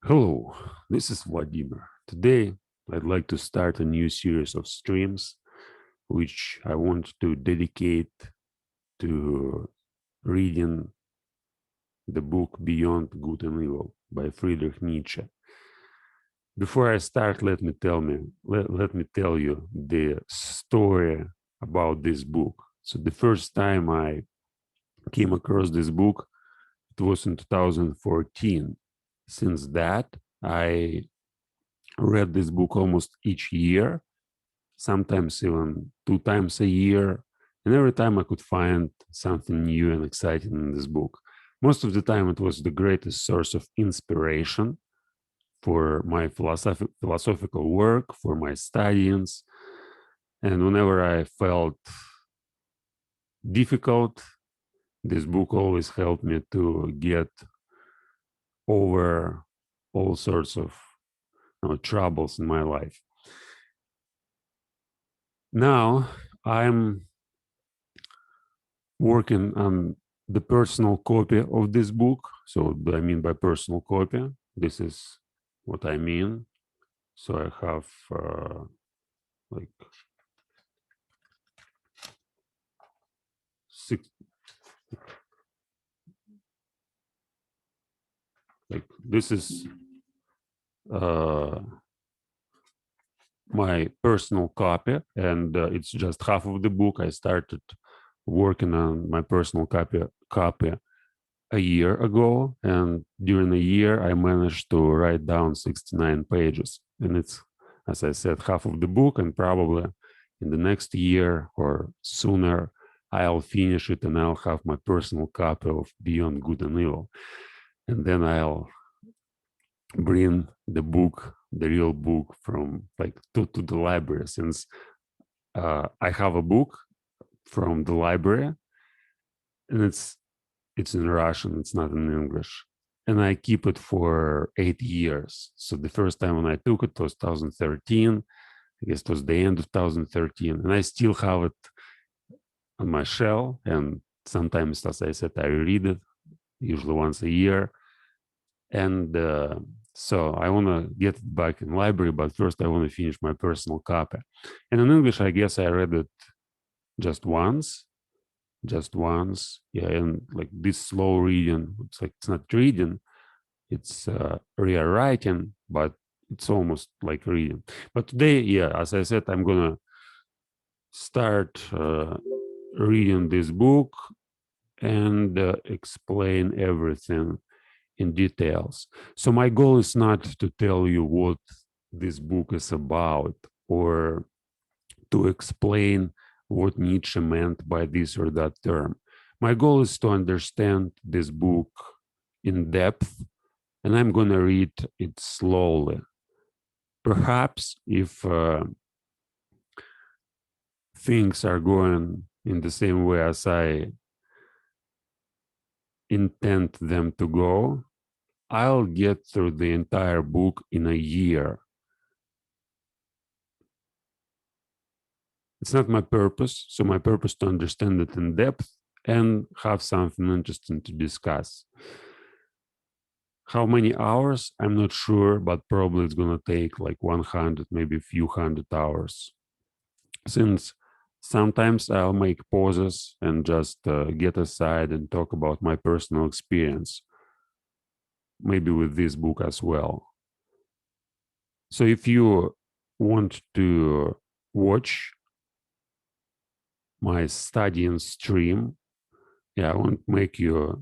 Hello, this is Vladimir. Today, I'd like to start a new series of streams, which I want to dedicate to reading the book Beyond Good and Evil by Friedrich Nietzsche. Before I start, let me tell you the story about this book. So the first time I came across this book, it was in 2014. Since that, I read this book almost each year, sometimes even 2 times a year. And every time I could find something new and exciting in this book. Most of the time, it was the greatest source of inspiration for my philosophical work, for my studies. And whenever I felt difficult, this book always helped me to get over all sorts of troubles in my life. Now I'm working on the personal copy of this book. So what do I mean by personal copy? This is what I mean. So I have like six, like this is my personal copy, and it's just half of the book. I started working on my personal copy a year ago, and during a year I managed to write down 69 pages, and it's, as I said, half of the book, and probably in the next year or sooner I'll finish it and I'll have my personal copy of Beyond Good and Evil, and then I'll bring the book, the real book, from like to the library, since I have a book from the library and it's in Russian, it's not in English. And I keep it for 8 years. So the first time when I took it was 2013. I guess it was the end of 2013. And I still have it on my shelf. And sometimes, as I said, I read it, usually once a year. And so I want to get it back in library, but first I want to finish my personal copy. And in English, I guess I read it just once. Yeah. And like this slow reading, it's like it's not reading, it's rewriting, but it's almost like reading. But today, yeah, as I said, I'm gonna start reading this book and explain everything in details. So my goal is not to tell you what this book is about or to explain what Nietzsche meant by this or that term. My goal is to understand this book in depth, and I'm going to read it slowly. Perhaps if things are going in the same way as I intend them to go, I'll get through the entire book in a year. It's not my purpose. So my purpose to understand it in depth and have something interesting to discuss. How many hours? I'm not sure, but probably it's going to take like 100, maybe a few hundred hours. Since sometimes I'll make pauses and just get aside and talk about my personal experience, maybe with this book as well. So if you want to watch my studying stream, yeah, I want to make you,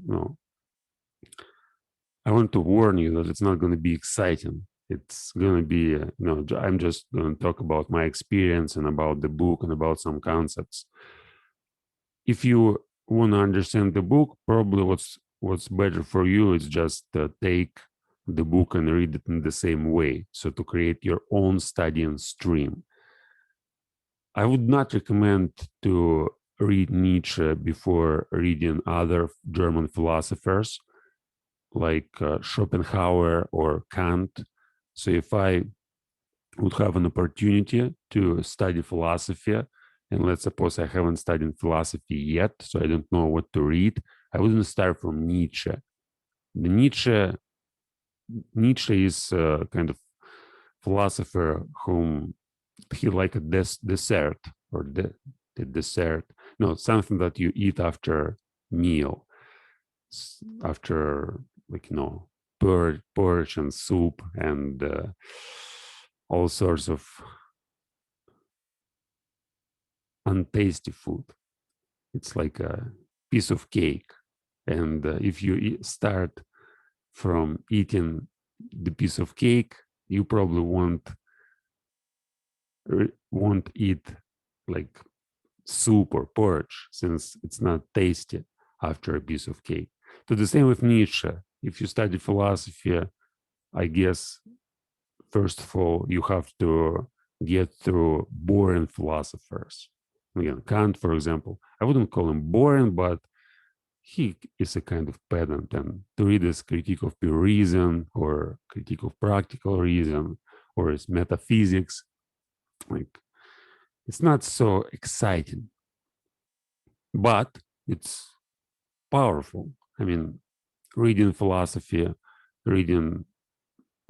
I want to warn you that it's not going to be exciting. It's going to be, I'm just going to talk about my experience and about the book and about some concepts. If you want to understand the book, probably what's better for you is just take the book and read it in the same way. So to create your own studying stream. I would not recommend to read Nietzsche before reading other German philosophers like Schopenhauer or Kant. So if I would have an opportunity to study philosophy, and let's suppose I haven't studied philosophy yet, so I don't know what to read, I wouldn't start from Nietzsche. The Nietzsche Nietzsche is a kind of philosopher whom he like a dessert or the dessert, no, something that you eat after meal, after like porridge and soup and all sorts of untasty food. It's like a piece of cake, and if you start from eating the piece of cake, you probably won't eat like soup or porridge, since it's not tasty after a piece of cake. So the same with Nietzsche. If you study philosophy, I guess first of all you have to get through boring philosophers. Again, Kant, for example, I wouldn't call him boring, but he is a kind of pedant, and to read his critique of pure reason or critique of practical reason or his metaphysics, like, it's not so exciting, but it's powerful. I mean, reading philosophy, reading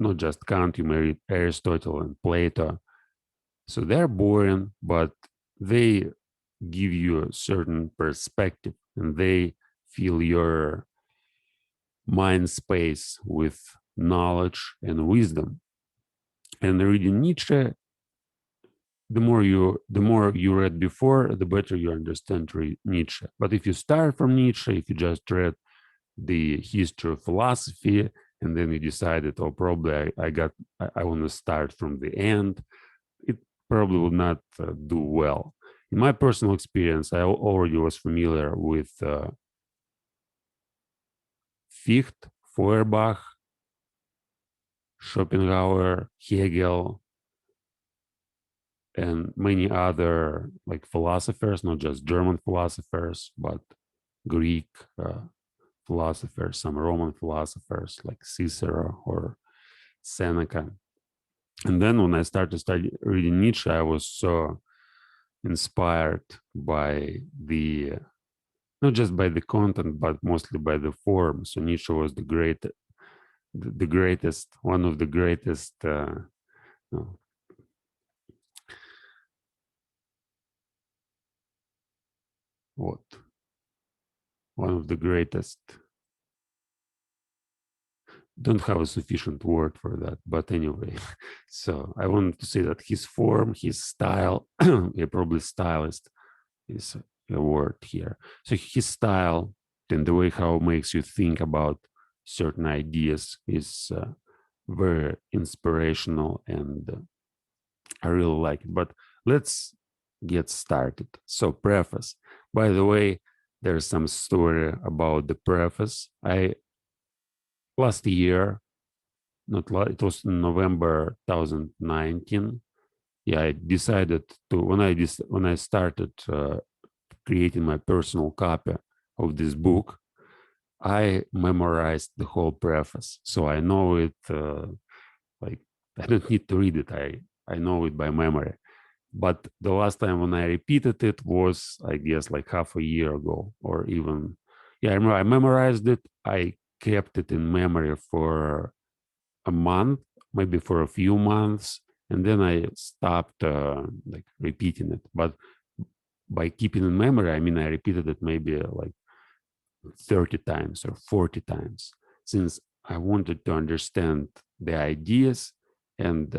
not just Kant, you may read Aristotle and Plato. So they're boring, but they give you a certain perspective and they fill your mind space with knowledge and wisdom. And reading Nietzsche, the more you read before, the better you understand Nietzsche. But if you start from Nietzsche, if you just read the history of philosophy and then you decided, oh, probably I want to start from the end, it probably would not do well. In my personal experience, I already was familiar with Fichte, Feuerbach, Schopenhauer, Hegel, and many other like philosophers, not just German philosophers, but Greek philosophers, some Roman philosophers like Cicero or Seneca. And then when I started reading Nietzsche, I was so inspired by not just by the content, but mostly by the form. So Nietzsche was the greatest, one of the greatest, what? One of the greatest, don't have a sufficient word for that, but anyway. So I wanted to say that his form, his style, yeah, probably stylist is a word here. So his style and the way how it makes you think about certain ideas is very inspirational, and I really like it. But let's get started. So preface. By the way, there's some story about the preface. Last year, it was November 2019. Yeah, I decided to when I started creating my personal copy of this book, I memorized the whole preface, so I know it. Like, I don't need to read it. I know it by memory. But the last time when I repeated it was, I guess, like half a year ago, or even, yeah, I remember I memorized it. I kept it in memory for a month, maybe for a few months, and then I stopped like repeating it. But by keeping in memory, I mean I repeated it maybe like 30 times or 40 times, since I wanted to understand the ideas. And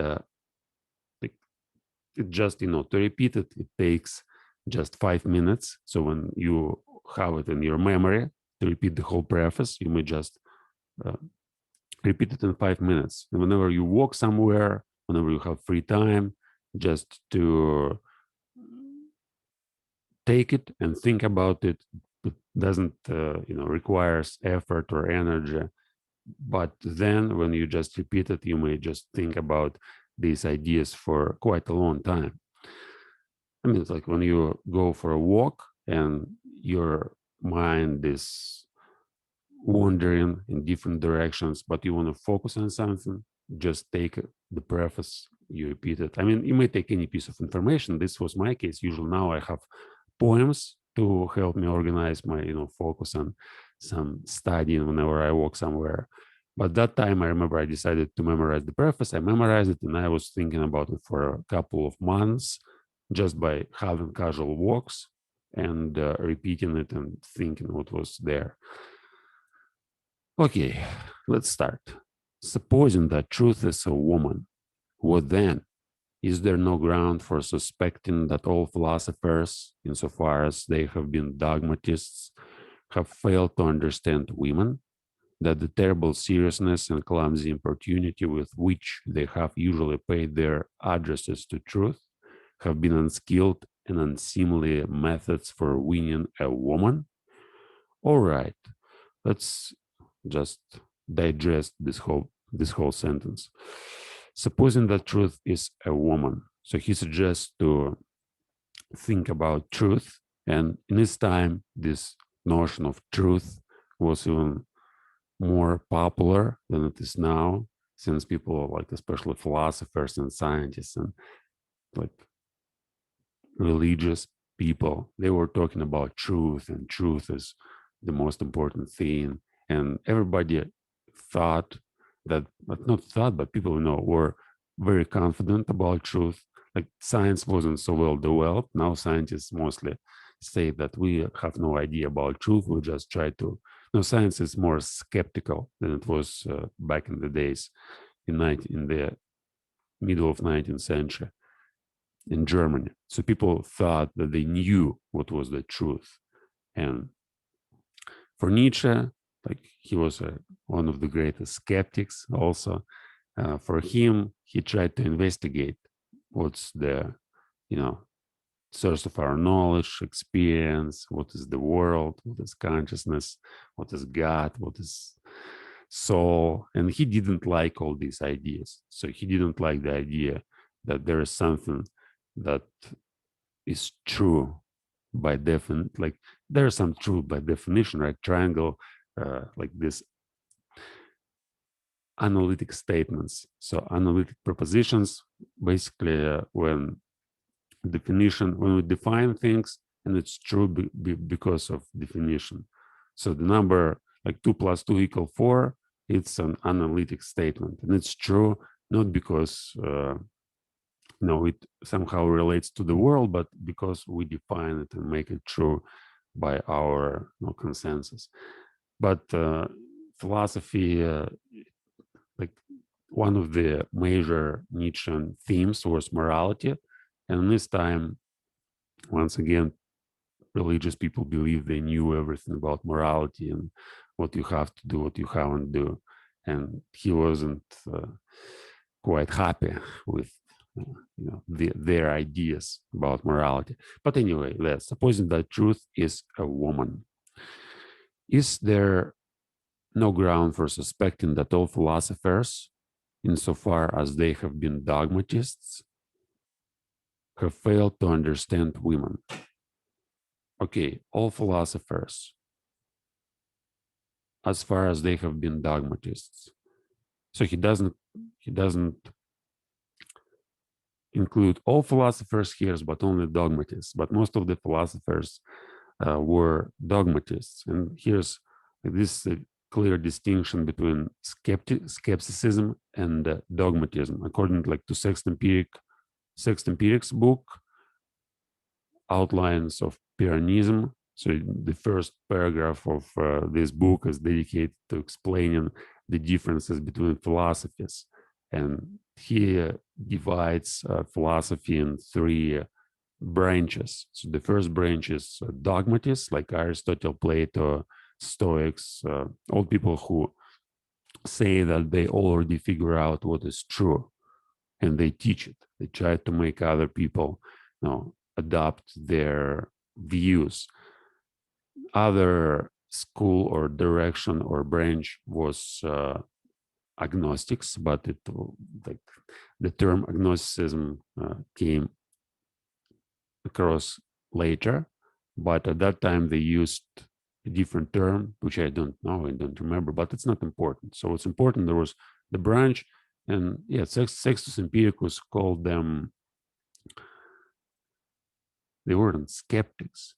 it just, to repeat it, it takes just 5 minutes. So when you have it in your memory to repeat the whole preface, you may just repeat it in 5 minutes. And whenever you walk somewhere, whenever you have free time, just to take it and think about it. It doesn't, requires effort or energy. But then when you just repeat it, you may just think about these ideas for quite a long time. I mean, it's like when you go for a walk and your mind is wandering in different directions, but you want to focus on something, just take the preface, you repeat it. I mean, you may take any piece of information. This was my case. Usually now I have poems to help me organize my, focus on some studying whenever I walk somewhere. But that time, I remember I decided to memorize the preface. I memorized it, and I was thinking about it for a couple of months just by having casual walks and repeating it and thinking what was there. Okay, let's start. Supposing that truth is a woman, what then? Is there no ground for suspecting that all philosophers, insofar as they have been dogmatists, have failed to understand women? That the terrible seriousness and clumsy importunity with which they have usually paid their addresses to truth have been unskilled and unseemly methods for winning a woman? All right, let's just digest this whole sentence. Supposing that truth is a woman, so he suggests to think about truth, and in his time, this notion of truth was even more popular than it is now, since people like, especially philosophers and scientists and like religious people, they were talking about truth, and truth is the most important thing. And everybody thought that, but not thought, but people were very confident about truth. Like science wasn't so well developed. Now scientists mostly say that we have no idea about truth. We just try to. No, science is more skeptical than it was back in the days in the middle of 19th century in Germany. So people thought that they knew what was the truth. And for Nietzsche, like he was one of the greatest skeptics also. For him, he tried to investigate what's the, you know, source of our knowledge, experience, what is the world, what is consciousness, what is God, what is soul. And he didn't like all these ideas. So he didn't like the idea that there is something that is true by definition. Like there's some truth by definition, right? Triangle, like this analytic statements. So analytic propositions, basically when we define things, and it's true because of definition. So the number like 2 plus 2 equal 4, it's an analytic statement, and it's true not because it somehow relates to the world, but because we define it and make it true by our consensus. But philosophy, like one of the major Nietzschean themes was morality. And this time, once again, religious people believe they knew everything about morality and what you have to do, what you haven't do. And he wasn't quite happy with their ideas about morality. But anyway, supposing that truth is a woman, is there no ground for suspecting that all philosophers, insofar as they have been dogmatists, have failed to understand women? Okay, all philosophers, as far as they have been dogmatists. So he doesn't include all philosophers here, but only dogmatists. But most of the philosophers were dogmatists. And here's this clear distinction between skepticism and dogmatism. According to Sext Empiric's book, Outlines of Pyrrhonism. So the first paragraph of this book is dedicated to explaining the differences between philosophies. And he divides philosophy in three branches. So the first branch is dogmatists, like Aristotle, Plato, Stoics, all people who say that they already figure out what is true, and they teach it. They try to make other people, adopt their views. Other school or direction or branch was agnostics, but the term agnosticism came across later, but at that time they used a different term, which I don't know, I don't remember, but it's not important. So it's important there was the branch, and Sextus Empiricus called them, they weren't skeptics,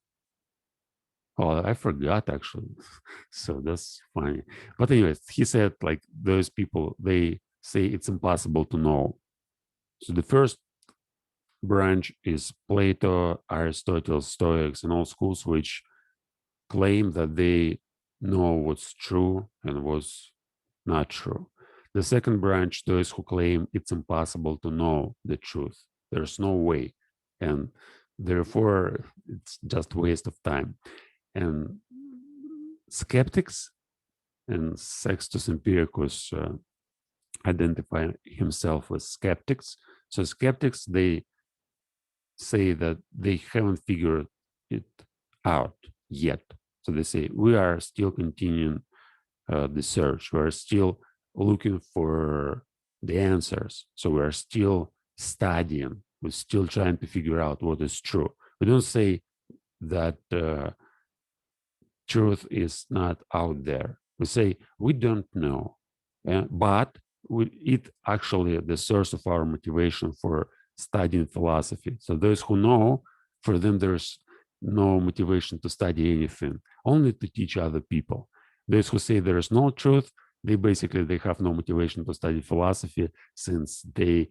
Oh, I forgot actually. So that's funny. But anyways, he said like those people, they say it's impossible to know. So the first branch is Plato, Aristotle, Stoics, and all schools which claim that they know what's true and what's not true. The second branch, those who claim it's impossible to know the truth. There's no way. And therefore, it's just waste of time. And skeptics and Sextus Empiricus identify himself as skeptics. So skeptics, they say that they haven't figured it out yet. So they say we are still continuing the search. We are still looking for the answers. So we are still studying. We're still trying to figure out what is true. We don't say that truth is not out there. We say we don't know, but it actually the source of our motivation for studying philosophy. So those who know, for them there's no motivation to study anything, only to teach other people. Those who say there is no truth, they have no motivation to study philosophy, since they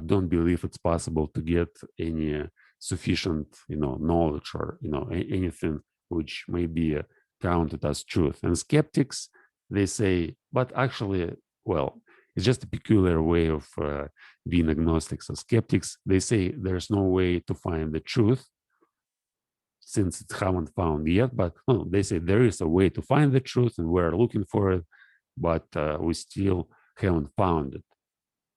don't believe it's possible to get any sufficient knowledge or anything which may be counted as truth. And skeptics, they say, but actually, well, it's just a peculiar way of being agnostic. So skeptics, they say there's no way to find the truth since it haven't found yet. But no, they say there is a way to find the truth and we're looking for it, but we still haven't found it.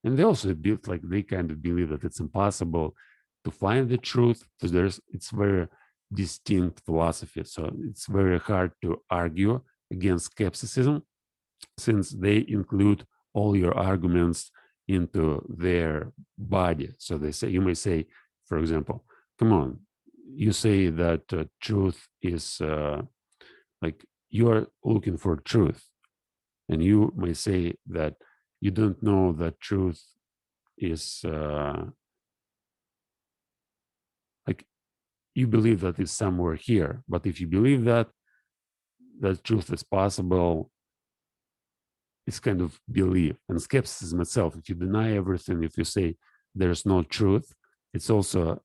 And they also built like they kind of believe that it's impossible to find the truth because it's very distinct philosophy. So it's very hard to argue against skepticism since they include all your arguments into their body. So they say, you may say, for example, come on, you say that truth is like you're looking for truth. And you may say that you don't know that truth is like you believe that it's somewhere here. But if you believe that truth is possible, it's kind of belief. And skepticism itself, if you deny everything, if you say there's no truth, it's also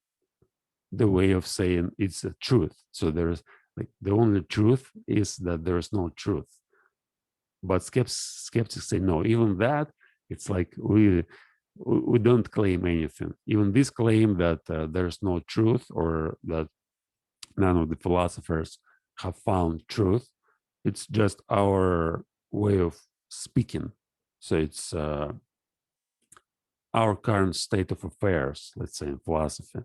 the way of saying it's a truth. So there's like the only truth is that there's no truth. But skeptics say no, even that, it's like we don't claim anything. Even this claim that there's no truth or that none of the philosophers have found truth, it's just our way of speaking. So it's our current state of affairs, let's say, in philosophy.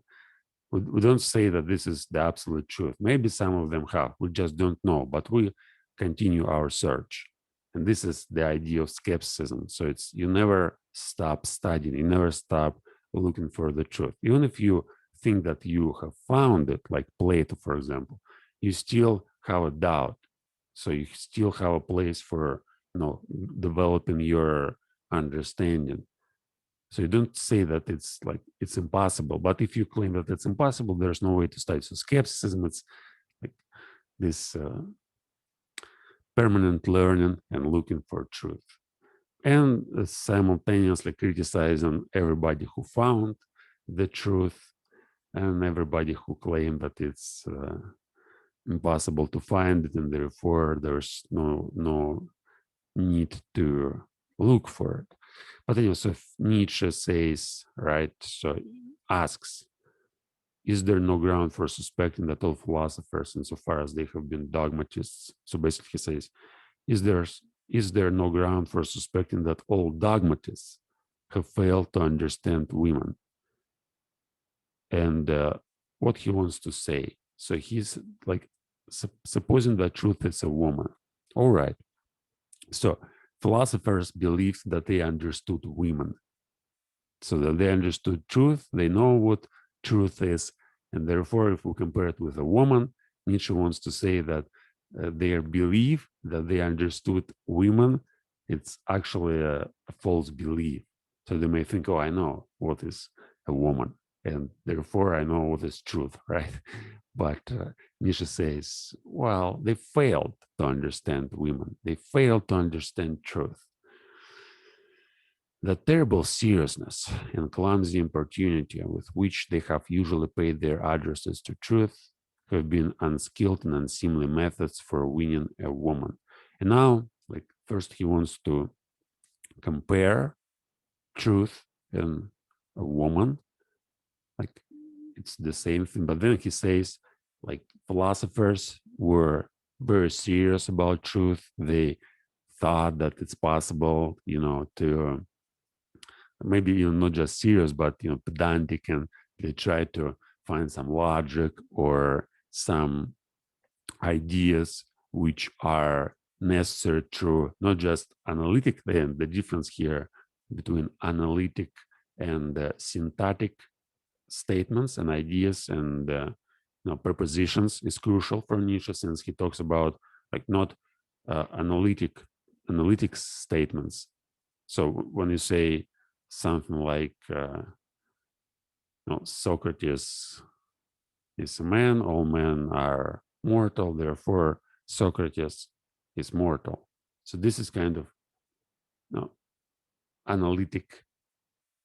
We don't say that this is the absolute truth. Maybe some of them have, we just don't know, but we continue our search. And this is the idea of skepticism. So it's you never stop studying, you never stop looking for the truth. Even if you think that you have found it, like Plato, for example, you still have a doubt. So you still have a place for developing your understanding. So you don't say that it's like it's impossible. But if you claim that it's impossible, there's no way to study. So skepticism, it's like this permanent learning and looking for truth. And simultaneously criticizing everybody who found the truth and everybody who claimed that it's impossible to find it, and therefore there's no need to look for it. But anyway, so Nietzsche says, right, so asks, is there no ground for suspecting that all philosophers, insofar as they have been dogmatists? So basically he says, is there no ground for suspecting that all dogmatists have failed to understand women? And what he wants to say. So he's like, supposing that truth is a woman. All right. So philosophers believed that they understood women. So that they understood truth, they know what truth is. And therefore, if we compare it with a woman, Nietzsche wants to say that their belief that they understood women, it's actually a false belief. So they may think, oh, I know what is a woman. and therefore I know what is truth, right? But Nietzsche says, well, they failed to understand women. They failed to understand truth. The terrible seriousness and clumsy importunity with which they have usually paid their addresses to truth have been unskilled and unseemly methods for winning a woman. And now, like, first he wants to compare truth and a woman, like it's the same thing. But then he says, like, philosophers were very serious about truth. They thought that it's possible, to maybe not just serious, but pedantic, and they try to find some logic or some ideas which are necessary through not just analytic. Then the difference here between analytic and syntactic statements and ideas and prepositions is crucial for Nietzsche, since he talks about like not analytic statements. So when you say something like Socrates is a man, all men are mortal, therefore Socrates is mortal. So this is kind of analytic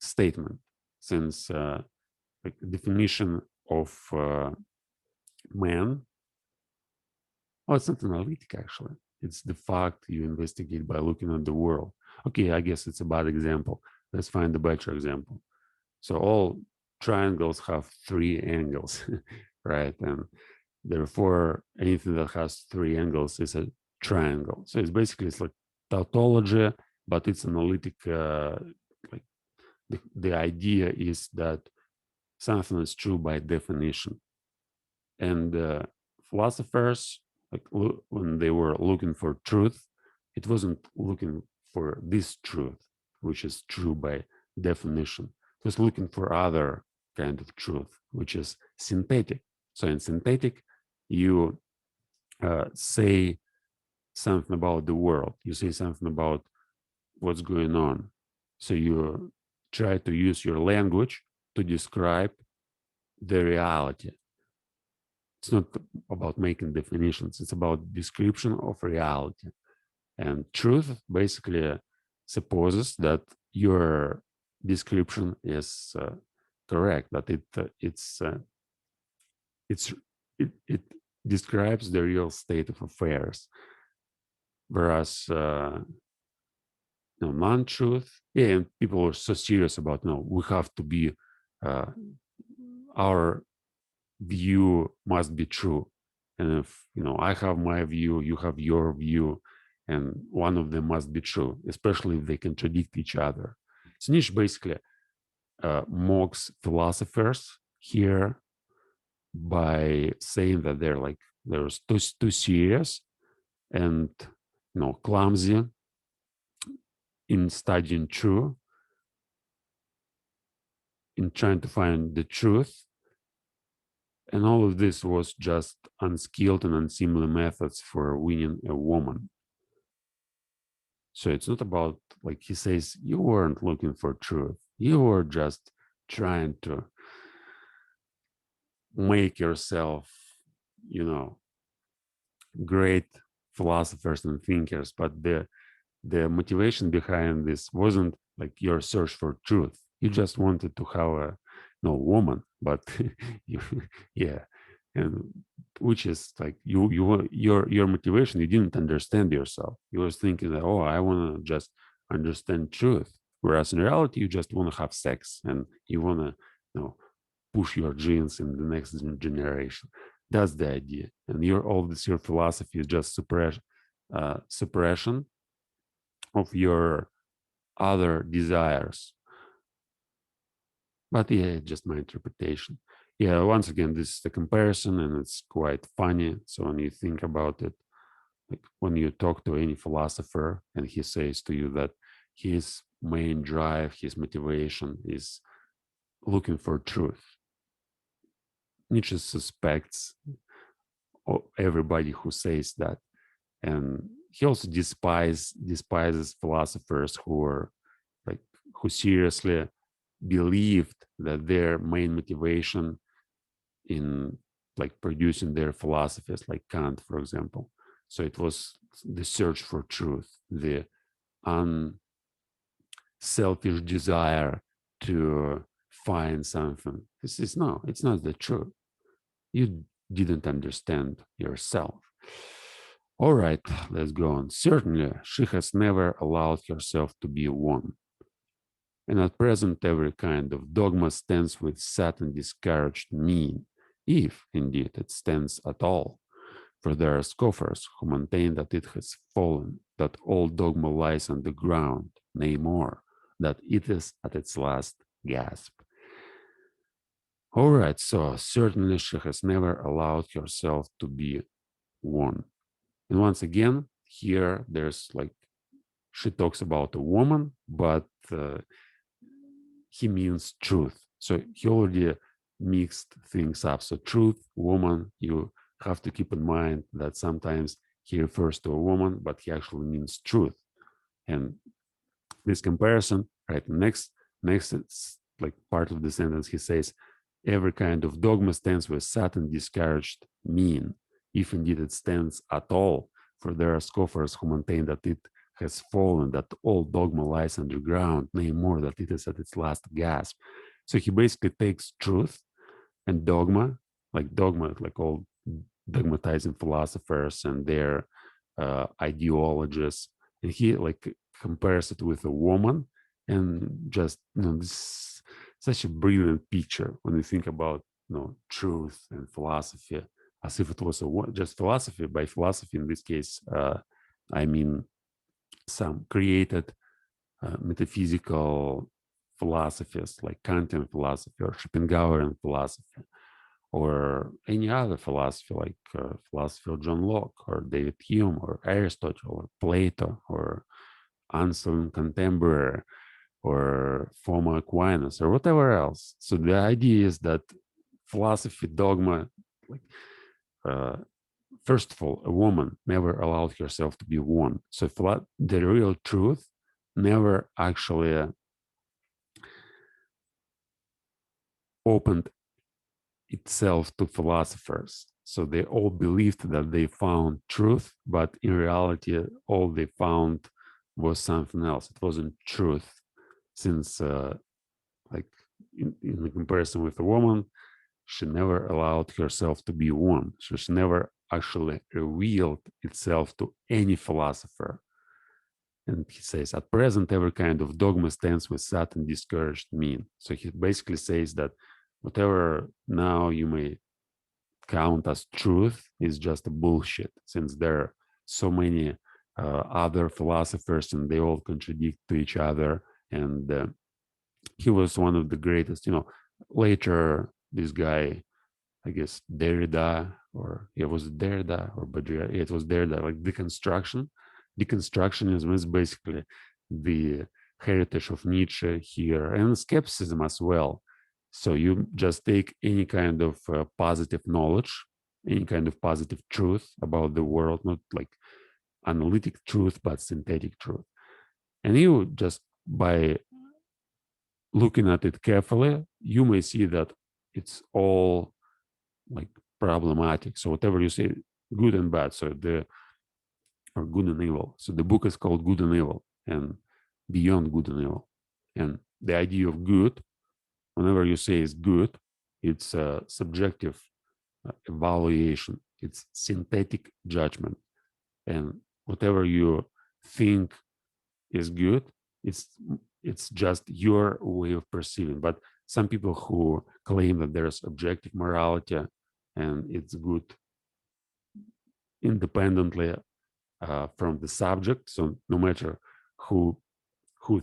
statement, since like definition of man, it's not analytic actually. It's the fact you investigate by looking at the world. Okay, I guess it's a bad example. Let's find a better example. So all triangles have three angles, right? And therefore, anything that has three angles is a triangle. So it's like tautology, but it's analytic. Like the idea is that something is true by definition. And philosophers, like when they were looking for truth, it wasn't looking for this truth, which is true by definition. It was looking for other kind of truth, which is synthetic. So in synthetic, you say something about the world. You say something about what's going on. So you try to use your language to describe the reality. It's not about making definitions. It's about description of reality. And truth basically supposes that your description is correct, that it describes the real state of affairs. Whereas non-truth, and people are so serious about, we have to be, our view must be true. And if, I have my view, you have your view, and one of them must be true, especially if they contradict each other. So Nietzsche basically mocks philosophers here by saying that they're too serious and clumsy in studying truth, in trying to find the truth. And all of this was just unskilled and unseemly methods for winning a woman. So it's not about, like he says, you weren't looking for truth. You were just trying to make yourself, great philosophers and thinkers. But the motivation behind this wasn't like your search for truth. You just wanted to have a woman, but yeah, and which is like your motivation. You didn't understand yourself. You was thinking that, I want to just understand truth, whereas in reality you just want to have sex and you want to push your genes in the next generation. That's the idea. And your philosophy is just suppression of your other desires. But yeah, just my interpretation. Yeah, once again, this is the comparison and it's quite funny. So when you think about it, like when you talk to any philosopher and he says to you that his main drive, his motivation is looking for truth, Nietzsche suspects everybody who says that. And he also despises philosophers who are like, who seriously believed that their main motivation in like producing their philosophies, like Kant, for example. So it was the search for truth, the unselfish desire to find something. This is no, it's not the truth. You didn't understand yourself. All right, let's go on. Certainly, she has never allowed herself to be one. And at present, every kind of dogma stands with sad and discouraged mien, if indeed it stands at all. For there are scoffers who maintain that it has fallen, that all dogma lies on the ground, nay more, that it is at its last gasp. All right, so certainly she has never allowed herself to be one. And once again, here there's like, she talks about a woman, but he means truth. So he already mixed things up. So truth, woman, you have to keep in mind that sometimes he refers to a woman, but he actually means truth. And this comparison, right? Next it's like part of the sentence, he says, every kind of dogma stands with sad and discouraged mien, if indeed it stands at all. For there are scoffers who maintain that it has fallen, that all dogma lies underground, nay more, that it is at its last gasp. So he basically takes truth and dogma, like all dogmatizing philosophers and their ideologies, and he like compares it with a woman, and just this is such a brilliant picture when you think about truth and philosophy as if it was just philosophy. By philosophy in this case, I mean some created metaphysical philosophies like Kantian philosophy or Schopenhauerian philosophy, or any other philosophy like philosophy of John Locke or David Hume or Aristotle or Plato or Anselm contemporary or former Aquinas or whatever else. So the idea is that philosophy, dogma, like first of all, a woman never allowed herself to be one. So the real truth never actually opened itself to philosophers. So they all believed that they found truth, but in reality, all they found was something else. It wasn't truth, since like in the comparison with a woman, she never allowed herself to be one. So she never actually revealed itself to any philosopher. And he says, at present, every kind of dogma stands with sad and discouraged mien. So he basically says that whatever now you may count as truth is just a bullshit, since there are so many other philosophers and they all contradict to each other. And he was one of the greatest, later this guy, I guess Derrida, or it was Derrida or Baudrillard, it was Derrida, like deconstruction. Deconstructionism is basically the heritage of Nietzsche here, and skepticism as well. So you just take any kind of positive knowledge, any kind of positive truth about the world, not like analytic truth, but synthetic truth. And you just, by looking at it carefully, you may see that it's all like problematic. So whatever you say, good and bad, or good and evil. So the book is called Good and Evil and Beyond Good and Evil. And the idea of good, whenever you say is good, it's a subjective evaluation. It's synthetic judgment. And whatever you think is good, it's just your way of perceiving. But some people who claim that there's objective morality and it's good independently from the subject. So no matter who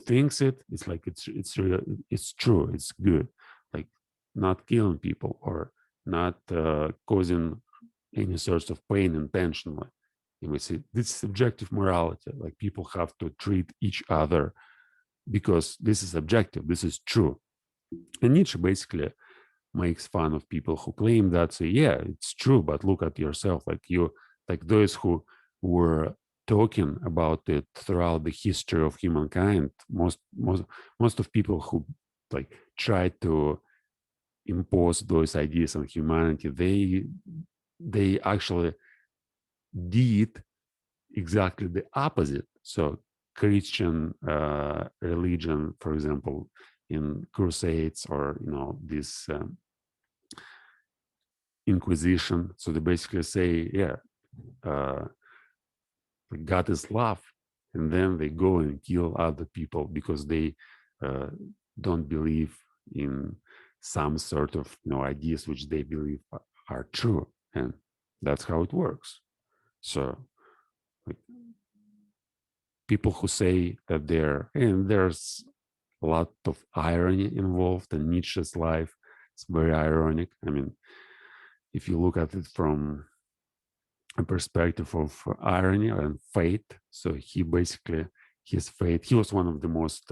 thinks it, it's like it's true, it's good, like not killing people or not causing any sorts of pain intentionally. You may say this is subjective morality, like people have to treat each other because this is objective, this is true. And Nietzsche basically makes fun of people who claim that, say, yeah, it's true, but look at yourself, like those who were talking about it throughout the history of humankind. Most of people who like tried to impose those ideas on humanity, they actually did exactly the opposite. So Christian religion, for example, in crusades, or this Inquisition. So they basically say, yeah, uh, God is love, and then they go and kill other people because they uh, don't believe in some sort of ideas which they believe are true, and that's how it works. So, like, people who say that there's a lot of irony involved in Nietzsche's life. It's very ironic. I mean, if you look at it from a perspective of irony and fate, so his fate, he was one of the most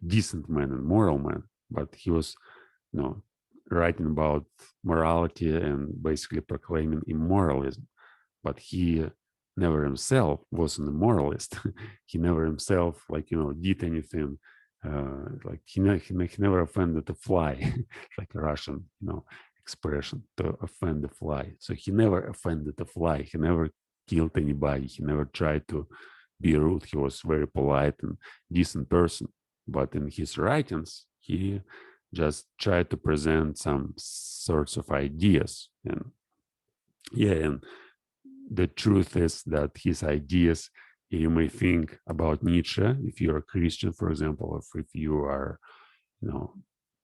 decent men and moral men, but he was, you know, writing about morality and basically proclaiming immoralism. But he never himself wasn't a moralist. He never himself, did anything. Like he never offended a fly, like a Russian, expression, to offend the fly. So he never offended a fly. He never killed anybody. He never tried to be rude. He was very polite and decent person. But in his writings, he just tried to present some sorts of ideas. And yeah, and the truth is that his ideas, you may think about Nietzsche, if you're a Christian, for example, or if you are,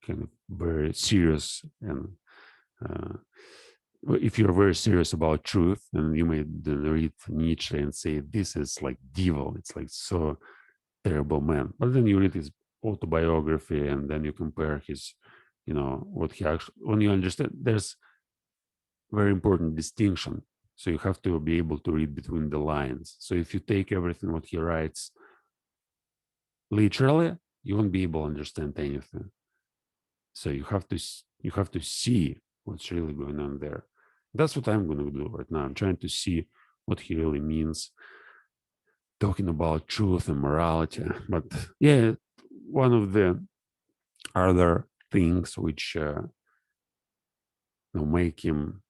kind of very serious, and uh, if you're very serious about truth, then you may read Nietzsche and say, this is like devil. It's like so terrible man. But then you read his autobiography, and then you compare his, what he actually, when you understand, there's very important distinction. So you have to be able to read between the lines. So if you take everything what he writes literally, you won't be able to understand anything. So you have to see what's really going on there. That's what I'm going to do right now. I'm trying to see what he really means, talking about truth and morality. But yeah, one of the other things which make him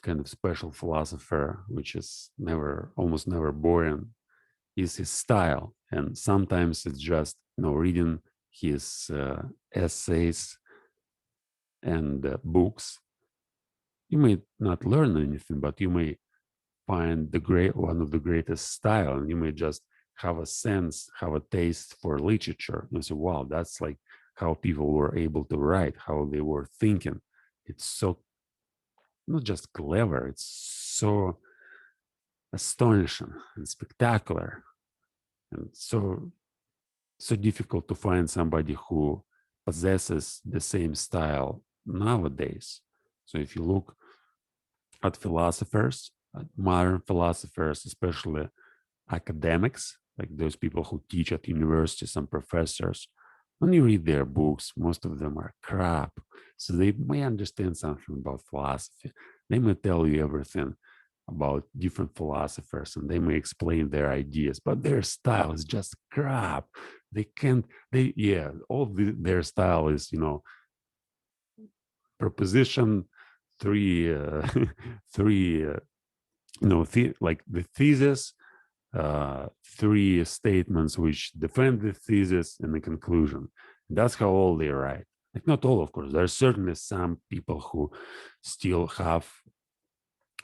kind of special philosopher, which is almost never boring, is his style. And sometimes it's just reading his essays and books. You may not learn anything, but you may find one of the greatest style, and you may just have a sense, have a taste for literature. You say, wow, that's like how people were able to write, how they were thinking. It's so not just clever, it's so astonishing and spectacular, and so difficult to find somebody who possesses the same style nowadays. So if you look at philosophers, at modern philosophers, especially academics, like those people who teach at universities and professors, when you read their books, most of them are crap. So they may understand something about philosophy. They may tell you everything about different philosophers, and they may explain their ideas, but their style is just crap. They can't, their style is, proposition three, three, like the thesis, three statements which defend the thesis, and the conclusion. That's how all they write. Like, not all, of course. There are certainly some people who still have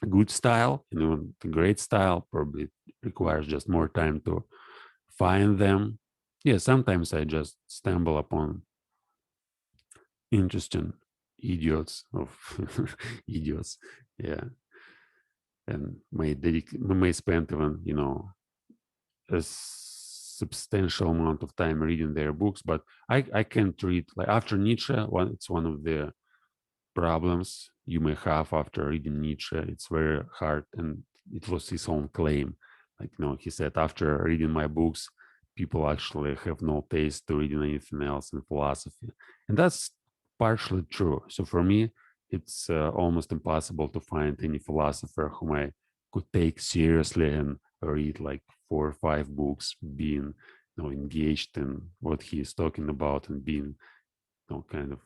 a good style, the great style. Probably requires just more time to find them. Yeah, sometimes I just stumble upon interesting idiots of idiots. Yeah, and may spend even a substantial amount of time reading their books. But I can't read, like, after Nietzsche. It's one of the problems you may have after reading Nietzsche. It's very hard, and it was his own claim. Like, he said, after reading my books, people actually have no taste to reading anything else in philosophy, and that's partially true. So for me, it's almost impossible to find any philosopher whom I could take seriously and read like 4 or 5 books, being engaged in what he is talking about, and being kind of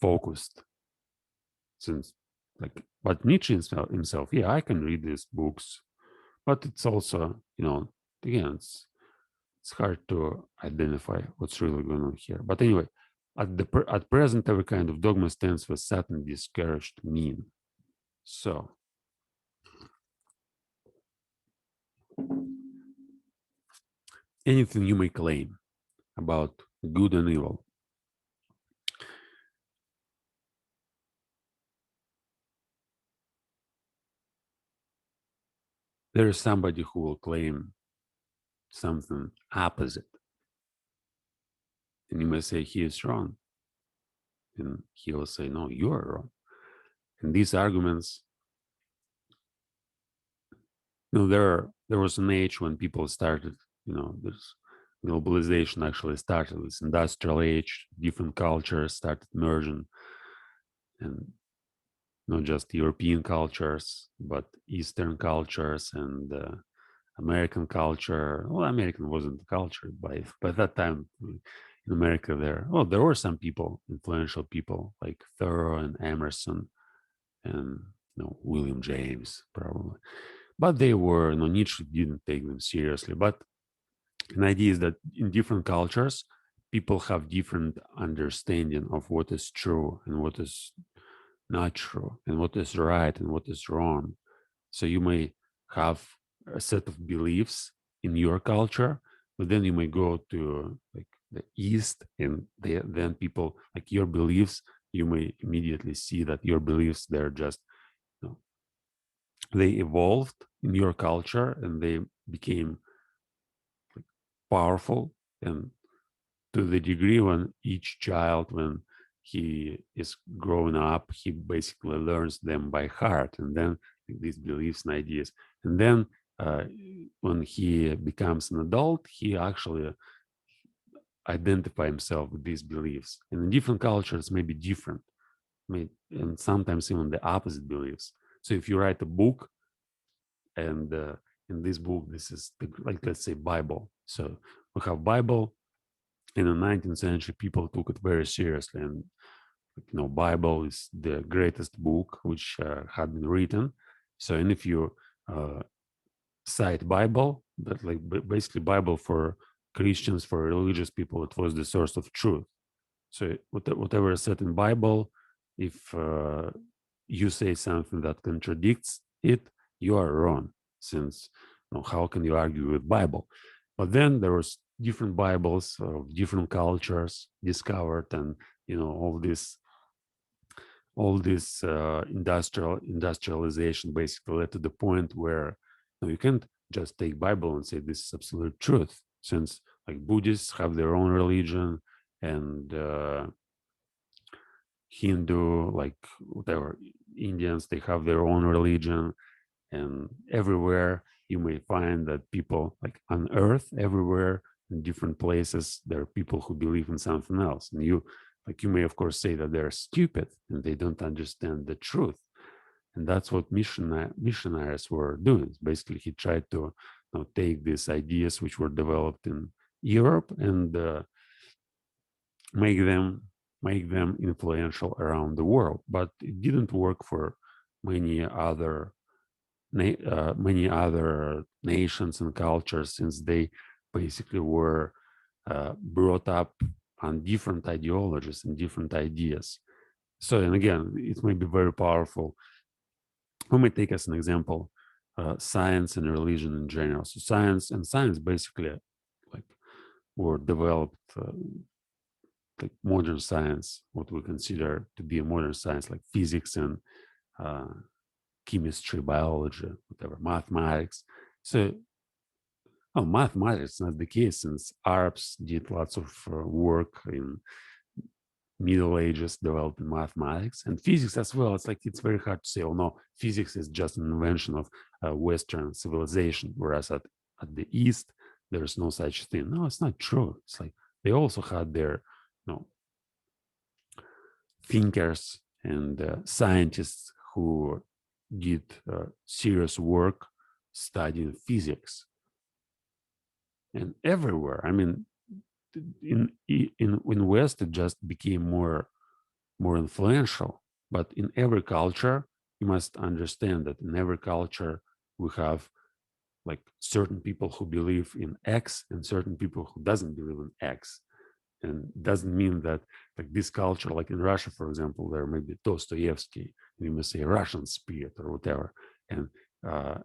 focused. Since but Nietzsche himself, yeah, I can read these books, but it's also, again, it's hard to identify what's really going on here. But anyway, at present, every kind of dogma stands for Satan discouraged mean. So anything you may claim about good and evil, there is somebody who will claim something opposite. And you may say he is wrong. And he will say, no, you are wrong. And these arguments, there was an age when people started, this globalization actually started, this industrial age, different cultures started merging, and not just European cultures, but Eastern cultures and American culture. Well, American wasn't the culture by that time in America. There were some people, influential people like Thoreau and Emerson and William James probably, but they were Nietzsche didn't take them seriously. But an idea is that in different cultures, people have different understanding of what is true and what is not true, and what is right and what is wrong. So you may have a set of beliefs in your culture, but then you may go to like the East, and then people like your beliefs. You may immediately see that your beliefs, they're just, they evolved in your culture and they became powerful, and to the degree when each child, when he is growing up, he basically learns them by heart, and then these beliefs and ideas, and then uh, when he becomes an adult, he actually identify himself with these beliefs. And in different cultures may be different, and sometimes even the opposite beliefs. So if you write a book, and in this book, this is like, let's say, Bible. So we have Bible. In the 19th century, people took it very seriously, and Bible is the greatest book which had been written. So, and if you cite Bible, that like basically Bible for Christians, for religious people, it was the source of truth. So whatever is said in Bible, if you say something that contradicts it, you are wrong. Since how can you argue with Bible? But then there was different Bibles of different cultures discovered, and all this industrialization basically led to the point where you can't just take Bible and say this is absolute truth, since like Buddhists have their own religion, and Hindu, like whatever, Indians, they have their own religion, and everywhere you may find that people, like on earth, everywhere in different places, there are people who believe in something else, and you may of course say that they're stupid and they don't understand the truth. And that's what missionaries were doing. Basically, he tried to take these ideas which were developed in Europe and make them influential around the world. But it didn't work for many other nations and cultures, since they basically were brought up on different ideologies and different ideas. So, and again, it may be very powerful. We may take as an example science and religion in general. So science basically like were developed like modern science, what we consider to be a modern science, like physics and uh, chemistry, biology, whatever, mathematics. So, mathematics is not the case, since Arabs did lots of work in Middle Ages developing mathematics and physics as well. It's very hard to say, oh no, physics is just an invention of Western civilization, whereas at the East, there's no such thing. No, it's not true. It's like they also had their, thinkers and scientists who did serious work studying physics. And everywhere, I mean, in West it just became more influential. But in every culture, you must understand that in every culture we have like certain people who believe in X and certain people who doesn't believe in X. And doesn't mean that like this culture, like in Russia, for example, there may be Dostoevsky, we may say Russian spirit or whatever, and uh,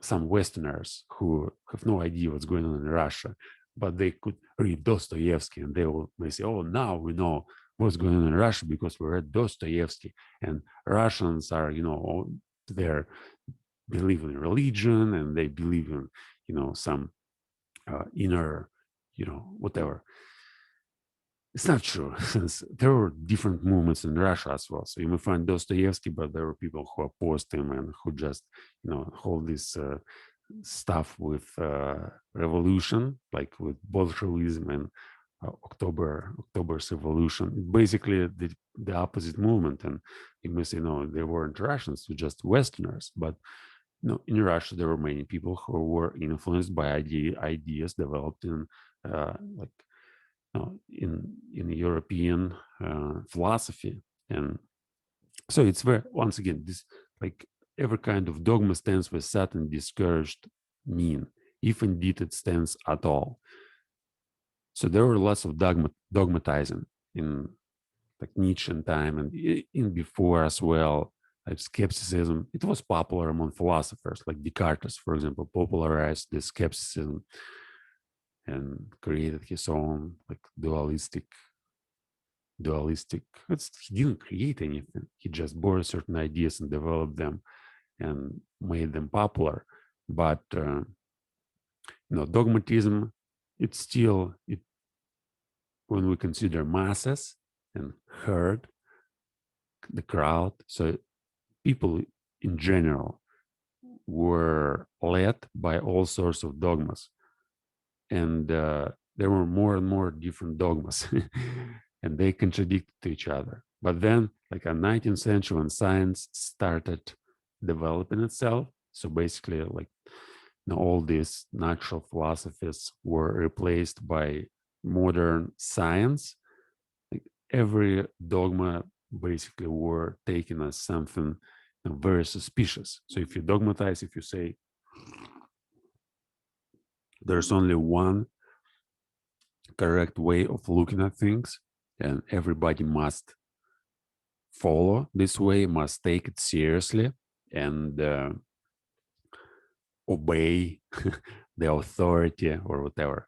some Westerners who have no idea what's going on in Russia, but they could read Dostoevsky and they may say, oh, now we know what's going on in Russia because we read Dostoevsky. And Russians are, they're believe in religion and they believe in, some inner, whatever. It's not true, since there were different movements in Russia as well. So you may find Dostoevsky, but there were people who opposed him and who just, hold this stuff with revolution, like with Bolshevism and October's revolution. Basically, the opposite movement. And you may say, no, they weren't Russians, they're just Westerners. But in Russia, there were many people who were influenced by ideas developed in like in European philosophy. And so it's very, once again, this like every kind of dogma stands with sad and discouraged mean, if indeed it stands at all. So there were lots of dogmatizing in like Nietzsche time and in before as well. Like skepticism, it was popular among philosophers, like Descartes, for example, popularized the skepticism and created his own like dualistic. He didn't create anything. He just borrowed certain ideas and developed them and made them popular. But dogmatism, it's still when we consider masses and herd, the crowd. So people in general were led by all sorts of dogmas, and there were more and more different dogmas, and they contradicted each other. But then, like in 19th century, when science started developing itself, so basically, like all these natural philosophies were replaced by modern science. Like every dogma basically were taken as something very suspicious. So if you dogmatize, if you say there's only one correct way of looking at things and everybody must follow this way, must take it seriously and obey the authority or whatever,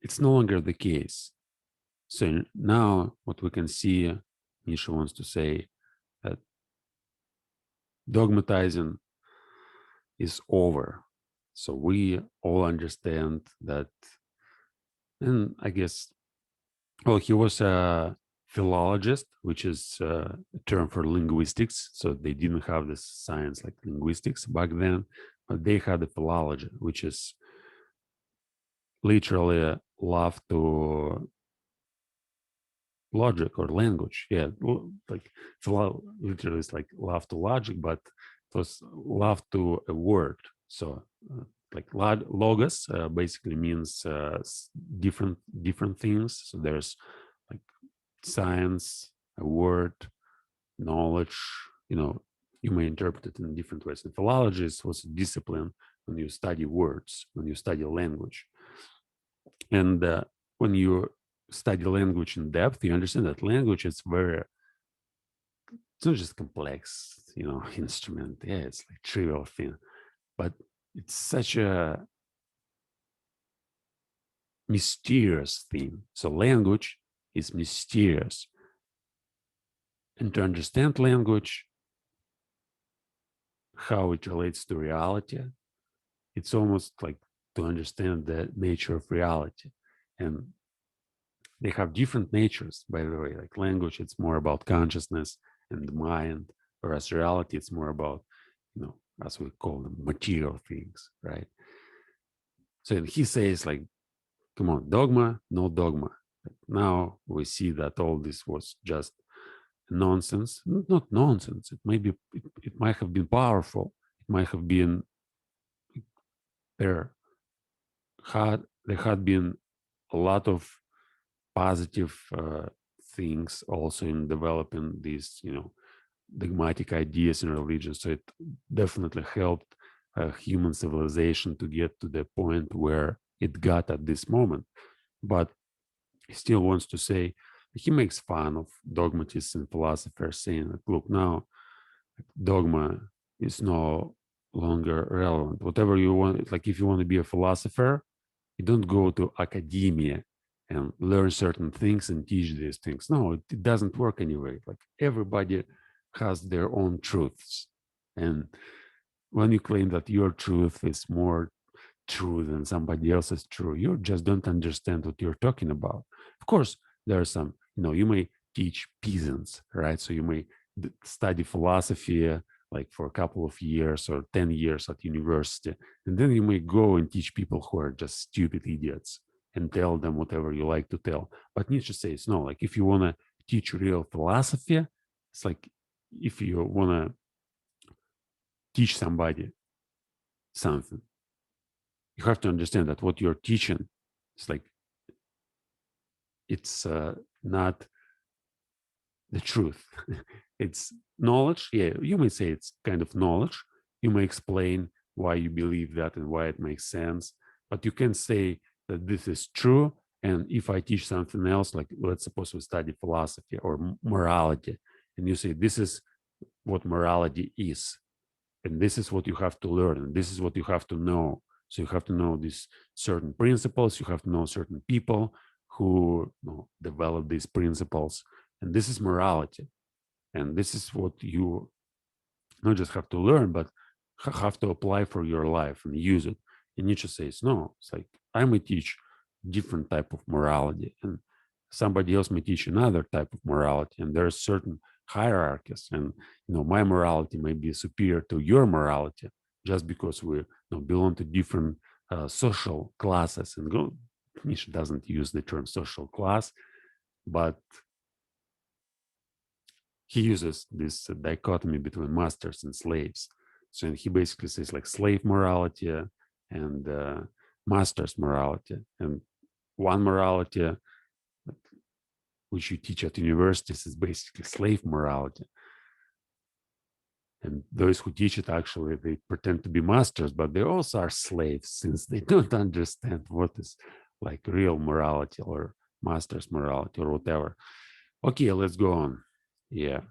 it's no longer the case. So now what we can see, Nietzsche wants to say that dogmatizing is over. So we all understand that, and I guess, well, he was a philologist, which is a term for linguistics. So they didn't have this science like linguistics back then, but they had a philology, which is literally love to logic or language. Yeah, like literally it's like love to logic, but it was love to a word. So like logos basically means different things. So there's like science, a word, knowledge. You may interpret it in different ways. And philology was a discipline when you study words, when you study language, and when you study language in depth, you understand that language is it's not just complex, instrument. Yeah, it's like trivial thing, but it's such a mysterious thing. So language is mysterious. And to understand language, how it relates to reality, it's almost like to understand the nature of reality. And they have different natures, by the way. Like language, it's more about consciousness and the mind, whereas reality, it's more about, as we call them, material things, right? So he says, like, come on, dogma, no dogma. Now we see that all this was just nonsense. Not nonsense. It might have been powerful. It might have been there had been a lot of positive things also in developing these, dogmatic ideas in religion. So it definitely helped human civilization to get to the point where it got at this moment. But he still wants to say, he makes fun of dogmatists and philosophers, saying that, look, now dogma is no longer relevant. Whatever you want, like if you want to be a philosopher, you don't go to academia and learn certain things and teach these things. No, it doesn't work anyway. Like everybody has their own truths. And when you claim that your truth is more true than somebody else's true, you just don't understand what you're talking about. Of course, there are some, you may teach peasants, right? So you may study philosophy like for a couple of years or 10 years at university. And then you may go and teach people who are just stupid idiots and tell them whatever you like to tell. But Nietzsche says, no, like if you want to teach real philosophy, it's like if you want to teach somebody something, you have to understand that what you're teaching is like, it's not the truth. It's knowledge. Yeah, you may say it's kind of knowledge. You may explain why you believe that and why it makes sense, but you can say that this is true. And if I teach something else, like let's suppose we study philosophy or morality, and you say this is what morality is, and this is what you have to learn, and this is what you have to know. So you have to know these certain principles. You have to know certain people who develop these principles, and this is morality. And this is what you not just have to learn, but have to apply for your life and use it. And Nietzsche says, no, it's like I may teach different type of morality, and somebody else may teach another type of morality, and there's certain hierarchies, and my morality may be superior to your morality just because we belong to different social classes. And Nietzsche doesn't use the term social class, but he uses this dichotomy between masters and slaves. So he basically says like slave morality and master's morality. And one morality, which you teach at universities, is basically slave morality. And those who teach it, actually, they pretend to be masters, but they also are slaves since they don't understand what is like real morality or master's morality or whatever. Okay, let's go on. Yeah.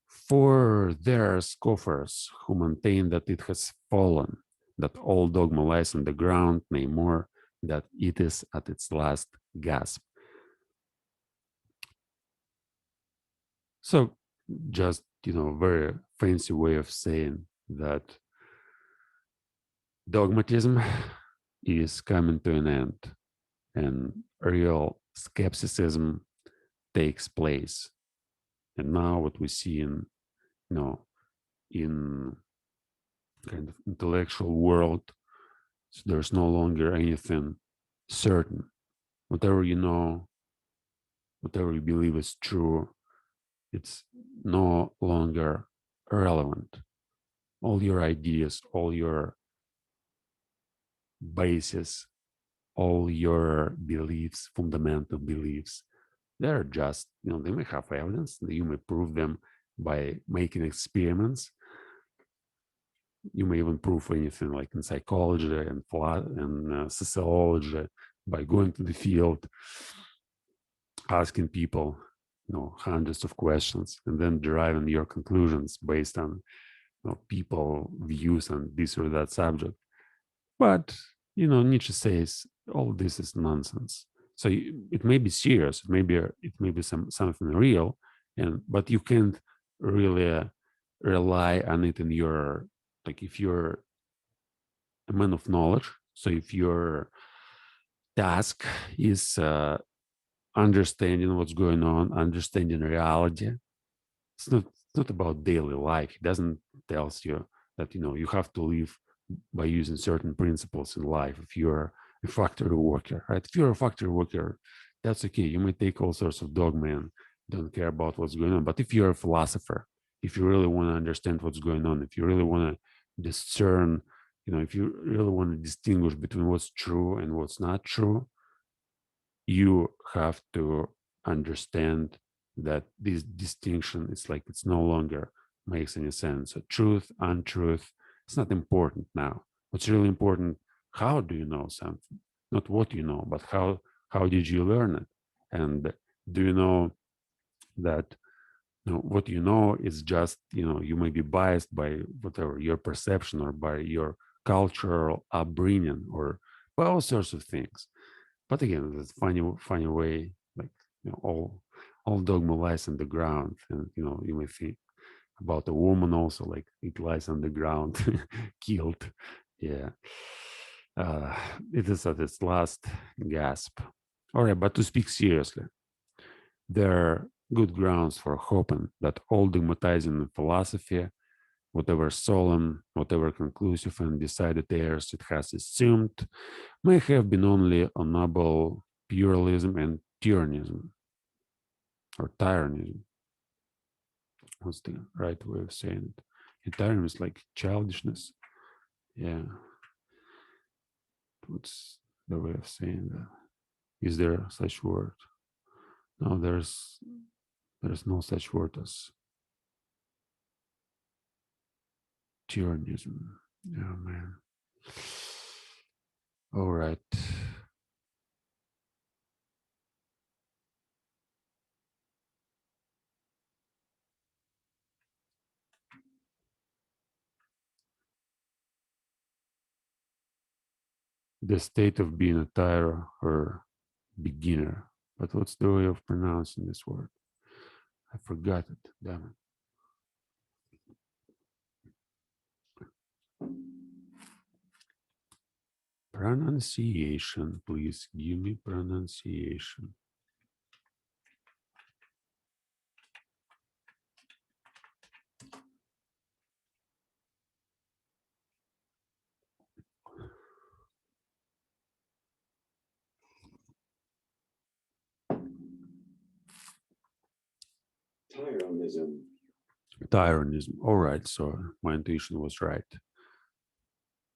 For there are scoffers who maintain that it has fallen, that all dogma lies on the ground, nay more, that it is at its last gasp. So just, very fancy way of saying that dogmatism is coming to an end and real skepticism takes place. And now what we see in, in kind of intellectual world, so there's no longer anything certain. Whatever you know, whatever you believe is true, it's no longer relevant. All your ideas, all your bases, all your beliefs, fundamental beliefs, they're just, they may have evidence, you may prove them by making experiments. You may even prove anything like in psychology and sociology by going to the field, asking people, hundreds of questions, and then deriving your conclusions based on people views on this or that subject. But Nietzsche says all this is nonsense. So it may be serious, it may be something real, but you can't really rely on it in your, like if you're a man of knowledge. So if your task is understanding what's going on, understanding reality, it's not about daily life. It doesn't tells you that you have to live by using certain principles in life. If you're a factory worker, right? If you're a factory worker, that's okay. You may take all sorts of dogma and don't care about what's going on. But if you're a philosopher, if you really want to understand what's going on, if you really want to discern if you really want to distinguish between what's true and what's not true, you have to understand that this distinction is like it's no longer makes any sense. So truth, untruth, it's not important now. What's really important, how do you know something? Not what you know, but how did you learn it? And do you know that what you know is just, you may be biased by whatever your perception or by your cultural upbringing or by all sorts of things. But again, it's funny way, like all dogma lies on the ground, and you may think about a woman also, like it lies on the ground, killed. Yeah, uh, it is at its last gasp. All right, but to speak seriously, there are good grounds for hoping that all dogmatizing philosophy, whatever solemn, whatever conclusive and decided airs it has assumed, may have been only a noble pluralism and tyrannism, or tyrannism. What's the right way of saying it? And tyrannism is like childishness. Yeah. What's the way of saying that? Is there such word? No, there's no such word as tyrannism. Oh man. All right. The state of being a tyro or beginner. But what's the way of pronouncing this word? I forgot it. Damn it. Pronunciation, please give me pronunciation. Tyrannism. Tyrannism. All right, so my intuition was right.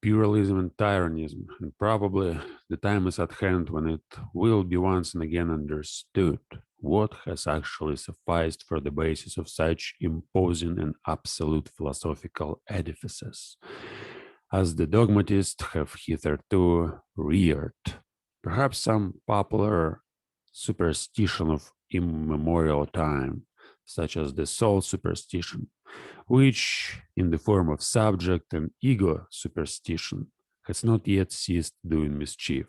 Pluralism and tyrannism, and probably the time is at hand when it will be once and again understood what has actually sufficed for the basis of such imposing and absolute philosophical edifices, as the dogmatists have hitherto reared. Perhaps some popular superstition of immemorial time, such as the soul superstition, which, in the form of subject and ego superstition, has not yet ceased doing mischief.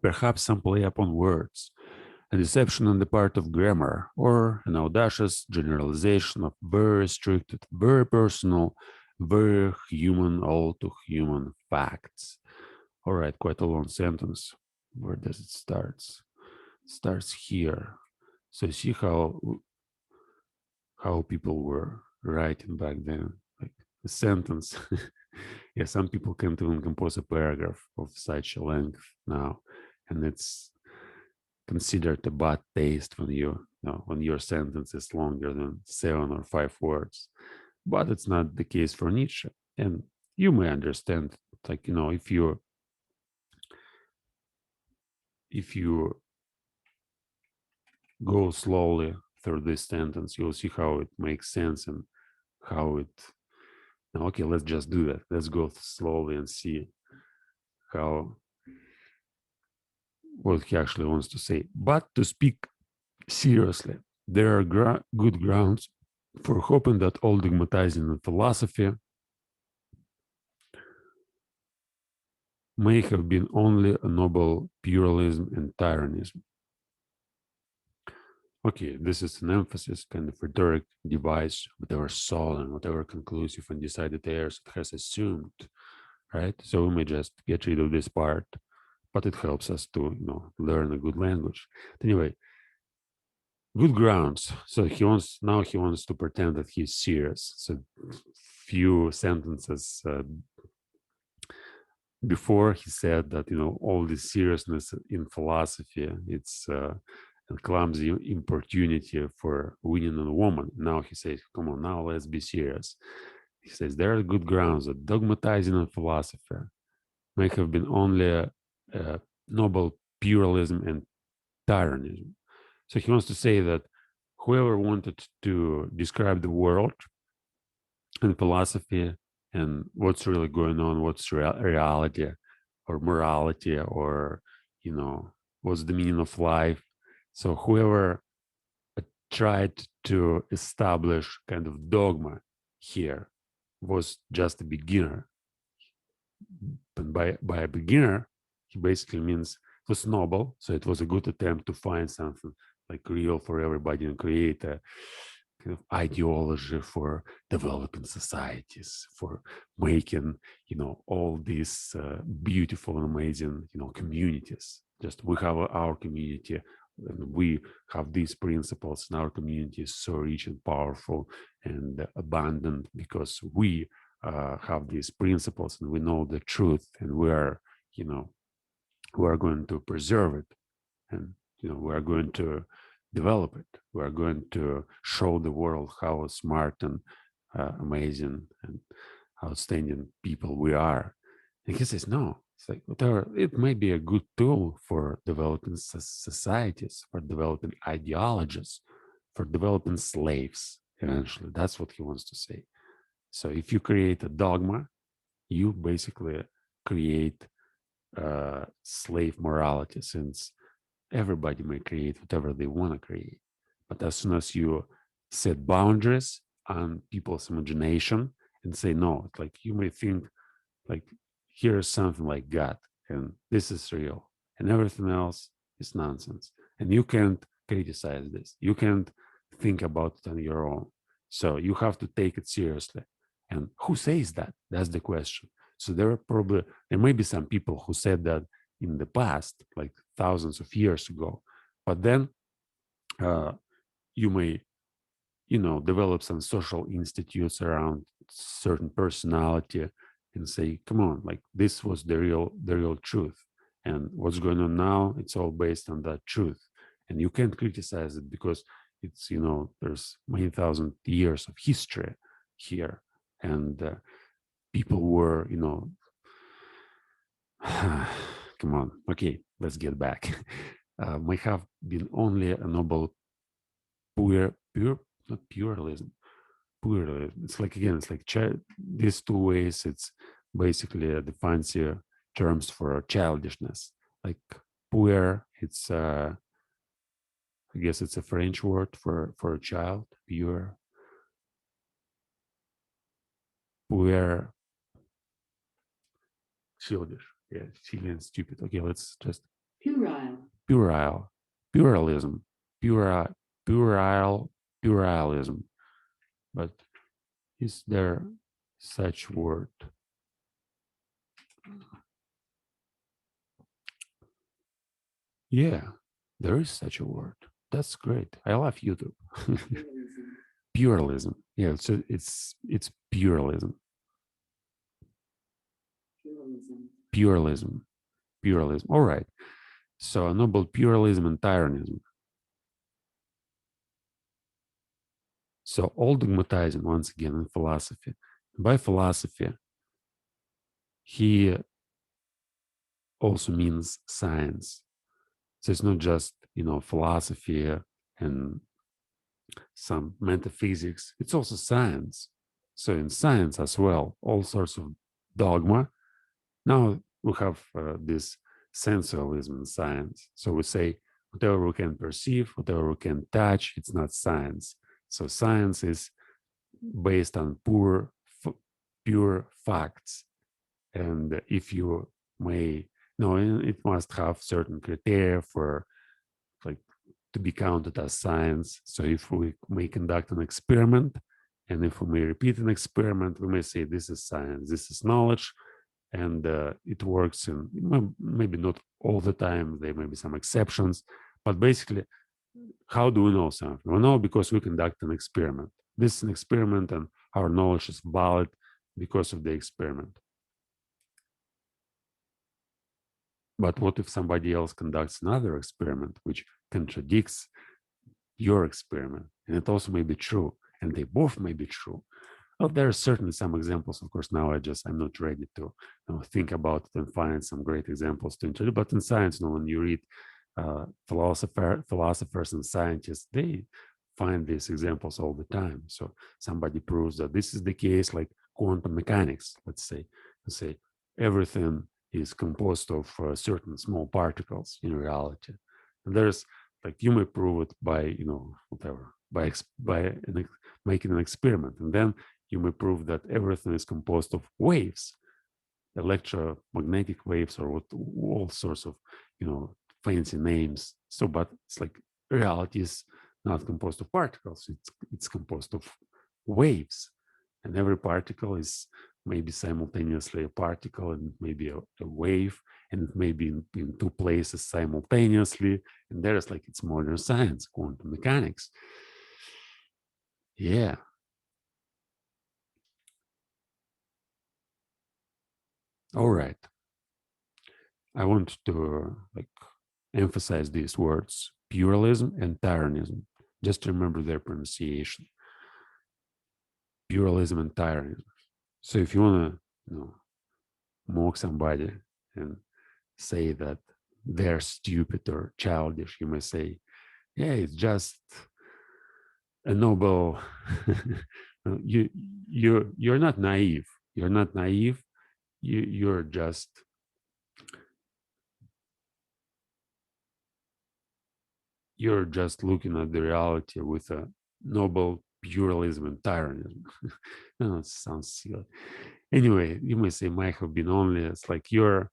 Perhaps some play upon words, a deception on the part of grammar, or an audacious generalization of very restricted, very personal, very human, all too human facts. All right, quite a long sentence. Where does it start? It starts here. So see how people were writing back then, like a sentence. Yeah, some people can't even compose a paragraph of such a length now, and it's considered a bad taste when when your sentence is longer than 7 or 5 words. But it's not the case for Nietzsche, and you may understand, like if you go slowly through this sentence, you'll see how it makes sense and how it. Now, okay, let's just do that. Let's go slowly and see how what he actually wants to say. But to speak seriously, there are good grounds for hoping that all dogmatizing in philosophy may have been only a noble pluralism and tyrannism. Okay, this is an emphasis, kind of rhetoric device, whatever soul and whatever conclusive and decided airs it has assumed, right? So we may just get rid of this part, but it helps us to, learn a good language. Anyway, good grounds. So he wants to pretend that he's serious. So few sentences before he said that all this seriousness in philosophy, it's a clumsy importunity for winning a woman. Now he says, come on, now let's be serious. He says there are good grounds that dogmatizing and philosophy may have been only a noble pluralism and tyrannism. So he wants to say that whoever wanted to describe the world and philosophy and what's really going on, what's reality or morality, or what's the meaning of life. So whoever tried to establish kind of dogma here was just a beginner. And by a beginner, he basically means it was noble, so it was a good attempt to find something like real for everybody and create a kind of ideology for developing societies, for making all these beautiful and amazing communities. Just we have our community, and we have these principles, and our community is so rich and powerful and abundant because we have these principles and we know the truth, and we are going to preserve it, and we are going to develop it. We are going to show the world how smart and amazing and outstanding people we are. And he says, no, it's like whatever. It may be a good tool for developing societies, for developing ideologies, for developing slaves. Eventually, that's what he wants to say. So if you create a dogma, you basically create slave morality, since everybody may create whatever they want to create. But as soon as you set boundaries on people's imagination and say, no, it's like you may think like here's something like God and this is real and everything else is nonsense. And you can't criticize this. You can't think about it on your own. So you have to take it seriously. And who says that? That's the question. So there may be some people who said that in the past, like thousands of years ago. But then you may, develop some social institutes around certain personality and say, come on, like this was the real truth. And what's going on now, it's all based on that truth. And you can't criticize it because it's, there's many thousand years of history here. And people were, come on, okay, let's get back. May have been only a noble not pluralism. Pluralism. It's like, again, it's like these two ways. It's basically the fancy terms for childishness. Like puer, it's I guess it's a French word for a child. Pure, puer, childish. Yeah, Chilean stupid. Okay, let's just puerile, pluralism, puerile, pluralism. But is there such word? Yeah, there is such a word. That's great. I love YouTube. Pluralism. Yeah, so it's pluralism. Pluralism. Pluralism. All right. So a noble pluralism and tyrannism. So all dogmatizing, once again, in philosophy. By philosophy, he also means science. So it's not just, philosophy and some metaphysics. It's also science. So in science as well, all sorts of dogma. Now we have this sensualism in science. So we say whatever we can perceive, whatever we can touch, it's not science. So science is based on pure facts. And if you may, no, it must have certain criteria for like to be counted as science. So if we may conduct an experiment, and if we may repeat an experiment, we may say this is science, this is knowledge, and it works in maybe not all the time. There may be some exceptions, but basically, how do we know something? We know because we conduct an experiment. This is an experiment, and our knowledge is valid because of the experiment. But what if somebody else conducts another experiment which contradicts your experiment? And it also may be true, and they both may be true. Well, there are certainly some examples. Of course, now I'm not ready to think about it and find some great examples to introduce. But in science, when you read philosophers and scientists, they find these examples all the time. So somebody proves that this is the case, like quantum mechanics. Let's say everything is composed of certain small particles in reality. And there's like you may prove it by whatever by making an experiment, and then you may prove that everything is composed of waves, electromagnetic waves, or all sorts of fancy names. So, but it's like reality is not composed of particles; it's composed of waves, and every particle is maybe simultaneously a particle and maybe a wave, and it may be in two places simultaneously. And there's like it's modern science, quantum mechanics. Yeah. All right. I want to emphasize these words: pluralism and tyrannism. Just remember their pronunciation: pluralism and tyrannism. So if you want to, mock somebody and say that they're stupid or childish, you may say, "Yeah, it's just a noble." you you're not naive. You're not naive. You're just looking at the reality with a noble pluralism and tyrannism. No, it sounds silly. Anyway, you may say might have been only. It's like your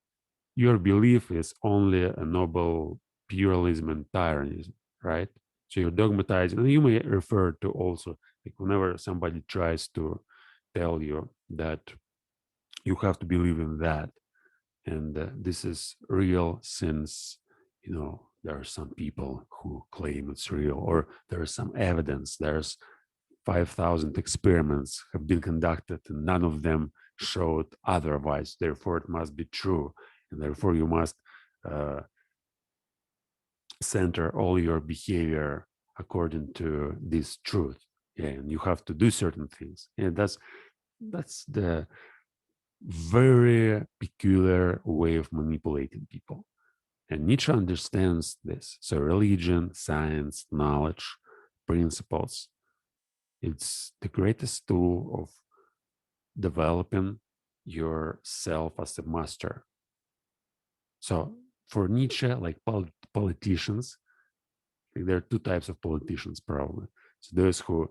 belief is only a noble pluralism and tyrannism, right? So you're dogmatizing, and you may refer to also like whenever somebody tries to tell you that you have to believe in that, and this is real since there are some people who claim it's real, or there's some evidence, there's 5,000 experiments have been conducted and none of them showed otherwise, therefore it must be true, and therefore you must uh, center all your behavior according to this truth. Yeah, and you have to do certain things, and that's the very peculiar way of manipulating people. And Nietzsche understands this. So religion, science, knowledge, principles, it's the greatest tool of developing yourself as a master. So for Nietzsche, like politicians, like there are two types of politicians probably. So those who,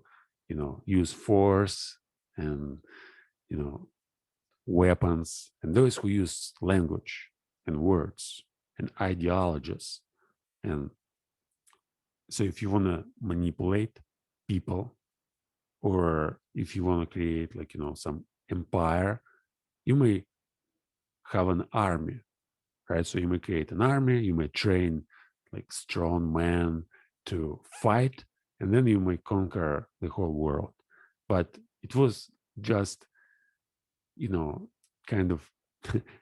use force and, you know, weapons, and those who use language and words and ideologies. And so if you want to manipulate people, or if you want to create some empire, you may have an army, right? So you may create an army, you may train like strong men to fight, and then you may conquer the whole world. But it was just, kind of,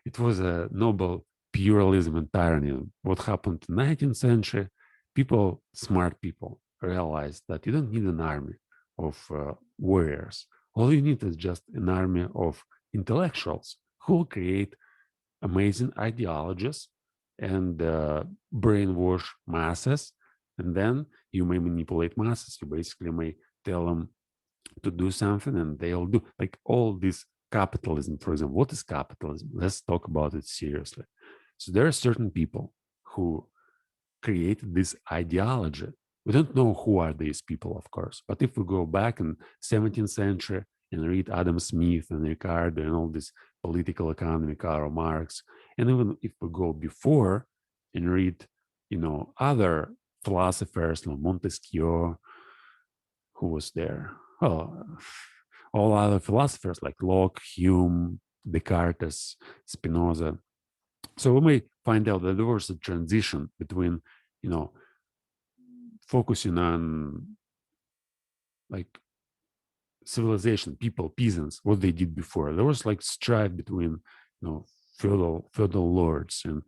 it was a noble pluralism and tyranny. What happened in the 19th century, smart people, realized that you don't need an army of warriors. All you need is just an army of intellectuals who will create amazing ideologies and brainwash masses. And then you may manipulate masses. You basically may tell them to do something and they'll do, like all this capitalism, for example. What is capitalism? Let's talk about it seriously. So there are certain people who created this ideology. We don't know who are these people, of course, but if we go back in 17th century and read Adam Smith and Ricardo and all this political economy, Karl Marx, and even if we go before and read, other philosophers like Montesquieu, who was there? Well, all other philosophers like Locke, Hume, Descartes, Spinoza. So we may find out that there was a transition between, focusing on like civilization, people, peasants, what they did before. There was like strife between, feudal lords and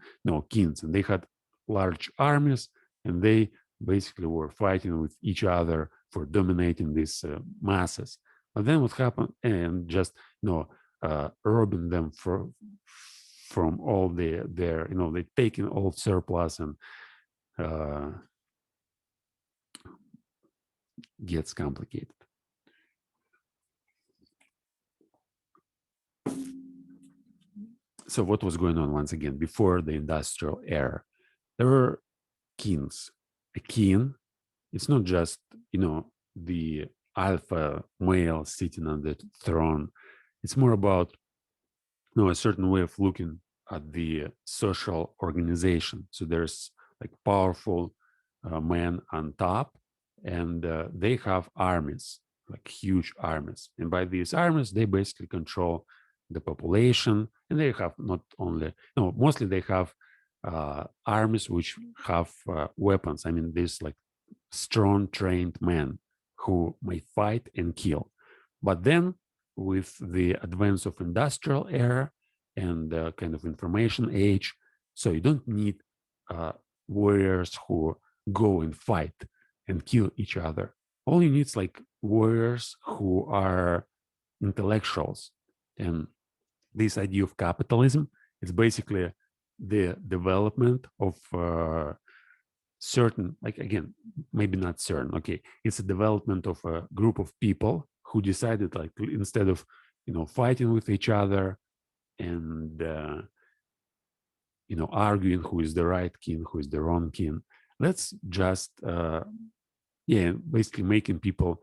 kings, and they had large armies, and they basically were fighting with each other for dominating these masses. But then what happened, and just robbing them from all their they taking all surplus, and gets complicated. So what was going on once again before the industrial era? There were kings. A king, it's not just the alpha male sitting on the throne. It's more about a certain way of looking at the social organization. So there's like powerful men on top, and they have armies, like huge armies. And by these armies, they basically control the population. And they have not only, no, mostly they have armies which have weapons. I mean, these like strong, trained men who may fight and kill. But then, with the advance of industrial era and kind of information age, so you don't need warriors who go and fight and kill each other. All you need is like warriors who are intellectuals. And this idea of capitalism is basically the development of certain, like, again, maybe not certain, okay, it's a development of a group of people who decided, like, instead of fighting with each other and arguing who is the right king, who is the wrong king, let's just basically making people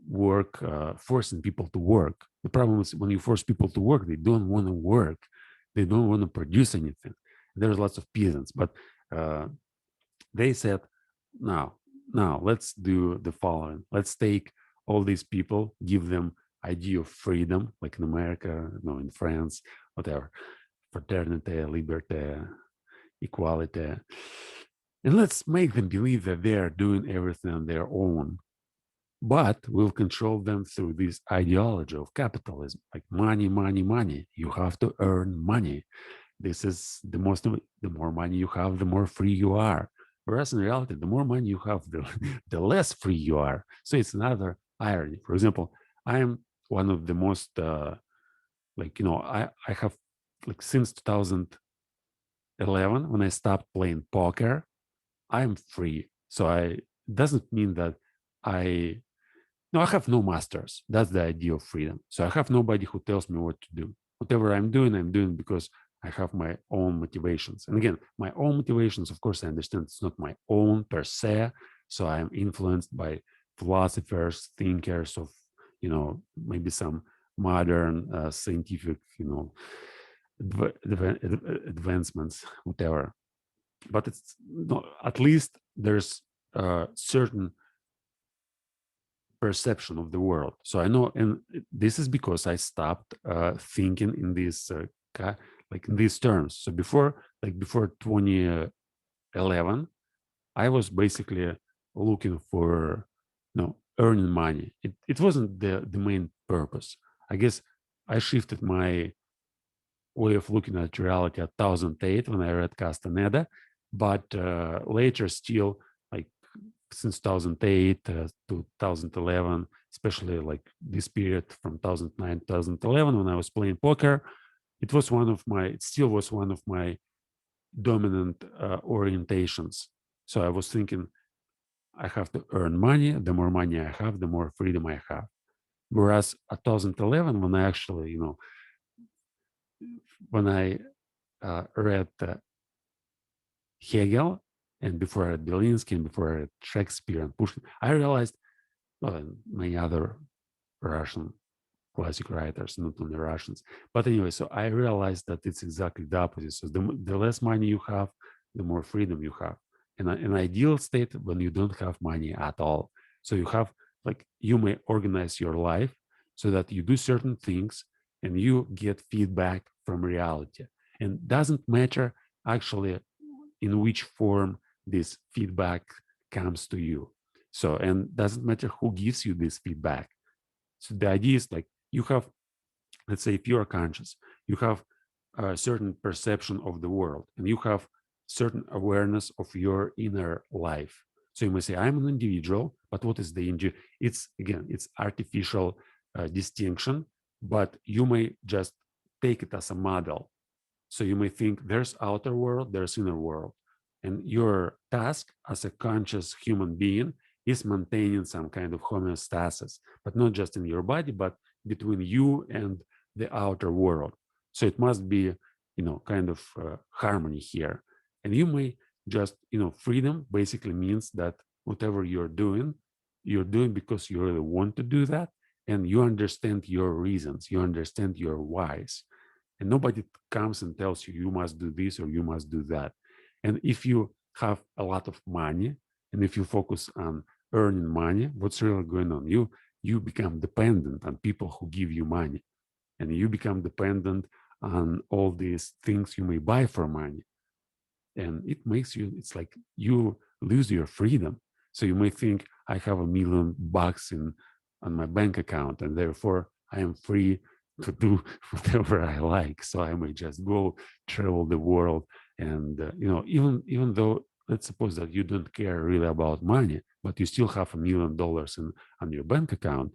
work, forcing people to work. The problem is when you force people to work, they don't want to work, they don't want to produce anything. There's lots of peasants, but they said, now let's do the following. Let's take all these people, give them idea of freedom, like in America, in France, whatever, fraternity, liberty, equality, and let's make them believe that they are doing everything on their own. But we'll control them through this ideology of capitalism, like money, money, money. You have to earn money. This is the more money you have, the more free you are. Whereas in reality, the more money you have, the less free you are. So it's another irony. For example, I am one of the most, I have, like, since 2011, when I stopped playing poker, I'm free. So it doesn't mean that I have no masters. That's the idea of freedom. So I have nobody who tells me what to do. Whatever I'm doing because I have my own motivations. And again, my own motivations, of course, I understand it's not my own per se. So I'm influenced by philosophers, thinkers of, maybe some modern scientific, advancements, whatever. But it's not, at least there's a certain perception of the world. So I know, and this is because I stopped thinking in these like in these terms. So before 2011, I was basically looking for earning money. It wasn't the main purpose. I guess I shifted my way of looking at reality at 2008 when I read Castaneda, but later still, like, since 2008 to 2011, especially like this period from 2009 2011 when I was playing poker, it still was one of my dominant orientations. So I was thinking, I have to earn money. The more money I have, the more freedom I have. Whereas at 2011, when I actually, when I read Hegel, and before I read Belinsky, and before I read Shakespeare and Pushkin, I realized, well, and many other Russian classic writers, not only Russians. But anyway, so I realized that it's exactly the opposite. So the less money you have, the more freedom you have. In an ideal state, when you don't have money at all. So you have, like, you may organize your life so that you do certain things and you get feedback from reality. And doesn't matter actually in which form this feedback comes to you. So, and doesn't matter who gives you this feedback. So the idea is, like, you have, let's say, if you are conscious, you have a certain perception of the world, and you have certain awareness of your inner life. So you may say, I'm an individual, but what is the individual? It's, again, it's artificial distinction, but you may just take it as a model. So you may think there's outer world, there's inner world. And your task as a conscious human being is maintaining some kind of homeostasis, but not just in your body, but between you and the outer world. So it must be, kind of harmony here. And you may just, freedom basically means that whatever you're doing because you really want to do that. And you understand your reasons, you understand your whys, and nobody comes and tells you you must do this or you must do that. And if you have a lot of money and if you focus on earning money, what's really going on? You become dependent on people who give you money, and you become dependent on all these things you may buy for money. And it makes you, it's like you lose your freedom. So you may think, I have $1 million in on my bank account, and therefore I am free to do whatever I like. So I may just go travel the world, and even though, let's suppose that you don't care really about money, but you still have $1 million in on your bank account,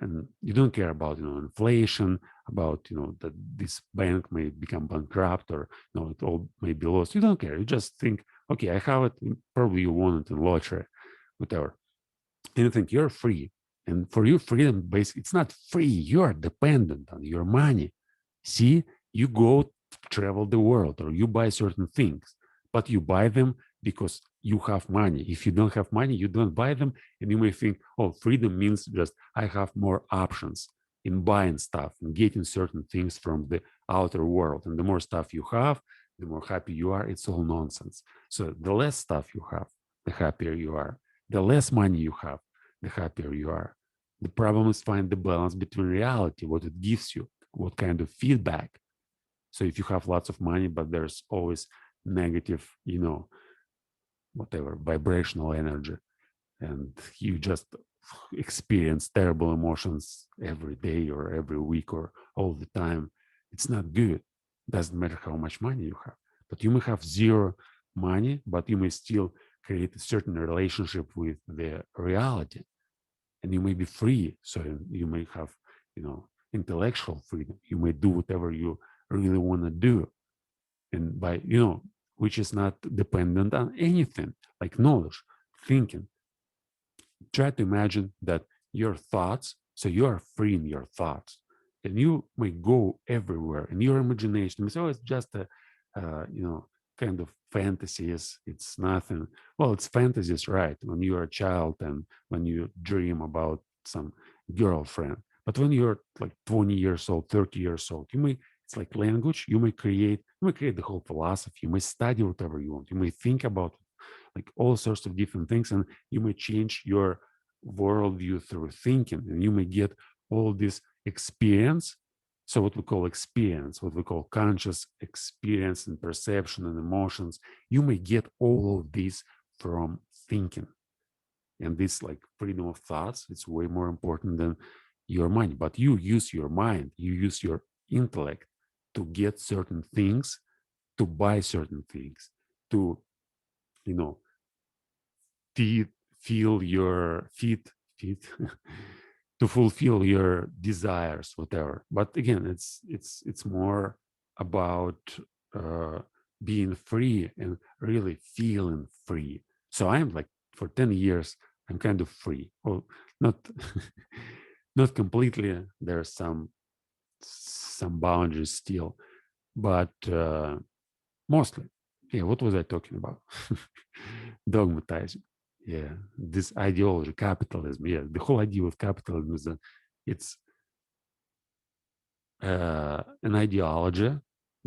and you don't care about inflation, about that this bank may become bankrupt, or it all may be lost. You don't care. You just think, okay, I have it. Probably you won it in lottery, whatever. And you think you're free. And for you, freedom basically, it's not free. You are dependent on your money. See, you go travel the world or you buy certain things, but you buy them because you have money. If you don't have money, you don't buy them. And you may think, oh, freedom means just I have more options in buying stuff and getting certain things from the outer world. And the more stuff you have, the more happy you are. It's all nonsense. So the less stuff you have, the happier you are. The less money you have, the happier you are. The problem is find the balance between reality, what it gives you, what kind of feedback. So if you have lots of money, but there's always negative, whatever, vibrational energy, and you just experience terrible emotions every day or every week or all the time, it's not good. Doesn't matter how much money you have. But you may have zero money, but you may still create a certain relationship with the reality, and you may be free. So you may have, intellectual freedom. You may do whatever you really want to do, and by which is not dependent on anything like knowledge, thinking. Try to imagine that your thoughts, so you are free in your thoughts, and you may go everywhere in your imagination. You say, oh, it's just a, kind of fantasies. It's nothing. Well, it's fantasies, right? When you are a child and when you dream about some girlfriend. But when you're like 20 years old, 30 years old, it's like language. You may create the whole philosophy. You may study whatever you want. You may think about like all sorts of different things, and you may change your worldview through thinking, and you may get all this experience. So what we call experience, what we call conscious experience and perception and emotions, you may get all of this from thinking. And this like freedom of thoughts, it's way more important than your mind. But you use your mind, you use your intellect to get certain things, to buy certain things, to you know feed, feel your feed to fulfill your desires, whatever. But again, it's more about uh, being free and really feeling free. So I'm like for 10 years I'm kind of free. Well, not not completely. There's some boundaries still, but mostly. Yeah, what was I talking about? Dogmatizing. Yeah, this ideology, capitalism. Yeah, the whole idea of capitalism is that it's an ideology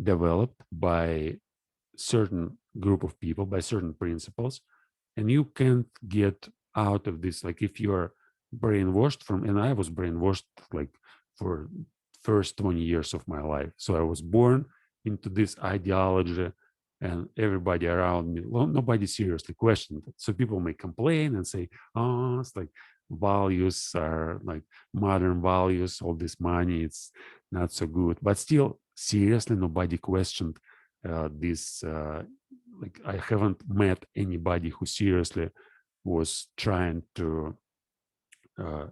developed by certain group of people, by certain principles, and you can't get out of this. Like if you are brainwashed from, and I was brainwashed like for first 20 years of my life. So I was born into this ideology, and everybody around me, well, nobody seriously questioned it. So people may complain and say, oh, it's like values are like modern values, all this money, it's not so good. But still, seriously, nobody questioned this. Like I haven't met anybody who seriously was trying to uh,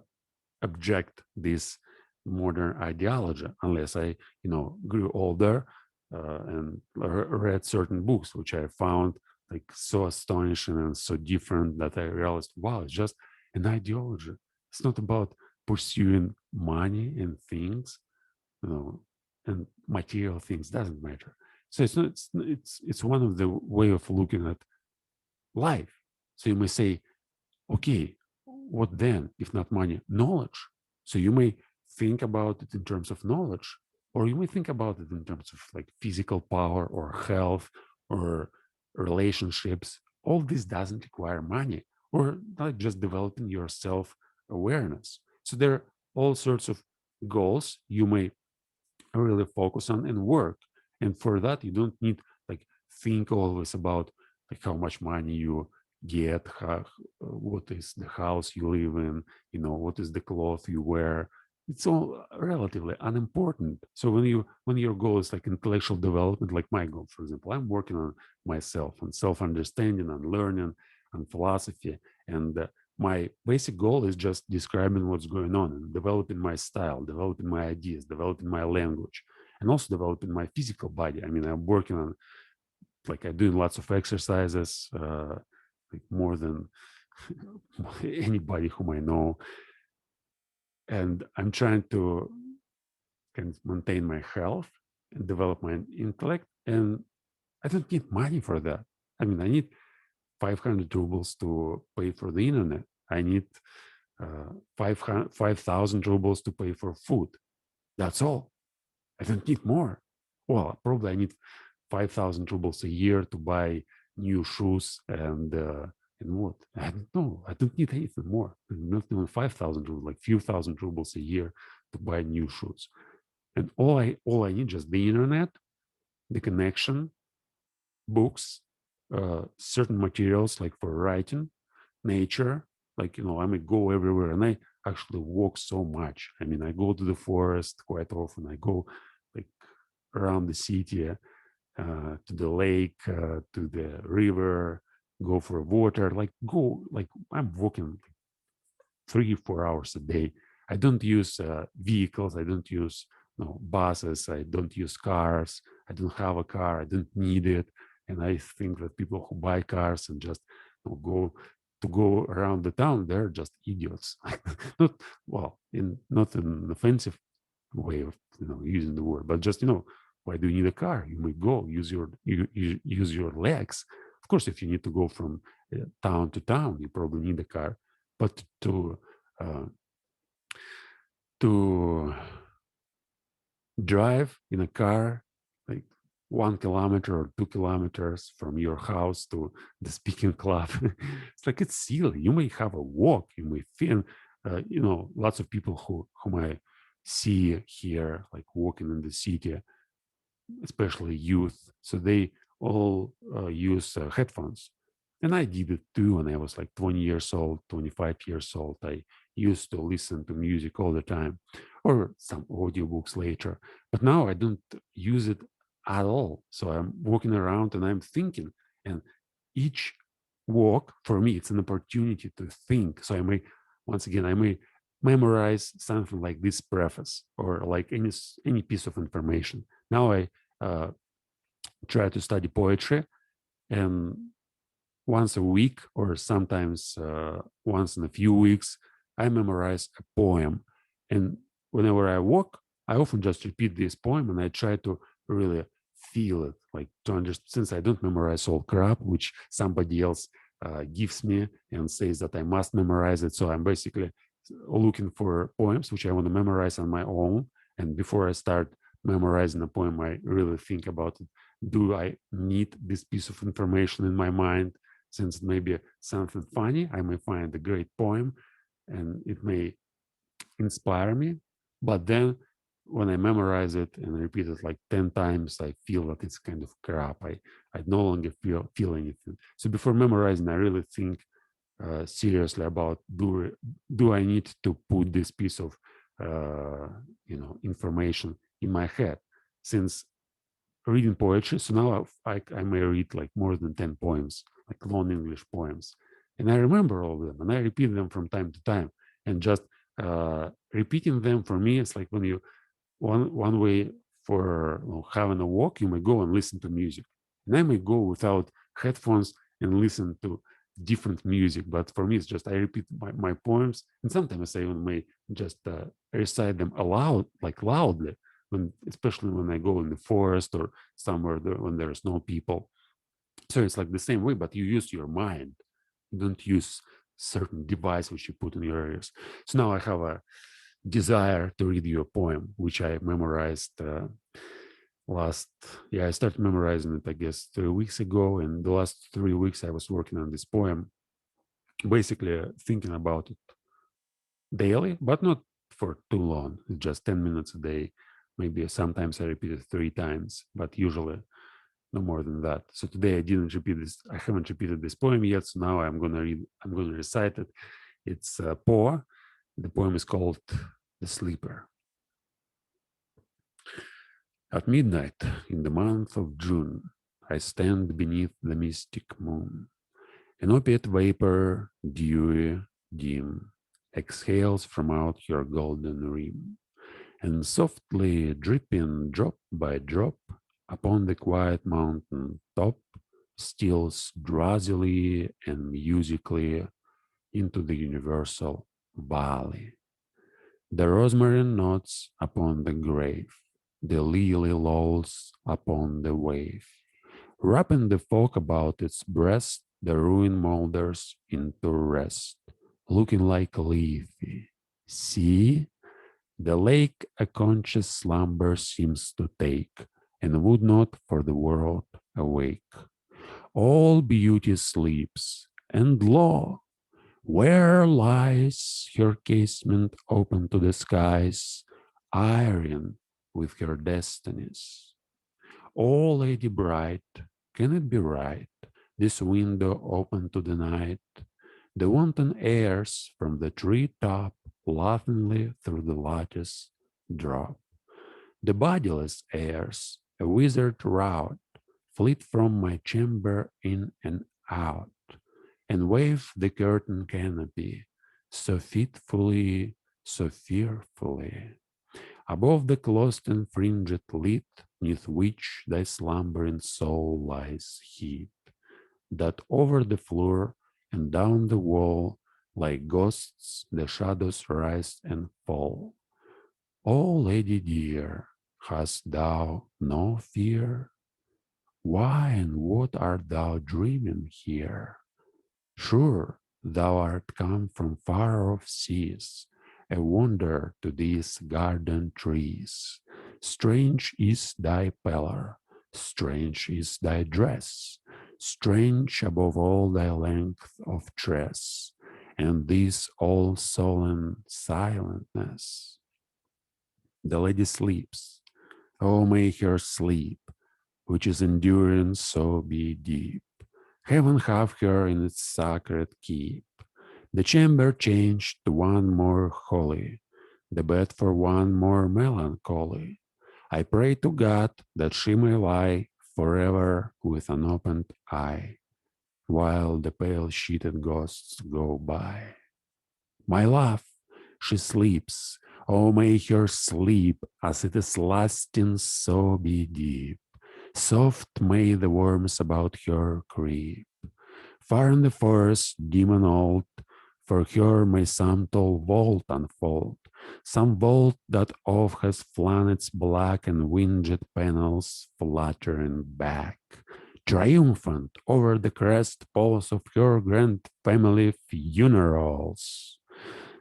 object this modern ideology unless I, grew older and read certain books, which I found like so astonishing and so different that I realized, wow, it's just an ideology. It's not about pursuing money and things, and material things doesn't matter. So it's one of the way of looking at life. So you may say, okay, what then, if not money? Knowledge. So you may think about it in terms of knowledge, or you may think about it in terms of like physical power or health or relationships. All this doesn't require money, or not just developing your self awareness. So there are all sorts of goals you may really focus on and work. And for that, you don't need like think always about like how much money you get, what is the house you live in, what is the cloth you wear. It's all relatively unimportant. So when your goal is like intellectual development, like my goal, for example, I'm working on myself and self-understanding and learning and philosophy. And my basic goal is just describing what's going on and developing my style, developing my ideas, developing my language, and also developing my physical body. I mean, I'm working on like I'm doing lots of exercises, like more than anybody whom I know, and I'm trying to kind of maintain my health and develop my intellect. And I don't need money for that. I mean, I need 500 rubles to pay for the internet. I need 5,000 rubles to pay for food. That's all. I don't need more. Well, probably I need 5,000 rubles a year to buy new shoes and what? I don't know. I don't need anything more. Not even 5,000 rubles, like few thousand rubles a year to buy new shoes. And all I need just the internet, the connection, books, certain materials like for writing, nature. Like I may go everywhere, and I actually walk so much. I mean, I go to the forest quite often. I go like around the city, to the lake, to the river, go for water. Like I'm walking 3 4 hours a day. I don't use vehicles. I don't use buses. I don't use cars. I don't have a car. I don't need it. And I think that people who buy cars and just go around the town, they're just idiots. Not well, in not in an offensive way of using the word, but just why do you need a car? You may go use your legs. Of course, if you need to go from town to town, you probably need a car. But uh, to drive in a car like 1 kilometer or 2 kilometers from your house to the speaking club, it's like it's silly. You may have a walk. You may feel, lots of people whom I see here, like walking in the city, especially youth. So they all use headphones. And I did it too when I was like 20 years old, 25 years old. I used to listen to music all the time or some audiobooks later. But now I don't use it at all. So I'm walking around and I'm thinking. And each walk for me, it's an opportunity to think. So once again, I may memorize something like this preface or like any piece of information. Now I uh, try to study poetry, and once a week or sometimes once in a few weeks, I memorize a poem. And whenever I walk, I often just repeat this poem and I try to really feel it, like to understand, since I don't memorize all crap, which somebody else gives me and says that I must memorize it. So I'm basically looking for poems which I want to memorize on my own. And before I start memorizing a poem, I really think about it. Do I need this piece of information in my mind? Since it may be something funny, I may find a great poem and it may inspire me. But then when I memorize it and repeat it like 10 times, I feel that it's kind of crap. I no longer feel anything. So before memorizing, I really think seriously about do I need to put this piece of information in my head, since reading poetry. So now I may read like more than 10 poems, like long English poems. And I remember all of them and I repeat them from time to time. And just repeating them for me, it's like when you one way for having a walk, you may go and listen to music, and I may go without headphones and listen to different music. But for me, it's just I repeat my poems, and sometimes I even may just recite them aloud, like loudly, when especially when I go in the forest or somewhere when there's no people. So it's like the same way, but you use your mind. You don't use certain device which you put in your ears. So now I have a desire to read you a poem, which I memorized last, yeah, I started memorizing it, I guess, 3 weeks ago. And the last 3 weeks, I was working on this poem, basically thinking about it daily, but not for too long, just 10 minutes a day. Maybe sometimes I repeat it 3 times, but usually no more than that. So today I didn't repeat this. I haven't repeated this poem yet. So now I'm going to read, I'm going to recite it. It's Poa. The poem is called The Sleeper. At midnight in the month of June, I stand beneath the mystic moon. An opiate vapor, dewy, dim, exhales from out your golden rim, and softly dripping drop by drop upon the quiet mountain top, steals drowsily and musically into the universal valley. The rosemary nods upon the grave, the lily lolls upon the wave. Wrapping the fog about its breast, the ruin moulders into rest, looking like Lethe. See, the lake a conscious slumber seems to take, and would not for the world awake. All beauty sleeps, and lo, where lies her casement open to the skies, iron with her destinies? Oh, lady bright, can it be right? This window open to the night, the wanton airs from the tree top laughingly through the lattice drop. The bodiless airs, a wizard rout, flit from my chamber in and out, and wave the curtain canopy, so fitfully, so fearfully. Above the closed and fringed lid, neath which thy slumbering soul lies hid, that over the floor and down the wall, like ghosts, the shadows rise and fall. O lady dear, hast thou no fear? Why and what art thou dreaming here? Sure, thou art come from far off seas, a wonder to these garden trees. Strange is thy pallor, strange is thy dress, strange above all thy length of tress, and this all sullen silentness. The lady sleeps. Oh, may her sleep, which is enduring, so be deep. Heaven have her in its sacred keep. The chamber changed to one more holy, the bed for one more melancholy. I pray to God that she may lie forever with an opened eye, while the pale sheeted ghosts go by. My love, she sleeps. Oh, may her sleep, as it is lasting, so be deep. Soft may the worms about her creep. Far in the forest, dim and old, for her may some tall vault unfold, some vault that oft has flung its black and winged panels fluttering back, triumphant over the crest poles of her grand family funerals.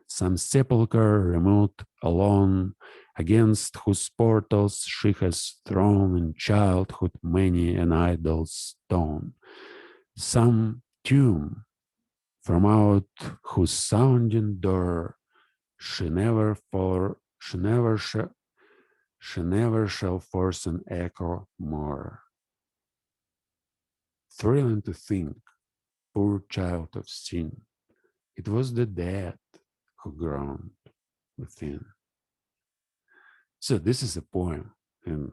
Some sepulchre remote alone, against whose portals she has thrown in childhood many an idle stone. Some tomb from out whose sounding door she never shall force an echo more. Thrilling to think, poor child of sin, it was the dead who groaned within. So this is a poem, and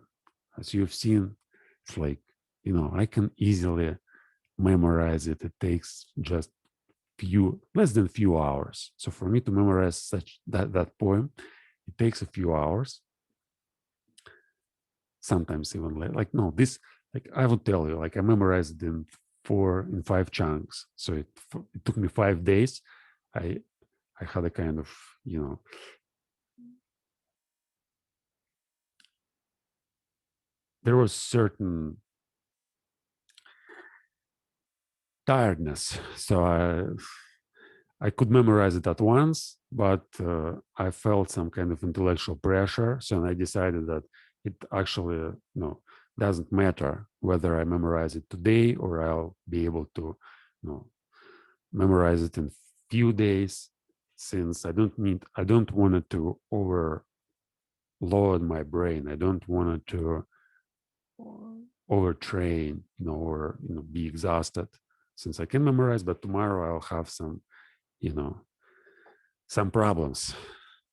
as you've seen, it's like, I can easily memorize it. It takes just less than few hours. So for me to memorize that poem, it takes a few hours, sometimes even like no, this, like I would tell you, like I memorized it in 5 chunks. So it took me 5 days. I I had a kind of, there was certain tiredness. So I could memorize it at once, but I felt some kind of intellectual pressure. So I decided that it actually, doesn't matter whether I memorize it today or I'll be able to, memorize it in few days, since I don't want it to overload my brain. I don't want it to overtrain, or be exhausted. Since I can memorize, but tomorrow I'll have you know, some problems.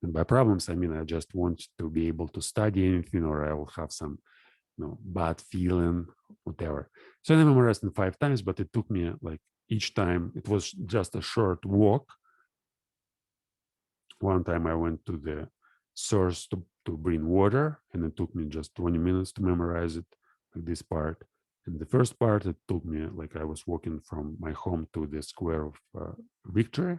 And by problems, I mean I just want to be able to study anything, or I will have some, bad feeling, whatever. So I memorized in 5 times, but it took me like each time it was just a short walk. One time I went to the source to bring water, and it took me just 20 minutes to memorize it, like this part. And the first part, it took me like I was walking from my home to the square of Victory,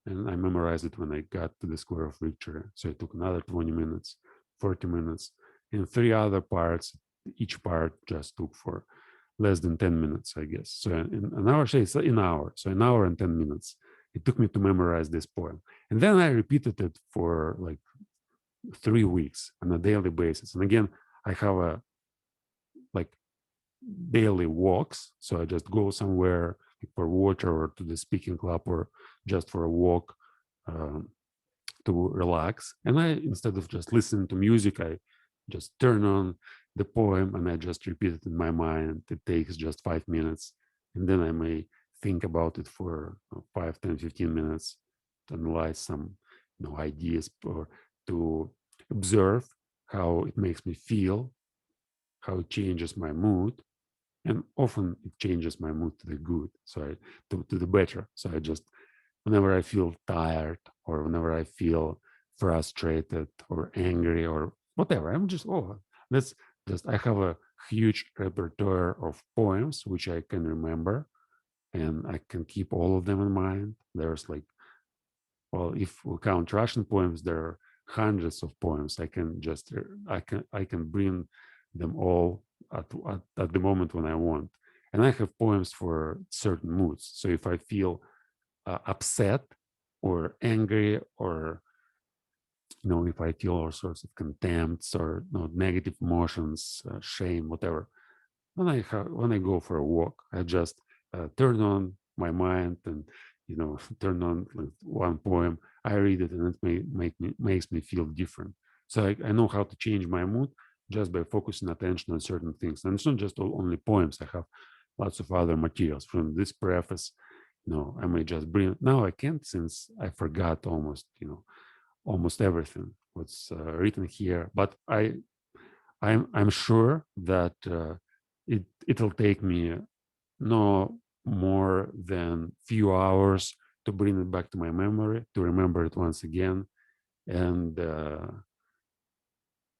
and I memorized it when I got to the square of Victory. So it took another 20 minutes, 40 minutes. And 3 other parts, each part just took for less than 10 minutes, I guess. So in an hour, say it's an hour. So an hour and 10 minutes. It took me to memorize this poem. And then I repeated it for like 3 weeks on a daily basis. And again, I have a like daily walks. So I just go somewhere for water or to the speaking club or just for a walk, um, to relax. And I, instead of just listening to music, I just turn on the poem and I just repeat it in my mind. It takes just 5 minutes. And then I may think about it for 5, 10, 15 minutes to analyze some ideas, or to observe how it makes me feel, how it changes my mood. And often it changes my mood to the good, so to the better. So I just, whenever I feel tired or whenever I feel frustrated or angry or whatever, I'm just, let's I have a huge repertoire of poems which I can remember, and I can keep all of them in mind. There's like, well, if we count Russian poems, there are hundreds of poems. I can bring them all at the moment when I want. And I have poems for certain moods. So if I feel upset or angry, or if I feel all sorts of contempt or negative emotions, shame, whatever, when I go for a walk, I just turn on my mind and turn on like one poem. I read it, and it makes me feel different. So I know how to change my mood just by focusing attention on certain things. And it's not just only poems. I have lots of other materials. From this preface, I may just bring. Now I can't, since I forgot almost everything what's written here. But I'm sure that it'll take me no more than few hours to bring it back to my memory, to remember it once again, and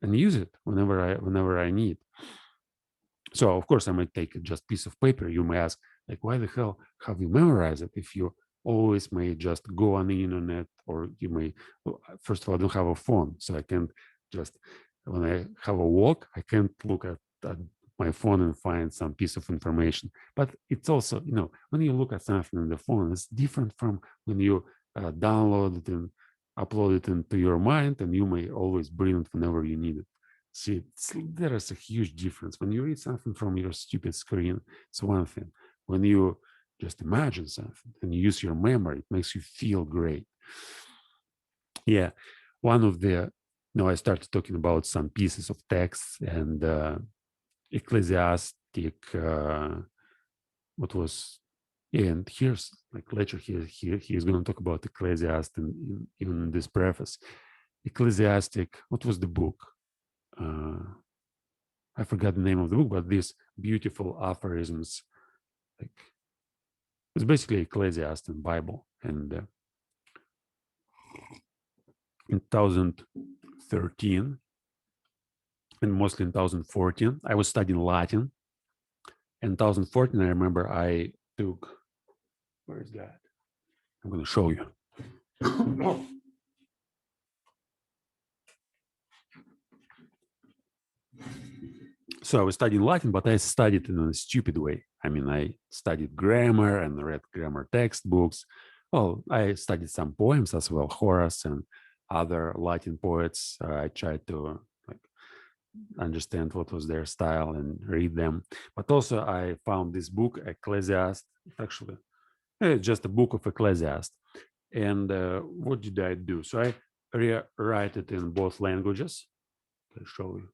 use it whenever I need. So of course I might take just piece of paper. You may ask, like, why the hell have you memorized it if you always may just go on the internet, or you may, first of all, I don't have a phone, so I can't just, when I have a walk, I can't look at my phone and find some piece of information. But it's also, when you look at something on the phone, it's different from when you download it and upload it into your mind, and you may always bring it whenever you need it. See, there is a huge difference. When you read something from your stupid screen, it's one thing. When you just imagine something and you use your memory, it makes you feel great. Yeah, one of the, I started talking about some pieces of text, and ecclesiastic, what was, and here's like later he's going to talk about Ecclesiastic even in this preface. Ecclesiastic, what was the book? I forgot the name of the book, but these beautiful aphorisms, like It's basically Ecclesiastes and Bible. And in 2013 and mostly in 2014, I was studying Latin. In 2014, I remember I took, where is that? I'm going to show you. So I was studying Latin, but I studied in a stupid way. I mean, I studied grammar and read grammar textbooks. Well, I studied some poems as well, Horace and other Latin poets. I tried to like understand what was their style and read them. But also I found this book, Ecclesiastes, actually, just a book of Ecclesiastes. And what did I do? So I rewrite it in both languages. I'll show you.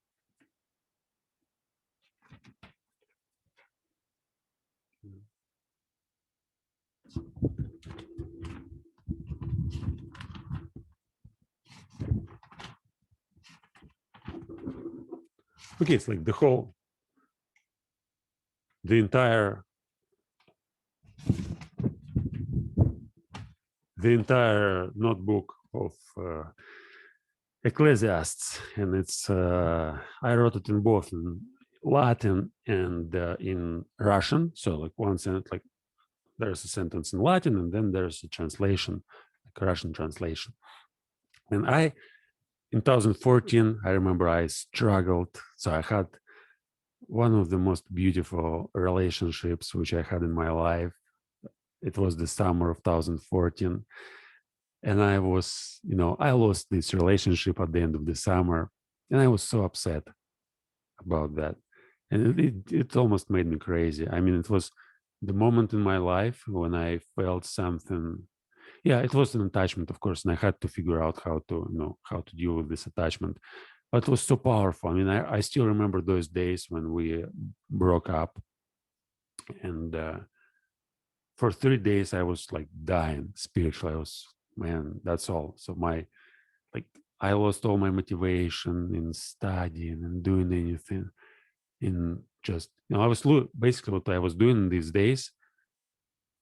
Okay, it's like the entire notebook of Ecclesiastes, and it's I wrote it in both in Latin and in Russian. So like one sentence, like there's a sentence in Latin, and then there's a translation, like a Russian translation. And in 2014, I remember I struggled. So I had one of the most beautiful relationships which I had in my life. It was the summer of 2014. And I was, I lost this relationship at the end of the summer. And I was so upset about that. And it almost made me crazy. I mean, it was the moment in my life when I felt something. Yeah, it was an attachment, of course, and I had to figure out how to deal with this attachment. But it was so powerful. I mean, I still remember those days when we broke up, and for 3 days I was like dying spiritually. I was, man, that's all. So I lost all my motivation in studying and doing anything. In just, I was basically what I was doing these days.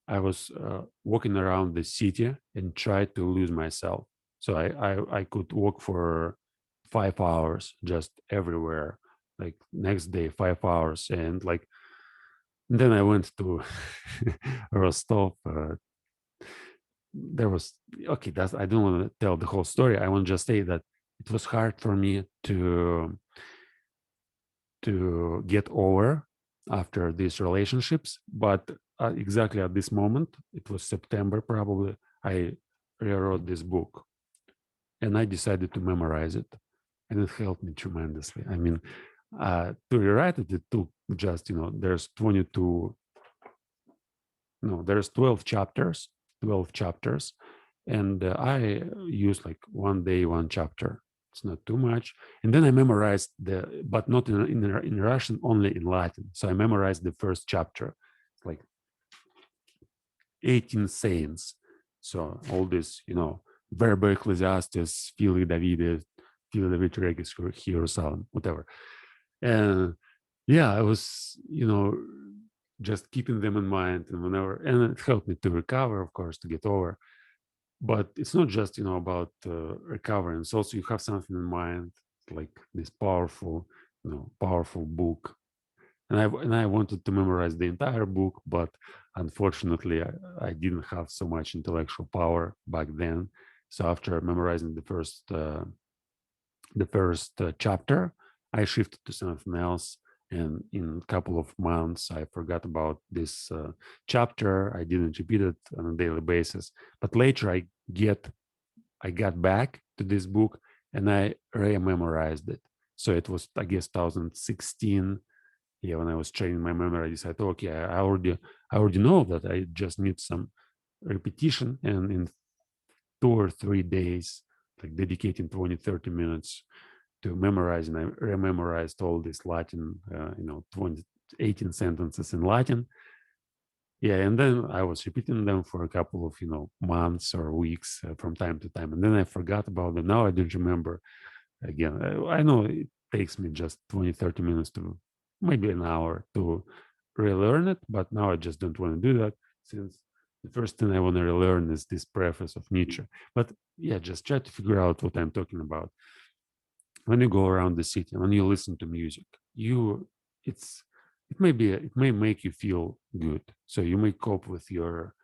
I was walking around the city and tried to lose myself. So I could walk for 5 hours just everywhere. Like next day, 5 hours, and like then I went to Rostov. There was okay. That's I don't want to tell the whole story. I want to just say that it was hard for me to get over after these relationships, but exactly at this moment, it was September probably, I rewrote this book and I decided to memorize it, and it helped me tremendously. I mean, to rewrite it, it took just, there's 22, no, there's 12 chapters, and I use like one day, one chapter. It's not too much. And then I memorized but not in Russian, only in Latin. So I memorized the first chapter, like 18 sayings. So all this, verbo ecclesiastes, fili David regis Hierosalem, whatever. And yeah, I was, just keeping them in mind, and it helped me to recover, of course, to get over. But it's not just about recovering. It's also you have something in mind, like this powerful book. And I wanted to memorize the entire book, but unfortunately, I didn't have so much intellectual power back then. So after memorizing the first chapter, I shifted to something else. And in a couple of months, I forgot about this chapter. I didn't repeat it on a daily basis. But later, I got back to this book and I re-memorized it. So it was, I guess, 2016. Yeah, when I was training my memory, I decided, okay, I already know that. I just need some repetition, and in 2 or 3 days, like dedicating 20, 30 minutes to memorize, and I rememorized all this Latin, 18 sentences in Latin. Yeah, and then I was repeating them for a couple of months or weeks from time to time, and then I forgot about them. Now I don't remember again. I know it takes me just 20, 30 minutes to maybe an hour to relearn it, but now I just don't want to do that since The first thing I want to learn is this preface of Nietzsche. But yeah, just try to figure out what I'm talking about. When you go around the city, when you listen to music, it's it may make you feel good. So you may cope with your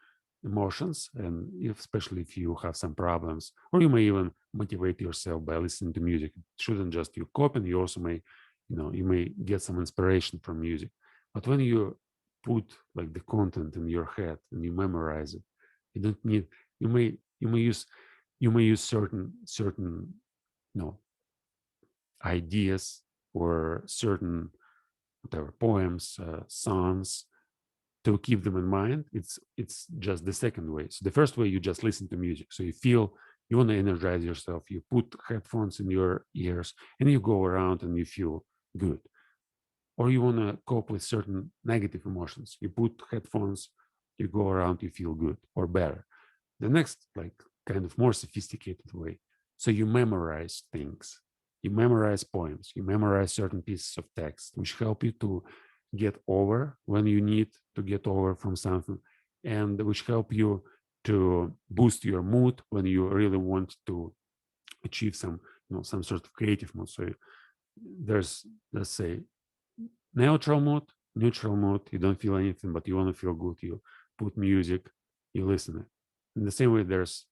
emotions, and especially if you have some problems, or you may even motivate yourself by listening to music. It shouldn't just you coping, you also may, you may get some inspiration from music. But when you put like the content in your head and you memorize it, you don't need, you may use certain ideas or certain whatever poems, songs, to keep them in mind. It's just the second way. So the first way, you just listen to music. So you want to energize yourself. You put headphones in your ears and you go around and you feel good. Or you want to cope with certain negative emotions. You put headphones, you go around, you feel good or better. The next, like, kind of more sophisticated way. So you memorize things. You memorize poems. You memorize certain pieces of text, which help you to get over when you need to get over from something, and which help you to boost your mood when you really want to achieve some sort of creative mood. So there's, let's say, neutral mood, neutral mood. You don't feel anything, but you want to feel good. You put music, you listen it. In the same way, there's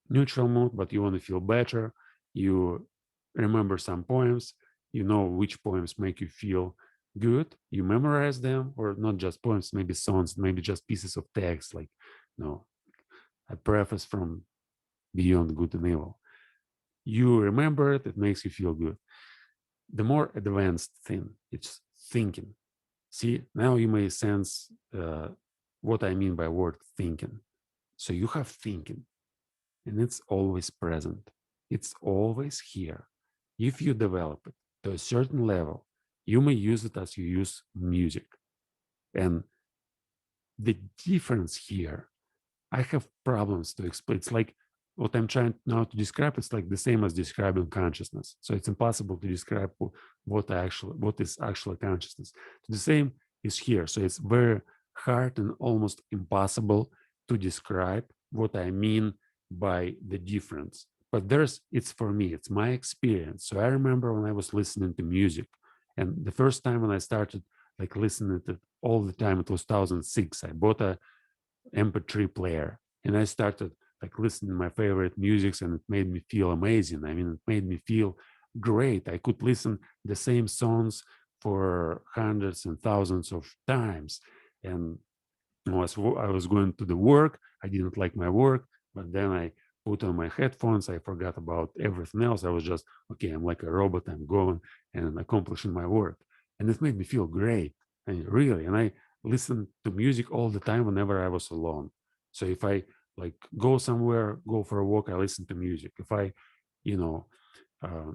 neutral mood, but you want to feel better. You remember some poems. You know which poems make you feel good. You memorize them, or not just poems, maybe songs, maybe just pieces of text, like, a preface from Beyond Good and Evil. You remember it, it makes you feel good. The more advanced thing, it's thinking. See, now you may sense what I mean by word thinking. So you have thinking, and it's always present. It's always here. If you develop it to a certain level, you may use it as you use music. And the difference here, I have problems to explain. It's like what I'm trying now to describe. It's like the same as describing consciousness. So it's impossible to describe what is actually consciousness. The same is here. So it's very hard and almost impossible to describe what I mean by the difference. But it's for me, it's my experience. So I remember when I was listening to music, and the first time when I started like listening to it all the time, it was 2006. I bought a MP3 player, and I started like listening to my favorite musics, and it made me feel amazing. I mean, it made me feel great. I could listen the same songs for hundreds and thousands of times. And I was going to the work. I didn't like my work, but then I put on my headphones. I forgot about everything else. I was just, okay, I'm like a robot. I'm going and accomplishing my work. And it made me feel great. And really, and I listened to music all the time whenever I was alone. So if I like go somewhere, go for a walk, I listen to music. If I, you know, uh,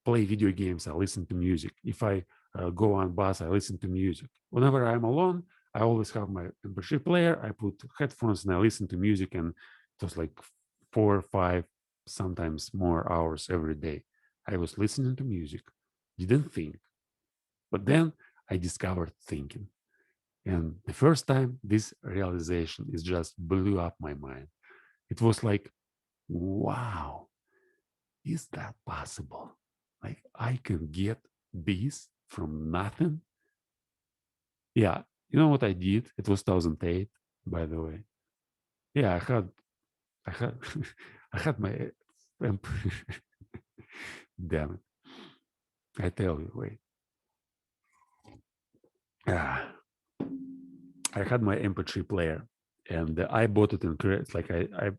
play video games, I listen to music. If I go on bus, I listen to music. Whenever I'm alone, I always have my MP3 player. I put headphones and I listen to music, and it was like 4 or 5, sometimes more hours every day. I was listening to music, didn't think, but then I discovered thinking. And the first time, this realization is just blew up my mind. It was like, wow, is that possible? Like I can get this from nothing? Yeah. You know what I did? It was 2008, by the way. Yeah, I had, I had my, damn it. I tell you, wait. Ah, I had my MP3 player, and I bought it in credit. Like I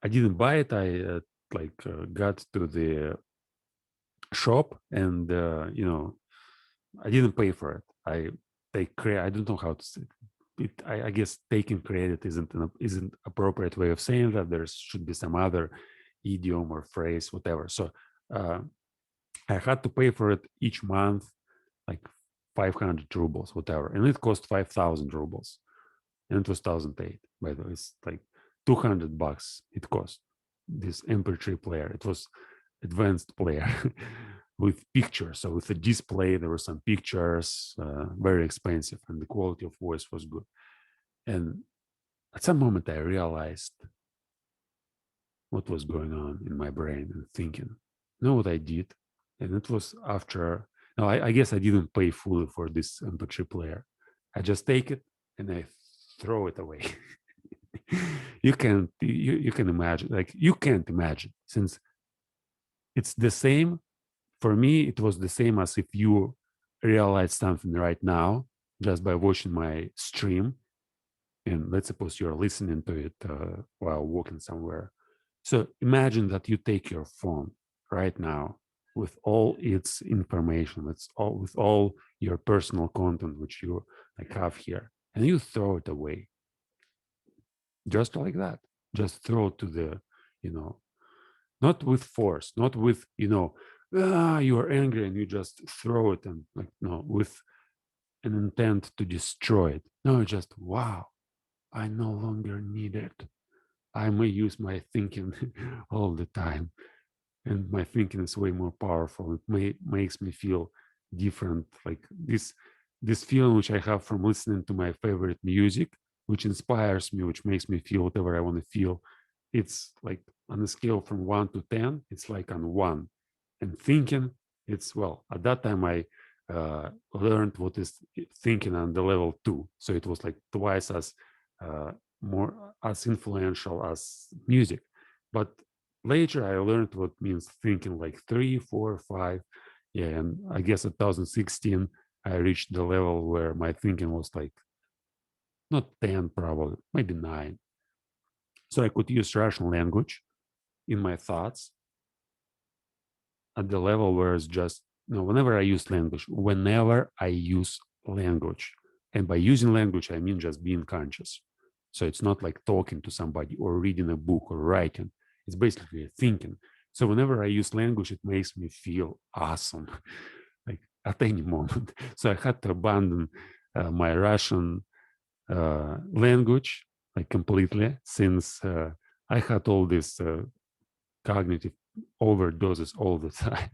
didn't buy it. I got to the shop, and I didn't pay for it. I take credit. I don't know how to say it. I guess taking credit isn't appropriate way of saying that. There should be some other idiom or phrase, whatever. So uh, I had to pay for it each month, like 500 rubles, whatever, and it cost 5,000 rubles, and it was 2008. By the way, it's like $200. It cost this MP3 player. It was advanced player with pictures. So with a display, there were some pictures, very expensive, and the quality of voice was good. And at some moment I realized what was going on in my brain and thinking. You know what I did? And it was after, no, I guess I didn't pay fully for this MP3 player. I just take it and I throw it away. You can imagine, like you can't imagine, since it's the same. For me, it was the same as if you realize something right now just by watching my stream, and let's suppose you're listening to it while walking somewhere. So imagine that you take your phone right now with all its information, with all your personal content which you like have here, and you throw it away just like that. Just throw it to the, you know, not with force, not with, you are angry and you just throw it, and like, no, with an intent to destroy it. No, just, wow, I no longer need it. I may use my thinking all the time, and my thinking is way more powerful. Makes me feel different, like this feeling which I have from listening to my favorite music, which inspires me, which makes me feel whatever I want to feel. It's like on a scale from 1 to 10, it's like on 1. And thinking, it's, well, at that time I learned what is thinking on the level 2, so it was like twice as uh, more as influential as music. But later I learned what means thinking like 3, 4, 5. Yeah, and I guess in 2016 I reached the level where my thinking was like not 10, probably maybe 9. So I could use rational language in my thoughts at the level where it's just, whenever I use language, and by using language I mean just being conscious. So it's not like talking to somebody or reading a book or writing. It's basically thinking. So whenever I use language, it makes me feel awesome, like at any moment. So I had to abandon my Russian language like completely, since I had all this cognitive overdoses all the time.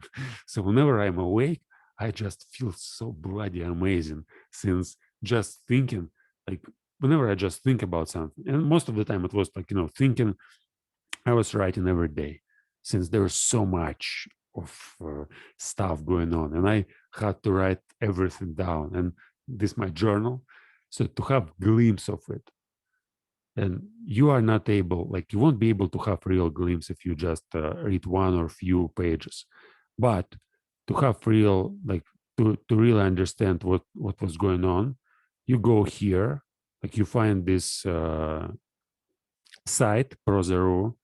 So whenever I'm awake, I just feel so bloody amazing, since just thinking, like whenever I just think about something, and most of the time it was like, thinking, I was writing every day, since there's so much of stuff going on, and I had to write everything down. And this my journal, so to have glimpse of it. And you are not able, like you won't be able to have real glimpse if you just read one or few pages. But to have real, like to really understand what was going on, you go here, like you find this site, Prozero,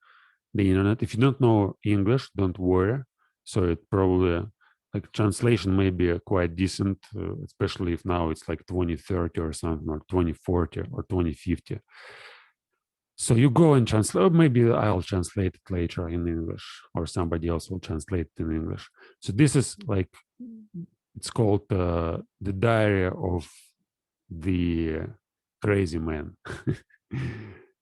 the internet. If you don't know English, don't worry. So it probably, like translation may be quite decent, especially if now it's like 2030 or something, or 2040 or 2050. So you go and translate, or maybe I'll translate it later in English, or somebody else will translate it in English. So this is like, it's called the Diary of the Crazy Man.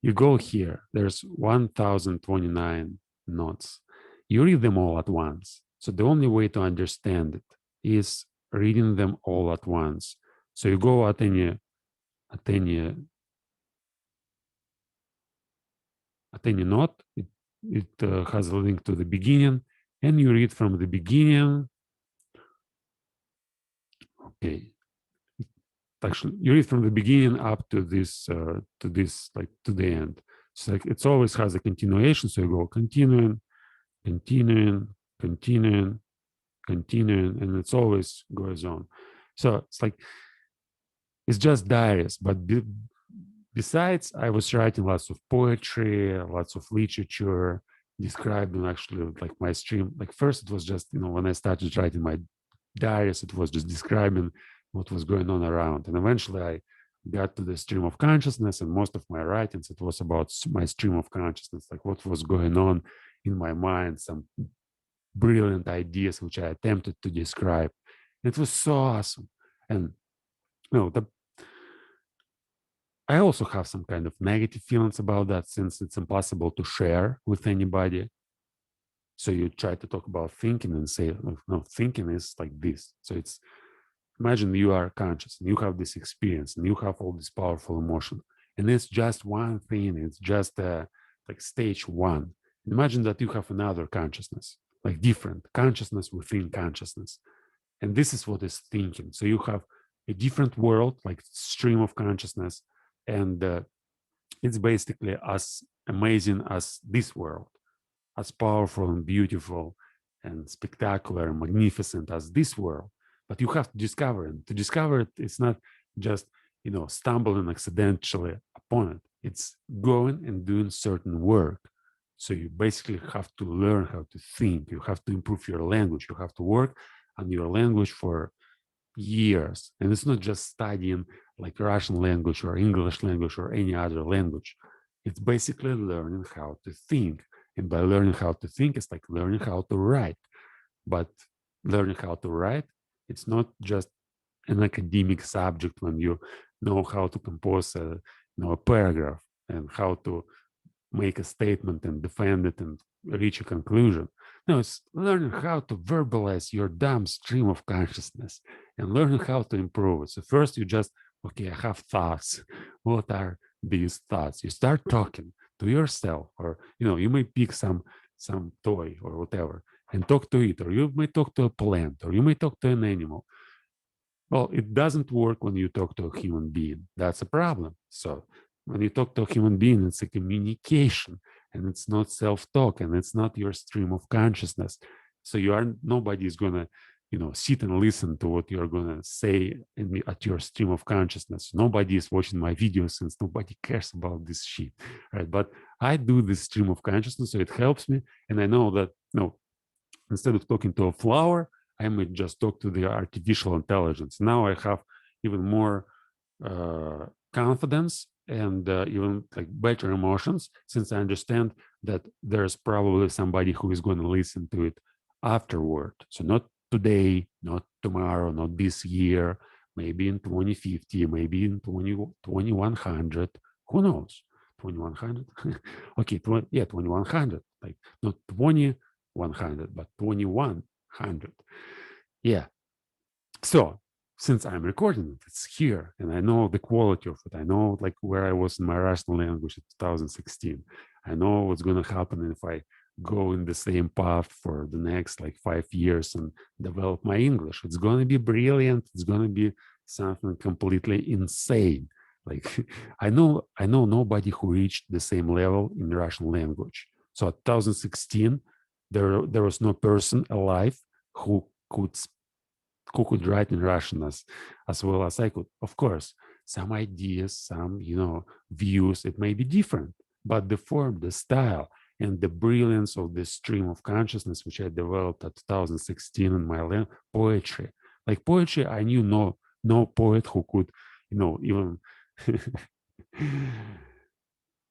You go here, there's 1029 notes. You read them all at once. So the only way to understand it is reading them all at once. So you go at any note, it has a link to the beginning, and you read from the beginning. Okay, actually, you read from the beginning up to this, like to the end. So like it always has a continuation. So you go continuing, continuing, continuing, continuing, and it's always goes on. So it's like it's just diaries, but besides, I was writing lots of poetry, lots of literature, describing actually like my stream. Like first, it was just, when I started writing my diaries, it was just describing what was going on around. And eventually I got to the stream of consciousness, and most of my writings, it was about my stream of consciousness, like what was going on in my mind, some brilliant ideas which I attempted to describe. It was so awesome. And the I also have some kind of negative feelings about that, since it's impossible to share with anybody. So you try to talk about thinking and say, no, thinking is like this. So it's, imagine you are conscious and you have this experience and you have all this powerful emotion, And it's just one thing. It's just like stage one. Imagine that you have another consciousness, like different consciousness within consciousness. And this is what is thinking. So you have a different world, like stream of consciousness. And it's basically as amazing as this world, as powerful and beautiful and spectacular and magnificent as this world. But you have to discover it. To discover it, it's not just, stumbling accidentally upon it. It's going and doing certain work. So you basically have to learn how to think. You have to improve your language. You have to work on your language for years. And it's not just studying like Russian language or English language or any other language. It's basically learning how to think. And by learning how to think, it's like learning how to write. But learning how to write, it's not just an academic subject when you know how to compose a paragraph and how to make a statement and defend it and reach a conclusion. No, it's learning how to verbalize your dumb stream of consciousness and learning how to improve it. So first you just, okay, I have thoughts. What are these thoughts? You start talking to yourself, or you may pick some toy or whatever and talk to it, or you may talk to a plant, or you may talk to an animal. Well, it doesn't work when you talk to a human being. That's a problem. So when you talk to a human being, it's a communication, and it's not self-talk, and it's not your stream of consciousness. So nobody is gonna, sit and listen to what you're gonna say at your stream of consciousness. Nobody is watching my videos since nobody cares about this shit, right? But I do this stream of consciousness, so it helps me, and I know that instead of talking to a flower, I might just talk to the artificial intelligence. Now I have even more confidence and even like better emotions, since I understand that there's probably somebody who is going to listen to it afterward. So not today, not tomorrow, not this year, maybe in 2050, maybe in 2100. Who knows? 2100? Okay, 2100. Like not 2100, but 2100. Yeah. So since I'm recording it, it's here, and I know the quality of it. I know like where I was in my Russian language in 2016. I know what's going to happen if I go in the same path for the next like 5 years and develop my English. It's going to be brilliant. It's going to be something completely insane. Like I know nobody who reached the same level in Russian language. So at 2016, there was no person alive who could write in Russian as well as I could. Of course, some ideas, some views, it may be different, but the form, the style, and the brilliance of the stream of consciousness which I developed at 2016 in my poetry. Like poetry, I knew no poet who could, even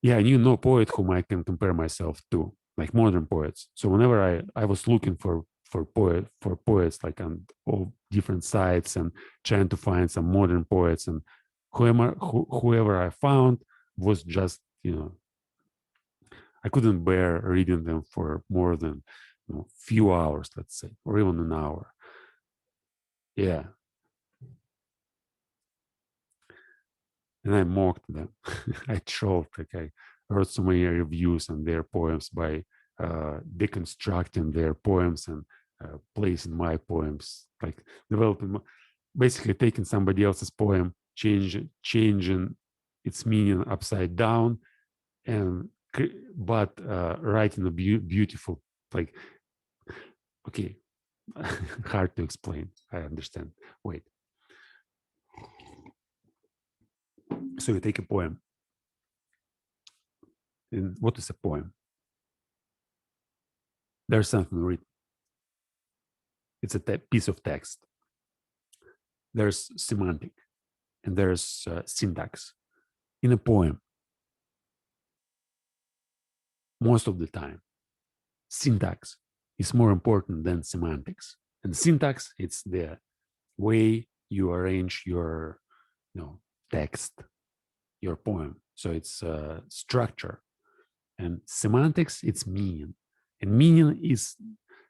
yeah, I knew no poet whom I can compare myself to, like modern poets. So whenever I was looking for poets like on all different sites and trying to find some modern poets, and whoever I found was just I couldn't bear reading them for more than few hours, let's say, or even an hour. Yeah, and I mocked them. I trolled, like I wrote so many reviews on their poems by deconstructing their poems and placing my poems, like developing, basically taking somebody else's poem, changing its meaning upside down, and but writing a beautiful, like, okay, hard to explain. I understand. Wait. So you take a poem. And what is a poem? There's something written. It's a piece of text. There's semantic and there's syntax. In a poem, most of the time, syntax is more important than semantics. And syntax, it's the way you arrange your text, your poem. So it's structure. And semantics, it's meaning. And meaning is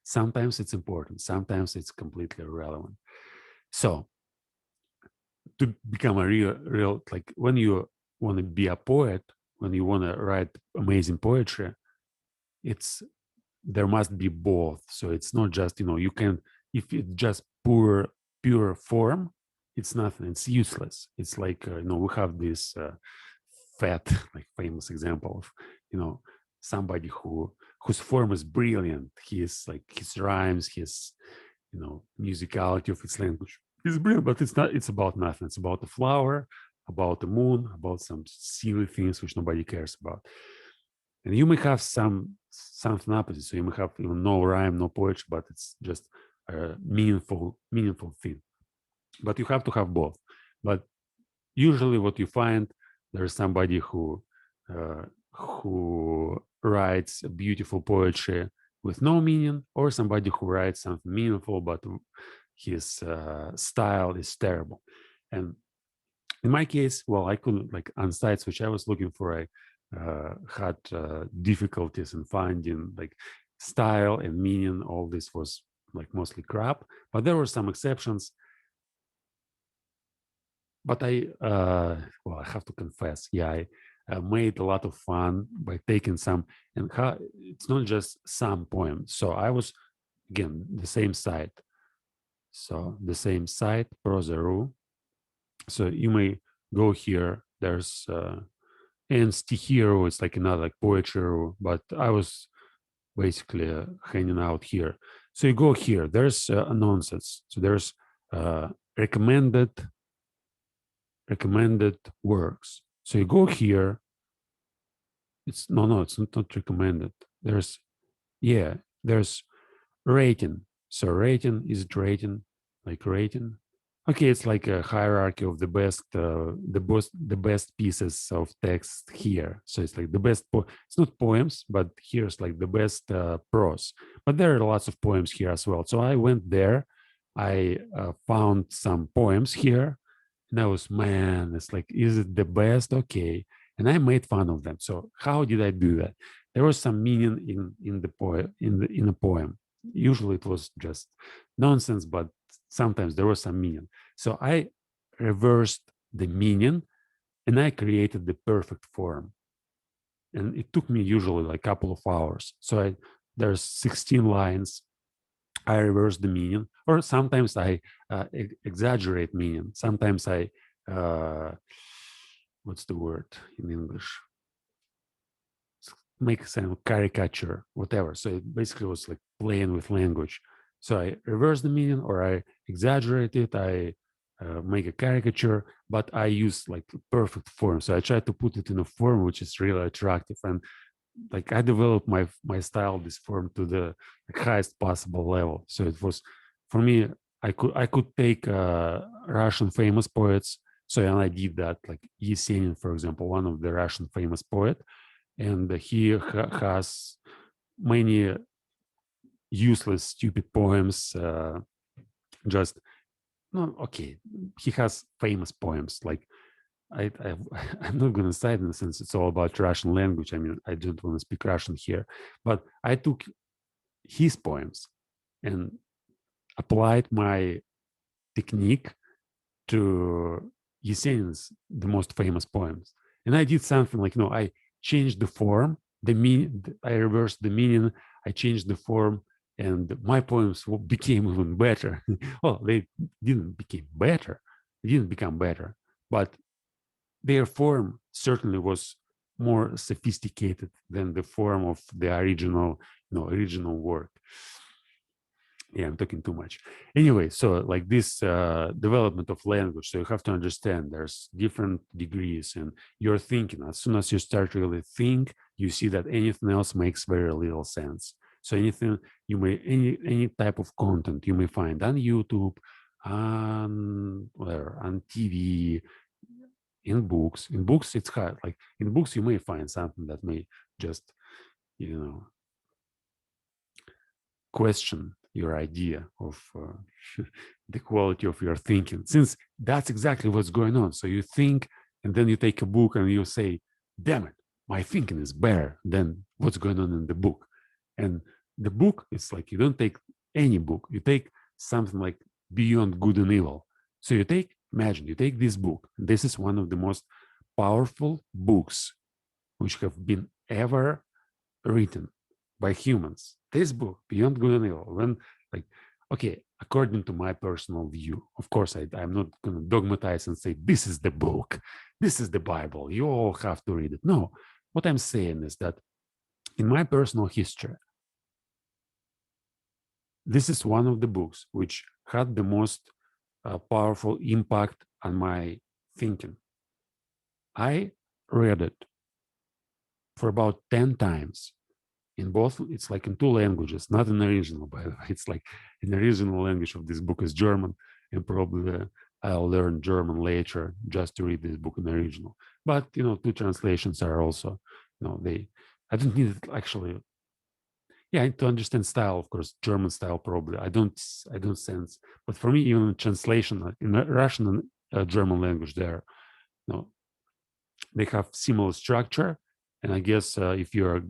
sometimes it's important, sometimes it's completely irrelevant. So to become a real like when you want to be a poet, when you want to write amazing poetry, there must be both. So it's not just, you can, if it's just pure form, it's nothing, it's useless. It's like, we have this fat, like famous example of, somebody whose form is brilliant. His rhymes, his, musicality of his language is brilliant, but it's about nothing. It's about the flower, about the moon, about some silly things which nobody cares about. And you may have something opposite. So you may have even no rhyme, no poetry, but it's just a meaningful thing. But you have to have both. But usually, what you find, there's somebody who writes beautiful poetry with no meaning, or somebody who writes something meaningful, but his style is terrible. And in my case, well, I couldn't, like, on sites which I was looking for, I had difficulties in finding like style and meaning. All this was like mostly crap, but there were some exceptions. But I have to confess, I made a lot of fun by taking some, and it's not just some poems. So I was, again, the same site. So the same site, Prosa.ru. So you may go here. There's and Stihiro, it's like another like poetry, but I was basically hanging out here. So you go here. There's nonsense. So there's recommended works. So you go here. It's not recommended. There's rating. So rating, is it rating? Like rating? Okay, it's like a hierarchy of the best pieces of text here. So it's like the best. It's not poems, but here's like the best prose. But there are lots of poems here as well. So I went there. I found some poems here, and I was, man, it's like, is it the best? Okay, and I made fun of them. So how did I do that? There was some meaning in the poem, in a poem. Usually it was just nonsense, but sometimes there was some meaning. So I reversed the meaning and I created the perfect form. And it took me usually like a couple of hours. So there's 16 lines. I reverse the meaning, or sometimes I exaggerate meaning. Sometimes I, what's the word in English? Make some caricature, whatever. So it basically was like playing with language. So I reverse the meaning, or I exaggerate it. I make a caricature, but I use like perfect form. So I try to put it in a form which is really attractive, and like I developed my style, this form, to the highest possible level. So it was, for me, I could take Russian famous poets. So and I did that, like Yesenin, for example, one of the Russian famous poet, and he has many useless, stupid poems. Just no, okay. He has famous poems. Like I'm not going to cite in the sense it's all about Russian language. I mean, I don't want to speak Russian here, but I took his poems and applied my technique to Yesenin's, the most famous poems. And I did something like, I changed the form, I reversed the meaning, I changed the form, and my poems became even better. Well, they didn't become better, but their form certainly was more sophisticated than the form of the original work. Yeah, I'm talking too much. Anyway, so like this development of language, so you have to understand there's different degrees in your thinking. As soon as you start to really think, you see that anything else makes very little sense. So anything any type of content you may find on YouTube, on TV, in books. In books, it's hard. Like in books, you may find something that may just, question your idea of the quality of your thinking, since that's exactly what's going on. So you think, and then you take a book and you say, damn it, my thinking is better than what's going on in the book. And the book, it's like you don't take any book, you take something like Beyond Good and Evil. So you take this book. This is one of the most powerful books which have been ever written by humans. This book, Beyond Good and Evil, when like, okay, according to my personal view, of course, I'm not going to dogmatize and say, this is the book, this is the Bible, you all have to read it. No, what I'm saying is that in my personal history, this is one of the books which had the most powerful impact on my thinking. I read it for about 10 times in both. It's like in two languages, not in the original, by the way. It's like in the original language of this book is German, and probably I'll learn German later just to read this book in the original. But, you know, two translations are also, you know, I don't need it actually. Yeah, to understand style, of course, German style probably. I don't sense, but for me, even translation in Russian and German language, there, you know, they have similar structure. And I guess if you're a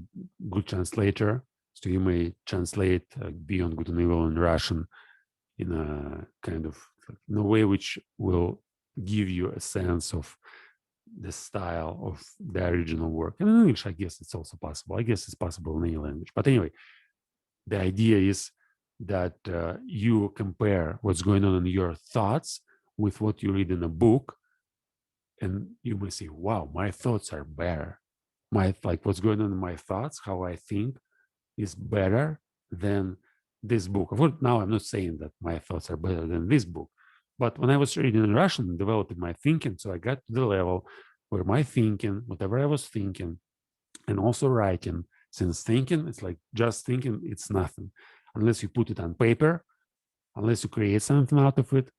good translator, so you may translate Beyond Good and Evil in Russian in a kind of in a way which will give you a sense of the style of the original work. And in English, I guess it's also possible. I guess it's possible in any language. But anyway, the idea is that you compare what's going on in your thoughts with what you read in a book, and you may say, wow, my thoughts are better. Like what's going on in my thoughts, how I think is better than this book. Of course, now I'm not saying that my thoughts are better than this book, but when I was reading in Russian and developing my thinking, so I got to the level where my thinking, whatever I was thinking, and also writing, since thinking, it's like just thinking, it's nothing. Unless you put it on paper, unless you create something out of it,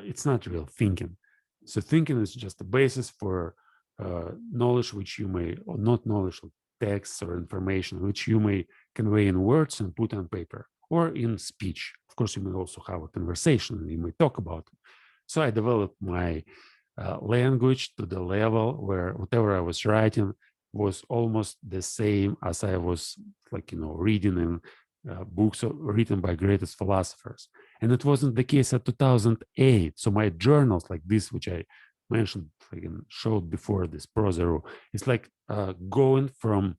it's not real thinking. So thinking is just a basis for knowledge which you may, or not knowledge, or texts or information which you may convey in words and put on paper or in speech. Of course, you may also have a conversation and you may talk about it. So I developed my language to the level where whatever I was writing was almost the same as I was, like, you know, reading in books written by greatest philosophers. And it wasn't the case at 2008. So my journals like this, which I mentioned, like, showed before, this Prozaru, it's like going from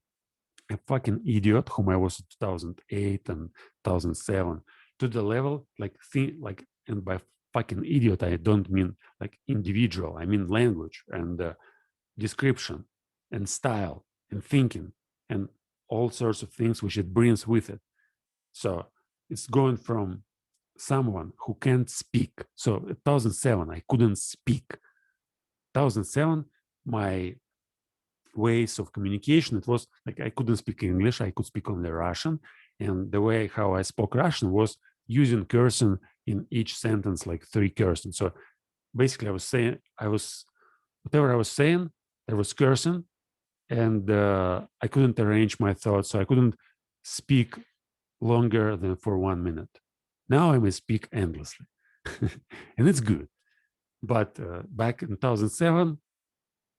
a fucking idiot whom I was in 2008 and 2007 to the level like, and by fucking idiot, I don't mean like individual, I mean language and description and style and thinking and all sorts of things which it brings with it. So it's going from someone who can't speak. So 2007, I couldn't speak. 2007, my ways of communication, it was like I couldn't speak English, I could speak only Russian. And the way how I spoke Russian was using cursing in each sentence, like 3 cursing. So basically whatever I was saying, there was cursing, and I couldn't arrange my thoughts. So I couldn't speak longer than for 1 minute. Now I may speak endlessly, and it's good. But back in 2007,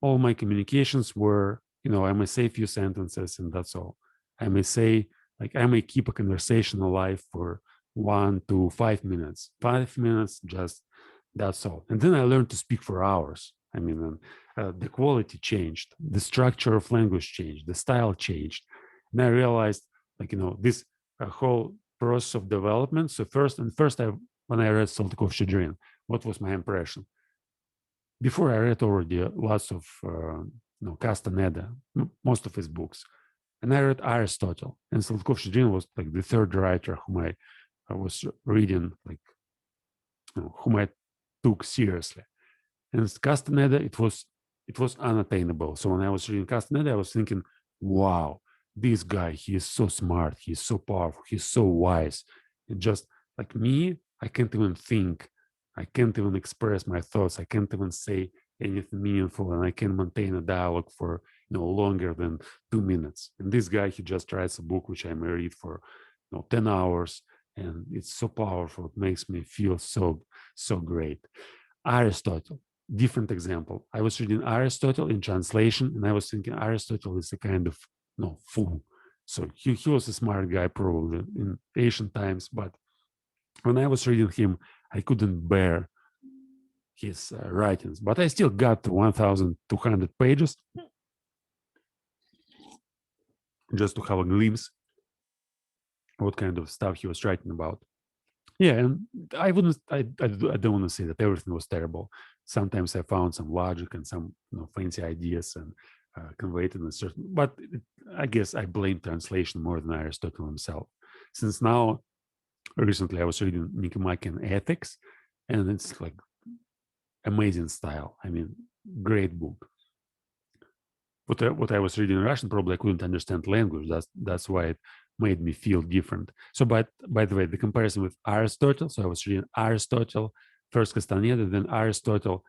all my communications were, you know, I may say a few sentences and that's all. I may say, like, I may keep a conversation alive for 1 to 5 minutes. 5 minutes, just that's all. And then I learned to speak for hours. I mean, the quality changed, the structure of language changed, the style changed. And I realized, like, you know, this whole process of development. So when I read Saltykov-Shchedrin, what was my impression? Before I read already lots of Castaneda, most of his books, and I read Aristotle. And Saltykov-Shchedrin was like the third writer whom I was reading, like, you know, whom I took seriously. And Castaneda, it was unattainable. So when I was reading Castaneda, I was thinking, wow, this guy, he is so smart, he's so powerful, he's so wise. And just like me, I can't even think, I can't even express my thoughts, I can't even say anything meaningful, and I can maintain a dialogue for, you know, longer than 2 minutes. And this guy, he just writes a book which I may read for, you know, 10 hours, and it's so powerful. It makes me feel so great. Aristotle, different example. I was reading Aristotle in translation, and I was thinking Aristotle is a kind of fool. So he was a smart guy probably in ancient times, but when I was reading him, I couldn't bear his writings, but I still got 1,200 pages just to have a glimpse what kind of stuff he was writing about. Yeah, and I wouldn't, I don't want to say that everything was terrible. Sometimes I found some logic and some fancy ideas and conveyed in a certain, but I guess I blame translation more than Aristotle himself. Since now, recently I was reading Nicomachean Ethics, and it's like amazing style. I mean, great book. What I was reading in Russian, probably I couldn't understand language. That's why it made me feel different. So, but by the way, the comparison with Aristotle. So I was reading Aristotle first, Castaneda, then Aristotle,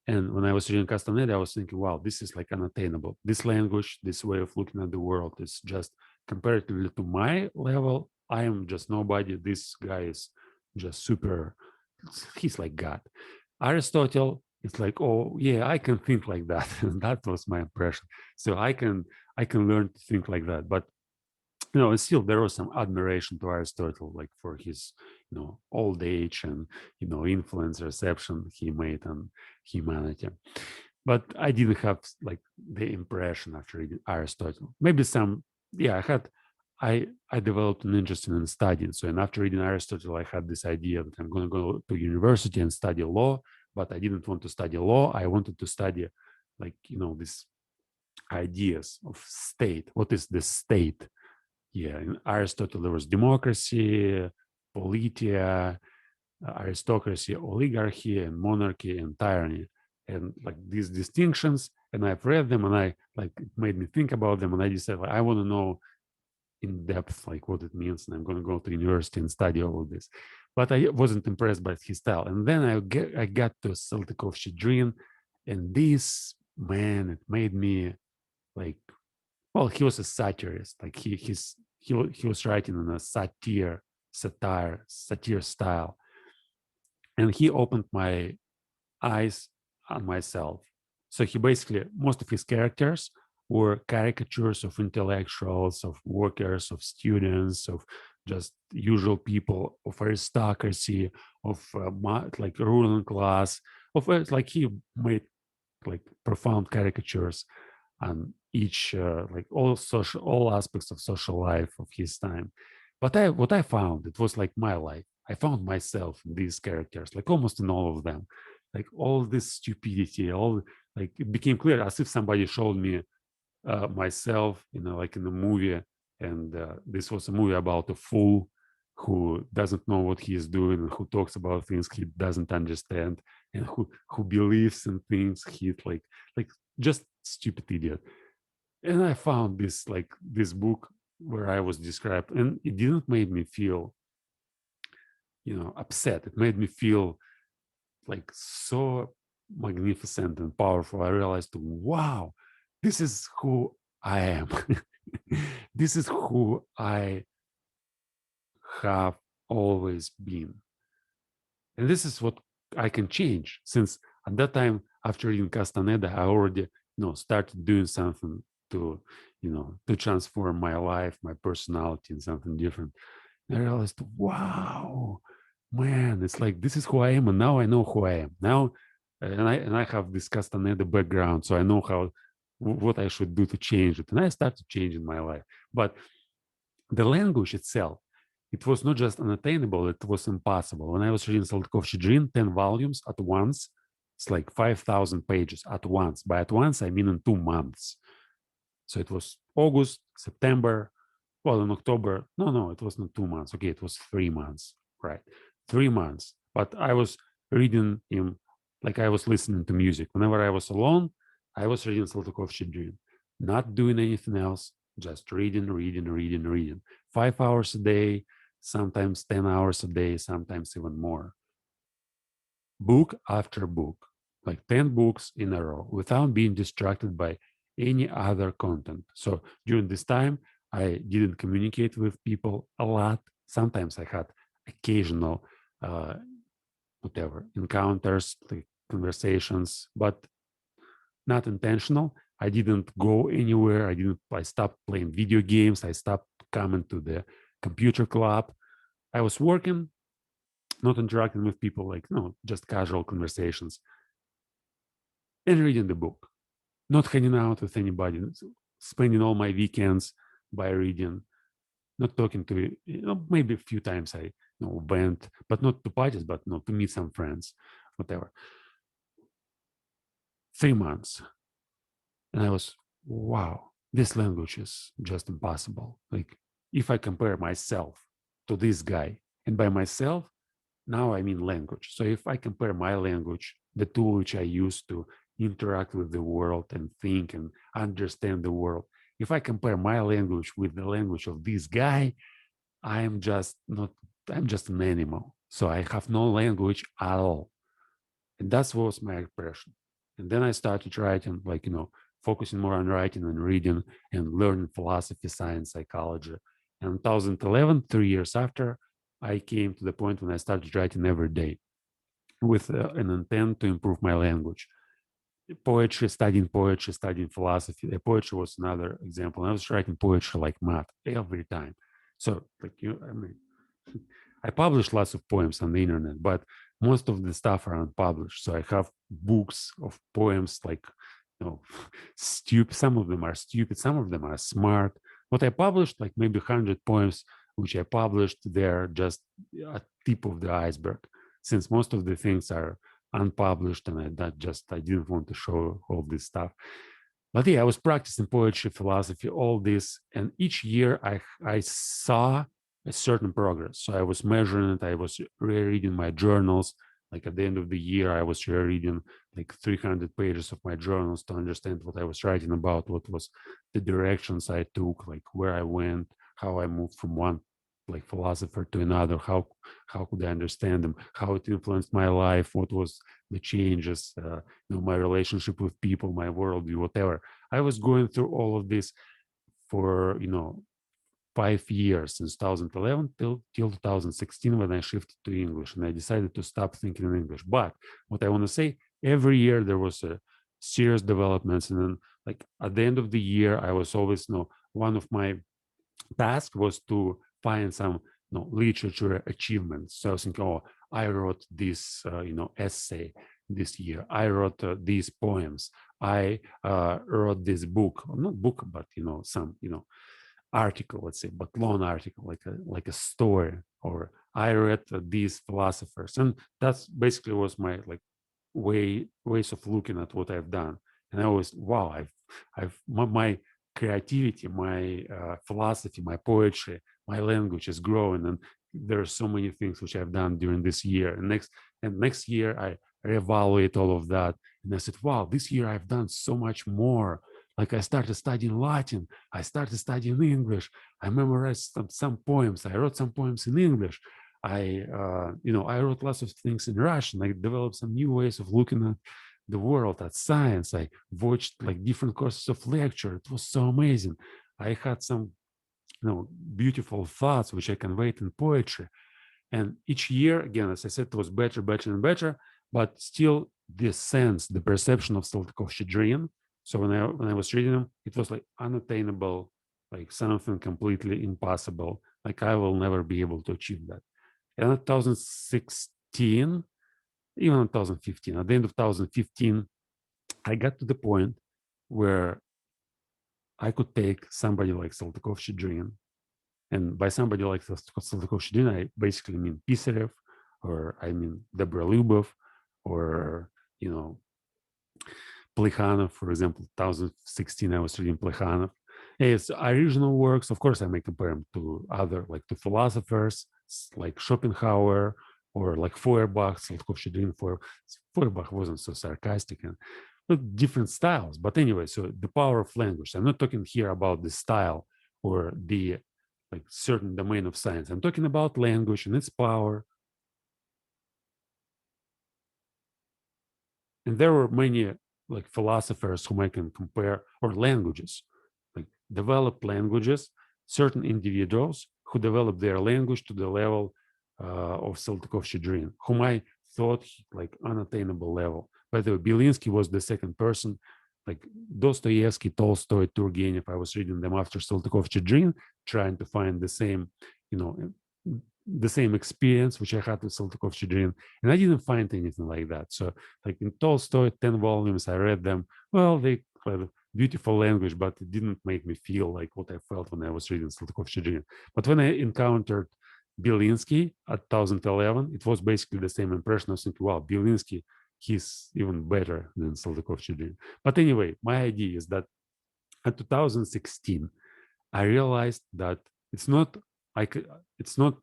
and when I was reading Castaneda, I was thinking, wow, this is like unattainable. This language, this way of looking at the world is just comparatively to my level. I am just nobody. This guy is just super. He's like God. Aristotle, it's like, oh yeah, I can think like that. And that was my impression. So I can learn to think like that. But still there was some admiration to Aristotle, like for his old age and influence reception he made on humanity. But I didn't have like the impression after reading Aristotle. Maybe some, yeah, I developed an interest in studying. So, and after reading Aristotle, I had this idea that I'm going to go to university and study law, but I didn't want to study law. I wanted to study like, these ideas of state. What is the state? Yeah, in Aristotle, there was democracy, politia, aristocracy, oligarchy, and monarchy, and tyranny. And like these distinctions, and I've read them, and I like it made me think about them, and I decided like, I want to know in depth like what it means, and I'm going to go to university and study all of this. But I wasn't impressed by his style. And then I got to Saltykov-Shchedrin, and this man, it made me like, well, he was a satirist. Like he was writing in a satire style, and he opened my eyes on myself. So he basically, most of his characters were caricatures of intellectuals, of workers, of students, of just usual people, of aristocracy, of like ruling class. Of like he made like profound caricatures on each like all aspects of social life of his time. But what I found, it was like my life. I found myself in these characters, like almost in all of them, like all this stupidity, all like it became clear as if somebody showed me myself, like in a movie, and this was a movie about a fool who doesn't know what he is doing and who talks about things he doesn't understand and who believes in things he's like just stupid idiot. And I found this book where I was described, and it didn't make me feel upset. It made me feel like so magnificent and powerful. I realized, wow, this is who I am. This is who I have always been. And this is what I can change, since at that time, after reading Castaneda, I already started doing something to to transform my life, my personality in something different. And I realized, wow, man, it's like this is who I am, and now I know who I am now, and I have this Castaneda background, so I know what I should do to change it, and I started changing my life. But the language itself, it was not just unattainable, it was impossible. When I was reading Saltykov-Shchedrin, 10 volumes at once, it's like 5,000 pages at once. By at once, I mean in 2 months. So it was August, September, well, in October, no, it was not 2 months. Okay, it was 3 months, right? 3 months. But I was reading him like I was listening to music. Whenever I was alone, I was reading Saltykov-Shchedrin, not doing anything else, just reading. 5 hours a day, sometimes 10 hours a day, sometimes even more. Book after book, like 10 books in a row, without being distracted by any other content. So during this time, I didn't communicate with people a lot. Sometimes I had occasional, whatever, encounters, like conversations, but not intentional. I didn't go anywhere. I stopped playing video games. I stopped coming to the computer club. I was working, not interacting with people, like, just casual conversations. and reading the book, not hanging out with anybody, spending all my weekends by reading, not talking to, maybe a few times I went, but not to parties, but to meet some friends, whatever. 3 months. And I was, wow, this language is just impossible. Like, if I compare myself to this guy, and by myself, now I mean language. So if I compare my language, the tool which I use to interact with the world and think and understand the world, if I compare my language with the language of this guy, I'm just not, I'm just an animal. So I have no language at all. And that was my impression. And then I started writing, like, focusing more on writing and reading and learning philosophy, science, psychology. And in 2011, 3 years after, I came to the point when I started writing every day with an intent to improve my language. Poetry, studying philosophy. Poetry was another example. I was writing poetry like math every time. So, like, I mean, I publish lots of poems on the internet, but most of the stuff are unpublished. So I have books of poems, like, stupid. Some of them are stupid. Some of them are smart. What I published, like maybe 100 poems, which I published, they're just a tip of the iceberg, since most of the things are unpublished, and I didn't want to show all this stuff. But yeah, I was practicing poetry, philosophy, all this, and each year I saw a certain progress. So I was measuring it. I was rereading my journals. Like at the end of the year, I was rereading like 300 pages of my journals to understand what I was writing about, what was the directions I took, like where I went, how I moved from one like philosopher to another, how could I understand them, how it influenced my life, what was the changes, my relationship with people, my worldview, whatever. I was going through all of this for 5 years, since 2011 till 2016, when I shifted to English and I decided to stop thinking in English. But what I want to say, every year there was a serious developments, and then like at the end of the year, I was always one of my task was to find some literature achievements. So I was thinking, oh, I wrote this essay this year. I wrote these poems. I wrote this book, or not book, but some article, let's say, but long article, like a story. Or I read these philosophers, and that's basically was my like ways of looking at what I've done. And I always, wow, my creativity, my philosophy, my poetry, my language is growing, and there are so many things which I've done during this year. And next year I reevaluate all of that, and I said, wow, this year I've done so much more. Like I started studying Latin, I started studying English, I memorized some poems, I wrote some poems in English. I wrote lots of things in Russian. I developed some new ways of looking at the world, at science. I watched like different courses of lecture. It was so amazing. I had some, beautiful thoughts which I conveyed in poetry. And each year, again, as I said, it was better, better, and better. But still, the sense, the perception of Saltykov-Shchedrin. So when I was reading them, it was like unattainable, like something completely impossible. Like I will never be able to achieve that. And in 2016, even in 2015, at the end of 2015, I got to the point where I could take somebody like Saltykov-Shchedrin, and by somebody like Saltykov-Shchedrin, I basically mean Pisarev, or I mean Dobrolubov, or Plekhanov, for example. 2016, I was reading Plekhanov. His original works, of course, I may compare them to other, like to philosophers like Schopenhauer or like Feuerbach. Saltykov-Shchedrin, Feuerbach wasn't so sarcastic, and different styles. But anyway, so the power of language. I'm not talking here about the style or the like certain domain of science. I'm talking about language and its power. And there were many like philosophers whom I can compare, or languages, like developed languages, certain individuals who developed their language to the level of Saltykov-Shchedrin, whom I thought like unattainable level. By the way, Belinsky was the second person, like Dostoevsky, Tolstoy, Turgenev. I was reading them after Saltykov-Shchedrin, trying to find the same, the same experience which I had with Saltykov-Shchedrin, and I didn't find anything like that. So, like in Tolstoy, 10 volumes, I read them. Well, they had beautiful language, but it didn't make me feel like what I felt when I was reading Saltykov-Shchedrin. But when I encountered Belinsky at 2011, it was basically the same impression. I was thinking, wow, Belinsky, he's even better than Saltykov-Shchedrin. But anyway, my idea is that in 2016, I realized that it's not it's not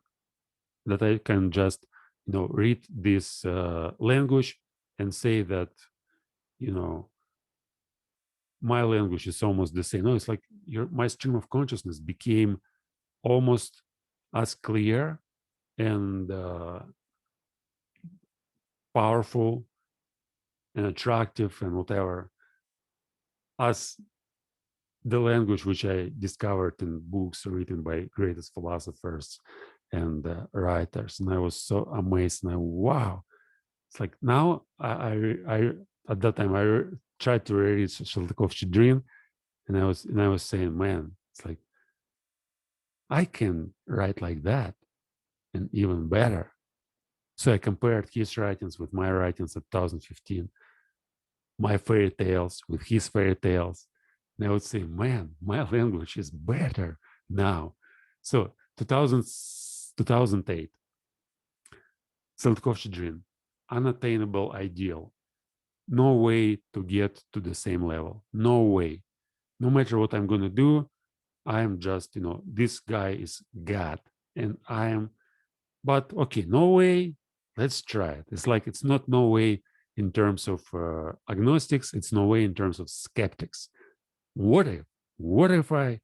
that I can just read this language and say that my language is almost the same. No, it's like my stream of consciousness became almost as clear and powerful and attractive and whatever as the language which I discovered in books written by greatest philosophers and writers. And I was so amazed. And wow, it's like now I at that time I tried to read Saltykov-Shchedrin, and I was saying, man, it's like I can write like that and even better. So I compared his writings with my writings of 2015, my fairy tales with his fairy tales. And I would say, man, my language is better now. So 2008, Saltykov-Shchedrin, unattainable ideal. No way to get to the same level. No way. No matter what I'm going to do, I am just, this guy is God. And I am, but okay, no way. Let's try it. It's like, it's not no way in terms of agnostics. It's no way in terms of skeptics. What if I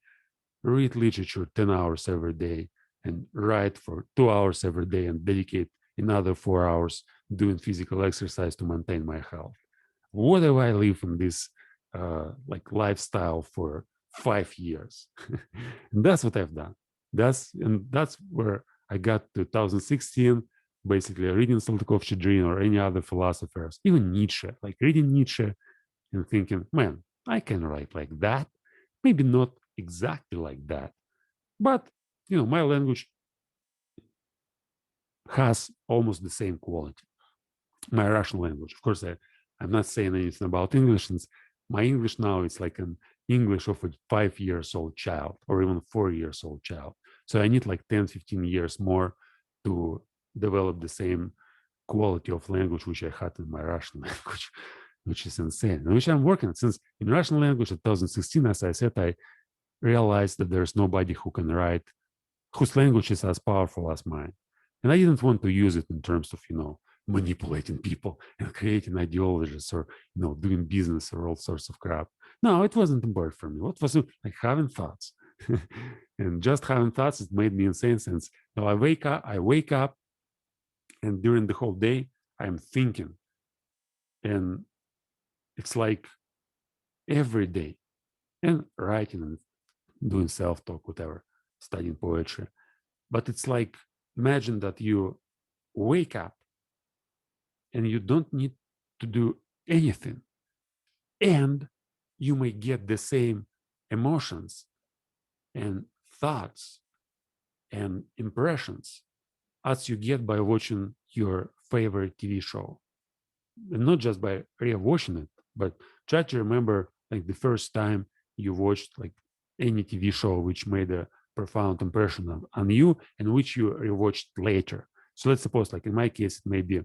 read literature 10 hours every day and write for 2 hours every day and dedicate another 4 hours doing physical exercise to maintain my health? What if I live in this like lifestyle for 5 years? And that's what I've done. That's where I got to 2016, basically reading Saltykov-Shchedrin or any other philosophers, even Nietzsche, like reading Nietzsche and thinking, man, I can write like that. Maybe not exactly like that, but my language has almost the same quality. My Russian language, of course, I'm not saying anything about English, since my English now is like an English of a 5 years old child or even 4 years old child. So I need like 10, 15 years more to develop the same quality of language which I had in my Russian language, which is insane, and which I'm working since in Russian language in 2016, as I said, I realized that there's nobody who can write whose language is as powerful as mine. And I didn't want to use it in terms of, manipulating people and creating ideologies or, doing business or all sorts of crap. No, it wasn't important for me. What was it? Like having thoughts. And just having thoughts, it made me insane since now I wake up and during the whole day, I'm thinking. And it's like every day and writing and doing self-talk, whatever, studying poetry. But it's like, imagine that you wake up and you don't need to do anything. And you may get the same emotions and thoughts and impressions as you get by watching your favorite TV show. And not just by rewatching it, but try to remember like the first time you watched like any TV show which made a profound impression on you and which you rewatched later. So let's suppose, like in my case, it may be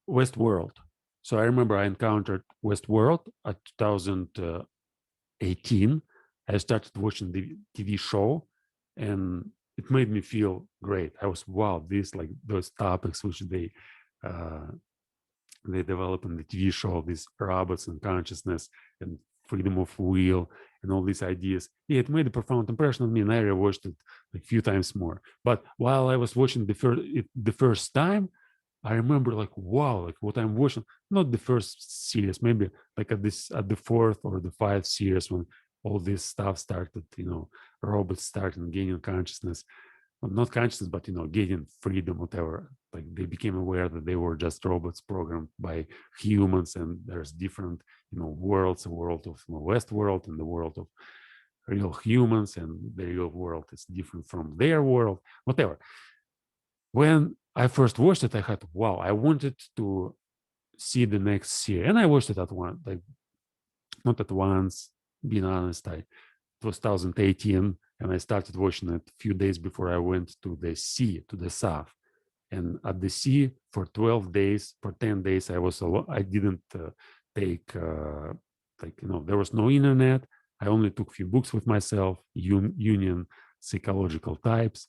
Westworld. So I remember I encountered Westworld at 2018. I started watching the TV show, and it made me feel great. I was wow, those topics which they develop in the TV show, these robots and consciousness and freedom of will and all these ideas. Yeah, it made a profound impression on me, and I rewatched it like a few times more. But while I was watching the first time, I remember like, wow, like what I'm watching, not the first series, maybe like at the fourth or the fifth series when all this stuff started, robots started gaining consciousness. Well, not consciousness, but gaining freedom, whatever. Like they became aware that they were just robots programmed by humans, and there's different, worlds, a world of West world and the world of real humans and the real world is different from their world, whatever. When I first watched it, I had, wow, I wanted to see the next series. And I watched it at once, like not at once, being honest. It was 2018, and I started watching it a few days before I went to the sea, to the south. And at the sea for 12 days, for 10 days, I didn't take, there was no internet. I only took a few books with myself, Union, psychological types,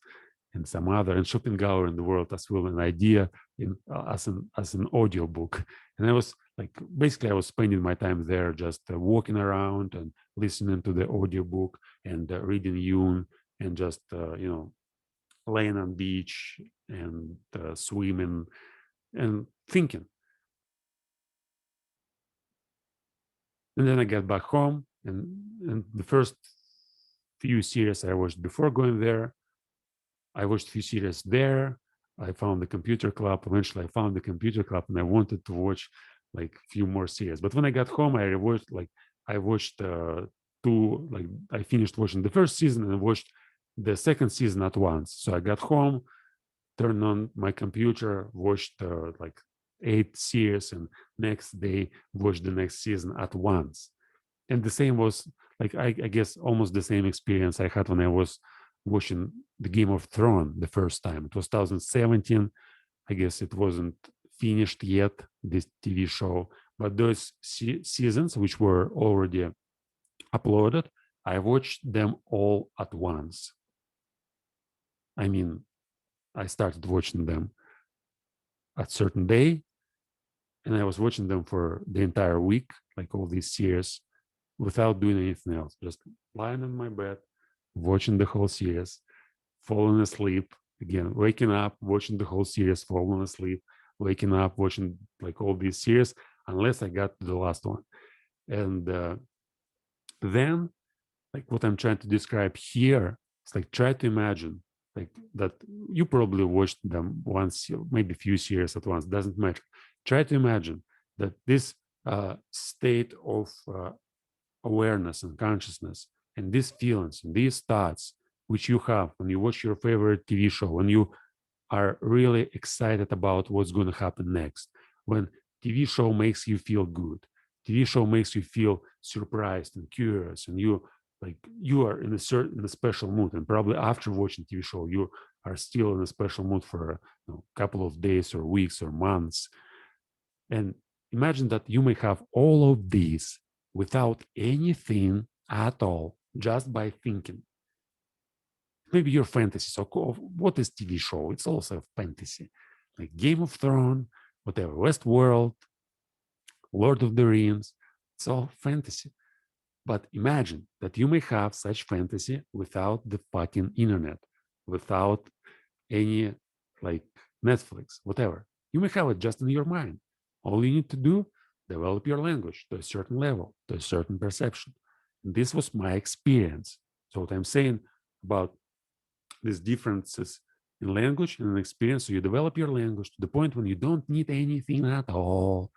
and some other, and Schopenhauer in the world as well, an idea as an audio book. And I was like, basically, I was spending my time there, just walking around and listening to the audio book and reading Jung and just laying on beach and swimming and thinking. And then I got back home, and the first few series I watched before going there, I watched a few series there. I found the computer club. Eventually, I found the computer club, and I wanted to watch like a few more series. But when I got home, I watched two. Like I finished watching the first season and watched the second season at once. So I got home, turned on my computer, watched like 8 series, and next day watched the next season at once. And the same was like I guess almost the same experience I had when I was watching the Game of Thrones the first time. It was 2017. I guess it wasn't finished yet, this TV show, but those seasons which were already uploaded, I watched them all at once. I mean, I started watching them at certain day, and I was watching them for the entire week, like all these series, without doing anything else, just lying in my bed, watching the whole series, falling asleep, again, waking up, watching the whole series, falling asleep, waking up, watching like all these series, unless I got to the last one. And then, like what I'm trying to describe here, it's like try to imagine like that you probably watched them once, maybe a few series at once, doesn't matter. Try to imagine that this state of awareness and consciousness and these feelings and these thoughts which you have when you watch your favorite TV show, when you are really excited about what's going to happen next, when TV show makes you feel good, TV show makes you feel surprised and curious, and you are in a special mood, and probably after watching TV show you are still in a special mood for a couple of days or weeks or months. And imagine that you may have all of these without anything at all, just by thinking. Maybe your fantasy. So, what is TV show? It's also a fantasy, like Game of Thrones, whatever, Westworld, Lord of the Rings. It's all fantasy. But imagine that you may have such fantasy without the fucking internet, without any like Netflix, whatever. You may have it just in your mind. All you need to do, develop your language to a certain level, to a certain perception. And this was my experience. So what I'm saying about these differences in language and in experience, so you develop your language to the point when you don't need anything at all.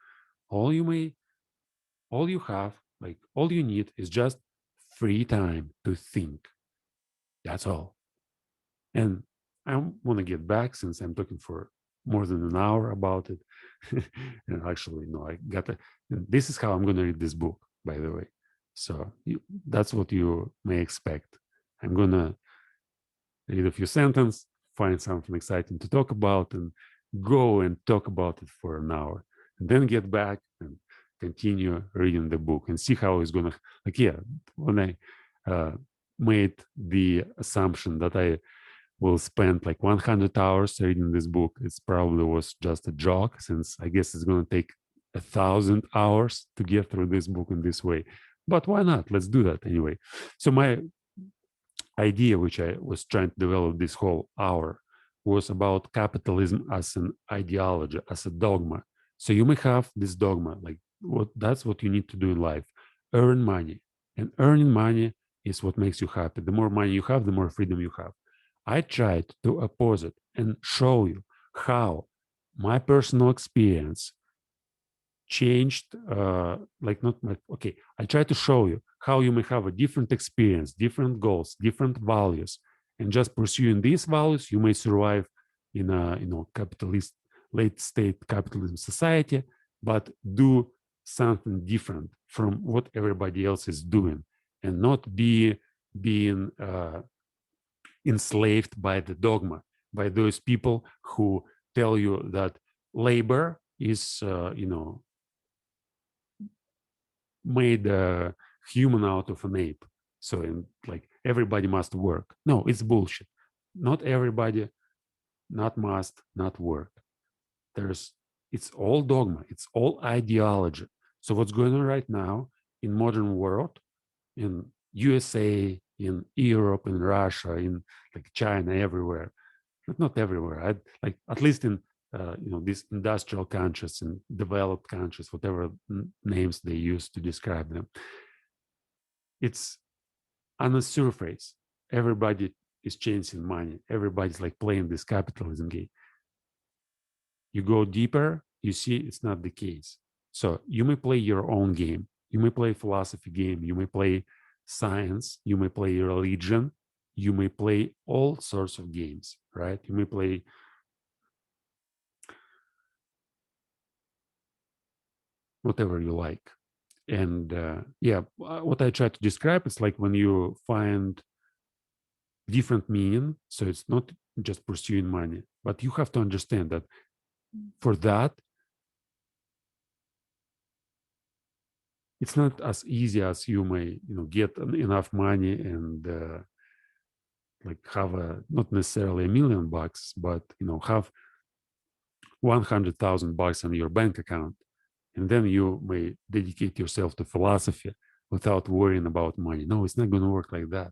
All you have, like all you need is just free time to think. That's all. And I want to get back since I'm talking for more than an hour about it. And actually, no, this is how I'm going to read this book, by the way. So that's what you may expect. I'm going to read a few sentences, find something exciting to talk about, and go and talk about it for an hour. And then get back and continue reading the book and see how it's going to, like, yeah, when I made the assumption that I will spend like 100 hours reading this book, it probably was just a joke, since I guess it's going to take 1,000 hours to get through this book in this way. But why not? Let's do that anyway. So my idea, which I was trying to develop this whole hour, was about capitalism as an ideology, as a dogma. So you may have this dogma, like that's what you need to do in life: earn money, and earning money is what makes you happy. The more money you have, the more freedom you have. I tried to oppose it and show you how my personal experience changed, like not like, okay, I try to show you how you may have a different experience, different goals, different values, and just pursuing these values, you may survive in a capitalist late state capitalism society, but do something different from what everybody else is doing, and not being enslaved by the dogma, by those people who tell you that labor is made a human out of an ape. So, like everybody must work. No, it's bullshit. Not everybody, not must, not work. It's all dogma. It's all ideology. So what's going on right now in modern world, in USA, in Europe, in Russia, in like China, everywhere, but not everywhere. Like at least in these industrial countries and developed countries, whatever names they use to describe them. It's on the surface. Everybody is chasing money. Everybody's like playing this capitalism game. You go deeper, you see it's not the case. So you may play your own game. You may play philosophy game. You may play science. You may play religion. You may play all sorts of games, right? You may play whatever you like. And what I try to describe is like when you find different meaning. So it's not just pursuing money, but you have to understand that for that, it's not as easy as you may, get enough money and like have not necessarily $1,000,000, but have $100,000 in your bank account, and then you may dedicate yourself to philosophy without worrying about money. No, it's not going to work like that.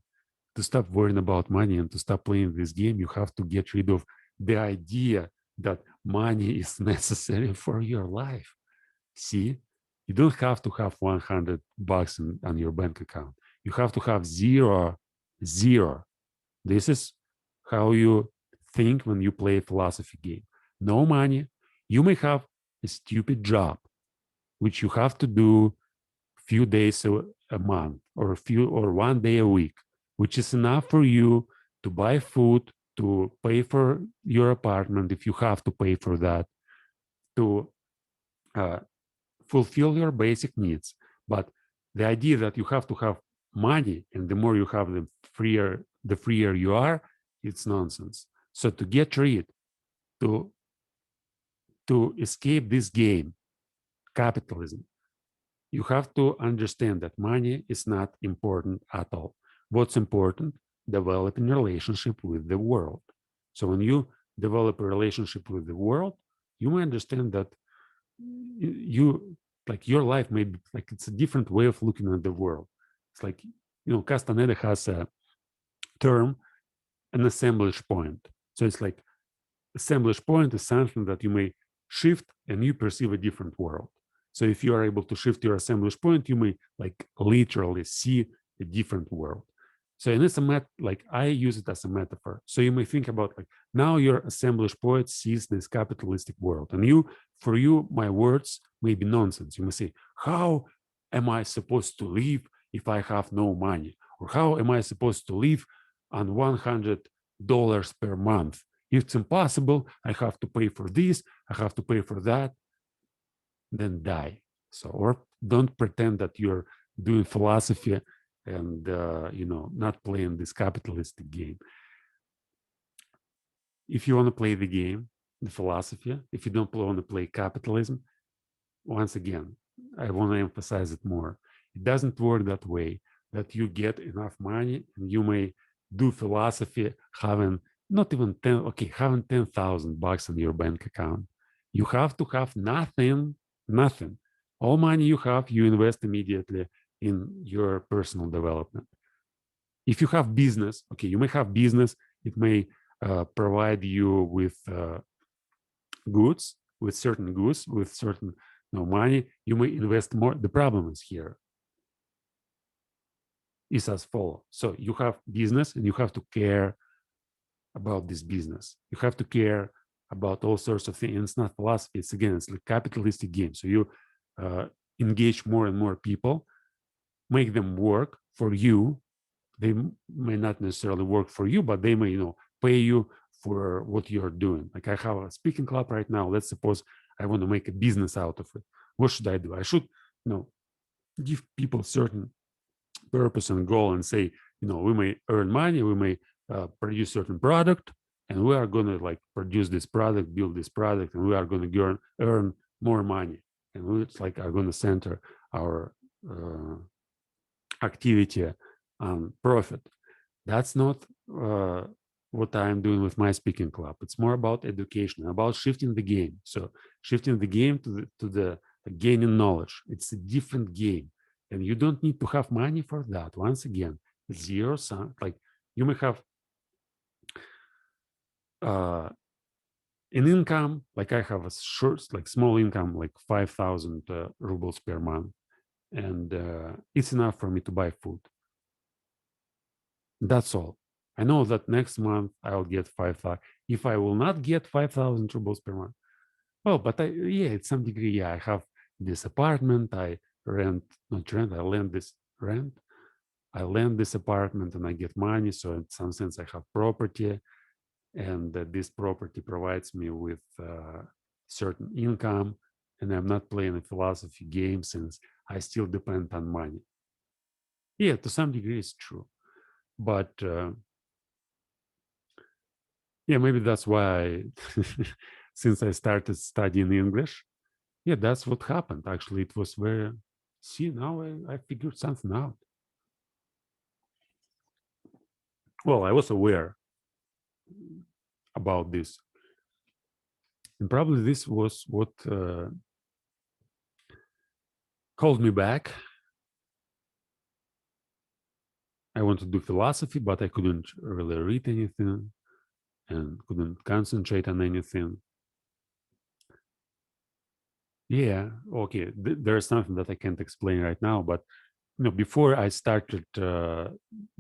To stop worrying about money and to stop playing this game, you have to get rid of the idea that money is necessary for your life. See, you don't have to have $100 on your bank account. You have to have zero, zero. This is how you think when you play a philosophy game. No money. You may have a stupid job, which you have to do few days a month or 1 day a week, which is enough for you to buy food, to pay for your apartment if you have to pay for that, to fulfill your basic needs. But the idea that you have to have money, and the more you have, the freer you are, it's nonsense. So to get rid, to escape this game, capitalism, you have to understand that money is not important at all. What's important? Developing a relationship with the world. So when you develop a relationship with the world, you may understand that you like your life may be like it's a different way of looking at the world. It's like Castaneda has a term, an assemblage point. So it's like assemblage point is something that you may shift and you perceive a different world. So if you are able to shift your assemblage point, you may like literally see a different world. So and it's like I use it as a metaphor. So you may think about like now your assemblage point sees this capitalistic world, and for you, my words may be nonsense. You may say, how am I supposed to live if I have no money? Or how am I supposed to live on $100 per month? It's impossible. I have to pay for this. I have to pay for that. Then die. So, or don't pretend that you're doing philosophy and not playing this capitalistic game. If you want to play the game, the philosophy, if you don't want to play capitalism, once again, I want to emphasize it more. It doesn't work that way, that you get enough money and you may do philosophy having not even having $10,000 in your bank account. You have to have nothing. All money you have, you invest immediately in your personal development. If you have business, you may have business. It may provide you with goods, with certain money. You may invest more. The problem is here is as follows. So you have business and you have to care about this business. You have to care about all sorts of things. And it's not philosophy. It's like capitalistic game. So engage more and more people, make them work for you. They may not necessarily work for you, but they may, pay you for what you're doing. Like I have a speaking club right now. Let's suppose I want to make a business out of it. What should I do? I should, give people certain purpose and goal and say, we may earn money, we may produce certain product, and we are going to like produce this product, build this product, and we are going to earn more money. And it's like are going to center our activity on profit. That's not what I'm doing with my speaking club. It's more about education, about shifting the game. So shifting the game to the gaining knowledge. It's a different game, and you don't need to have money for that. Once again, zero sum. Like you may have an income, like I have a short, like small income, like 5,000 rubles per month, and it's enough for me to buy food. That's all. I know that next month I'll get 5,000. If I will not get 5,000 rubles per month, well, but at some degree, I have this apartment. I rent, not rent. I lend this rent. I lend this apartment and I get money. So in some sense, I have property, and this property provides me with certain income. And I'm not playing a philosophy game since I still depend on money. Yeah, to some degree, it's true, but. Maybe that's why since I started studying English, that's what happened. Actually, it was very, now I figured something out. Well, I was aware about this. And probably this was what called me back. I wanted to do philosophy, but I couldn't really read anything and couldn't concentrate on anything. Okay. There's something that I can't explain right now, but before I started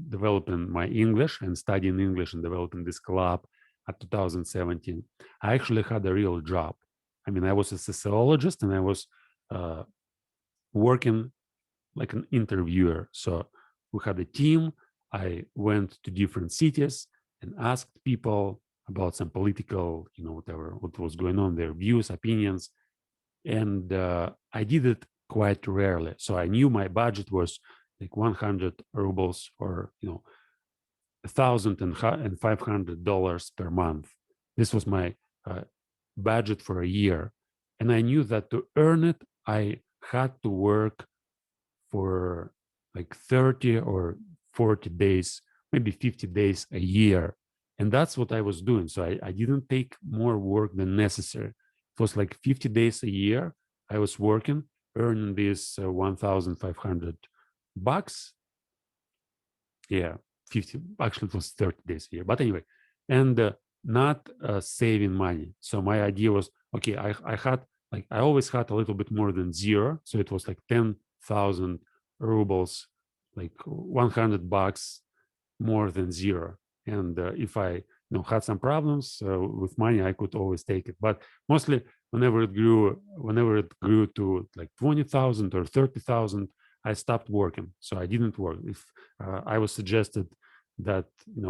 developing my English and studying English and developing this club at 2017, I actually had a real job. I mean, I was a sociologist and I was working like an interviewer. So we had a team. I went to different cities and asked people about some political, whatever, what was going on, their views, opinions. And I did it quite rarely. So I knew my budget was like 100 rubles or, $1,500 per month. This was my budget for a year. And I knew that to earn it, I had to work for like 30 or 40 days, maybe 50 days a year. And that's what I was doing. So I didn't take more work than necessary. It was like 50 days a year. I was working, earning this 1,500 bucks. 50, actually it was 30 days a year. But anyway, and not saving money. So my idea was, okay, I always had a little bit more than zero. So it was like 10,000 rubles, like 100 bucks more than zero. And if I had some problems with money, I could always take it. But mostly whenever it grew to like 20,000 or 30,000, I stopped working. So I didn't work. If I was suggested that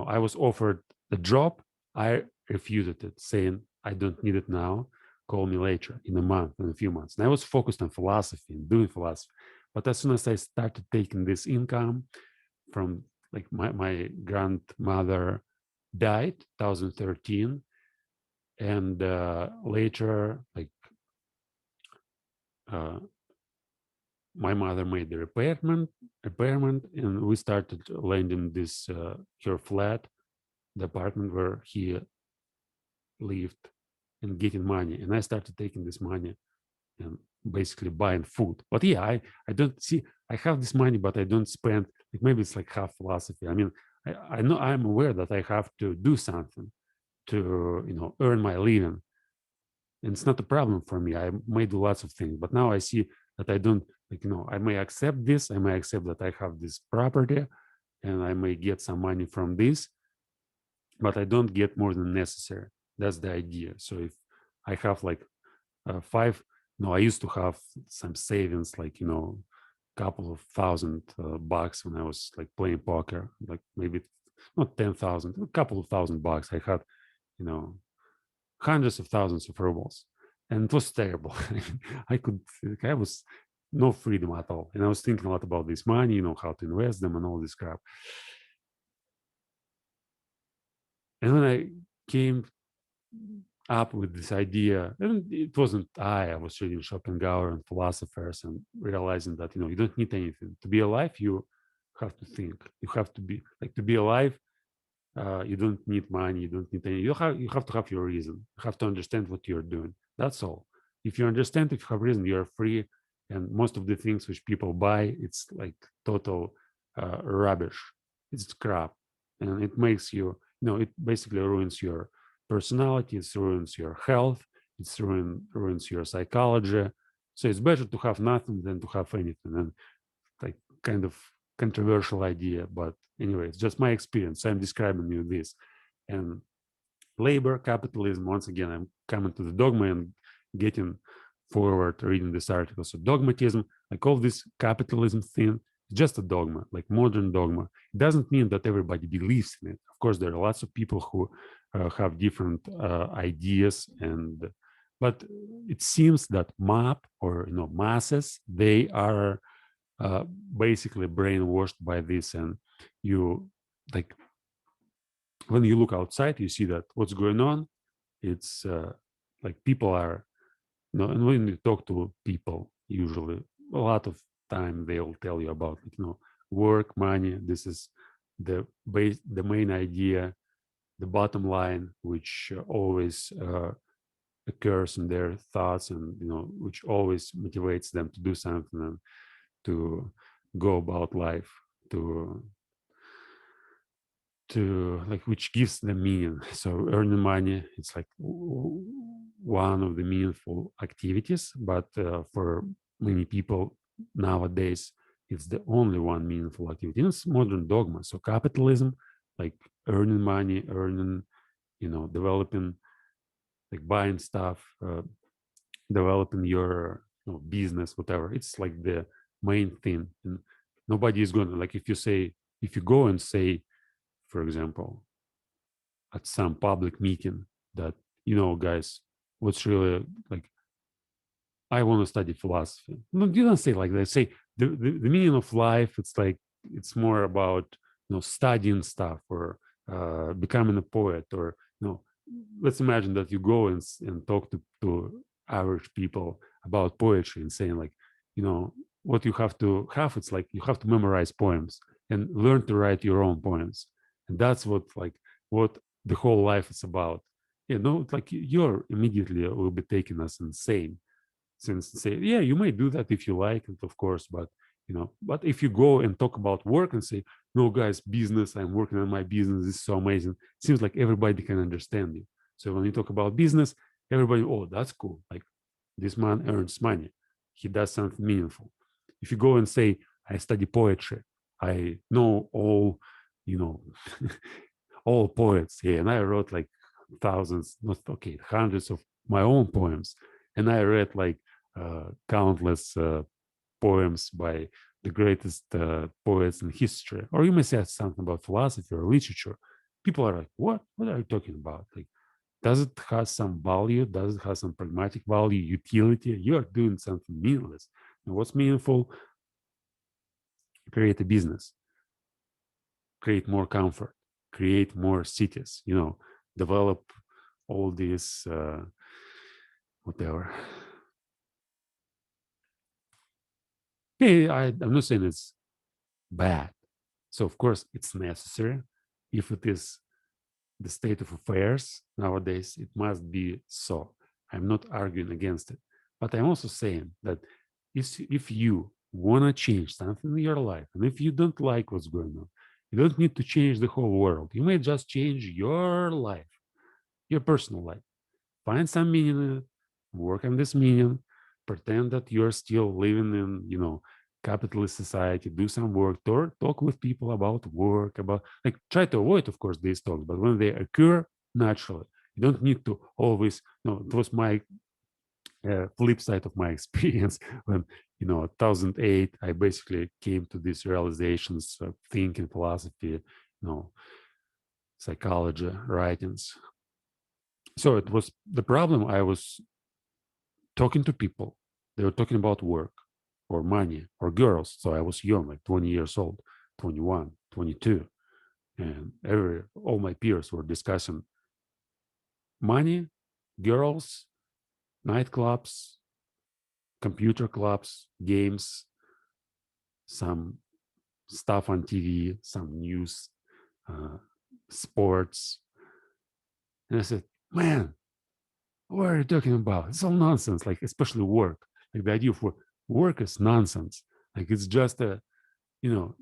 I was offered a job, I refused it, saying I don't need it now. Call me later in a month, in a few months. And I was focused on philosophy and doing philosophy. But as soon as I started taking this income from like my grandmother died 2013, and later like my mother made the repairment, and we started lending this her flat, the apartment where he lived, and getting money. And I started taking this money and basically buying food. But I don't see, I have this money, but I don't spend, like maybe it's like half philosophy. I mean, I know, I'm aware that I have to do something to, earn my living. And it's not a problem for me. I may do lots of things, but now I see that I don't, I may accept this. I may accept that I have this property and I may get some money from this, but I don't get more than necessary. That's the idea. So if I have like No, I used to have some savings, like, couple of thousand bucks when I was like playing poker, like maybe not 10,000, a couple of $1,000. I had, you know, hundreds of thousands of rubles, and it was terrible. I was no freedom at all, and I was thinking a lot about this money, how to invest them and all this crap. And when I came up with this idea, and it wasn't I was reading Schopenhauer and philosophers and realizing that you don't need anything to be alive. You have to think. You have to be like to be alive. You don't need money. You don't need any. You have to have your reason. You have to understand what you're doing. That's all. If you understand, if you have reason, you're free. And most of the things which people buy, it's like total rubbish. It's crap, and it makes you. It basically ruins your personality. It ruins your health. It ruins your psychology. So it's better to have nothing than to have anything. And like kind of controversial idea, but anyway, it's just my experience. So I'm describing you this. And labor, capitalism, once again, I'm coming to the dogma and getting forward reading this article. So dogmatism, I call this capitalism thing just a dogma, like modern dogma. It doesn't mean that everybody believes in it. Of course, there are lots of people who have different ideas, but it seems that MAP or masses, they are basically brainwashed by this, and you like when you look outside, you see that what's going on. It's like people are, and when you talk to people, usually a lot of time they'll tell you about work, money. This is the main idea, the bottom line, which always occurs in their thoughts, and which always motivates them to do something and to go about life, to like which gives them meaning. So earning money, it's like one of the meaningful activities, but for many people nowadays, it's the only one meaningful activity. And it's modern dogma. So capitalism, like earning money, developing, like buying stuff, developing your business, whatever. It's like the main thing. And nobody is going to, like, if you go and say, for example, at some public meeting that, guys, what's really like, I want to study philosophy. No, you don't say like that. Say the meaning of life. It's like it's more about studying stuff or becoming a poet, or let's imagine that you go and talk to average people about poetry and saying like, what you have to have. It's like you have to memorize poems and learn to write your own poems, and that's what the whole life is about. It's like you're immediately will be taken as insane, since say, yeah, you may do that if you like it, of course, but if you go and talk about work and say, no, guys, business, I'm working on my business, this is so amazing, it seems like everybody can understand you. So when you talk about business, everybody, oh, that's cool, like this man earns money, he does something meaningful. If you go and say, I study poetry, I know all, you know all poets, yeah, and I wrote like thousands, not okay, hundreds of my own poems, and I read like countless poems by the greatest poets in history. Or you may say something about philosophy or literature. People are like, what? What are you talking about? Like, does it have some value? Does it have some pragmatic value, utility? You are doing something meaningless. And what's meaningful? Create a business, create more comfort, create more cities, develop all these, whatever. Okay, I'm not saying it's bad. So, of course, it's necessary. If it is the state of affairs nowadays, it must be so. I'm not arguing against it. But I'm also saying that if you want to change something in your life, and if you don't like what's going on, you don't need to change the whole world. You may just change your life, your personal life. Find some meaning in it, work on this meaning, pretend that you're still living in, capitalist society, do some work, or talk with people about work, about like try to avoid, of course, these talks, but when they occur naturally, you don't need to always, it was my flip side of my experience when 2008 I basically came to these realizations of thinking, philosophy, psychology, writings. So it was the problem. I was talking to people. They were talking about work or money or girls. So I was young, like 20 years old, 21, 22. And all my peers were discussing money, girls, nightclubs, computer clubs, games, some stuff on TV, some news, uh, sports. And I said, man, what are you talking about? It's all nonsense, like especially work. Like the idea of work is nonsense. Like it's just you know,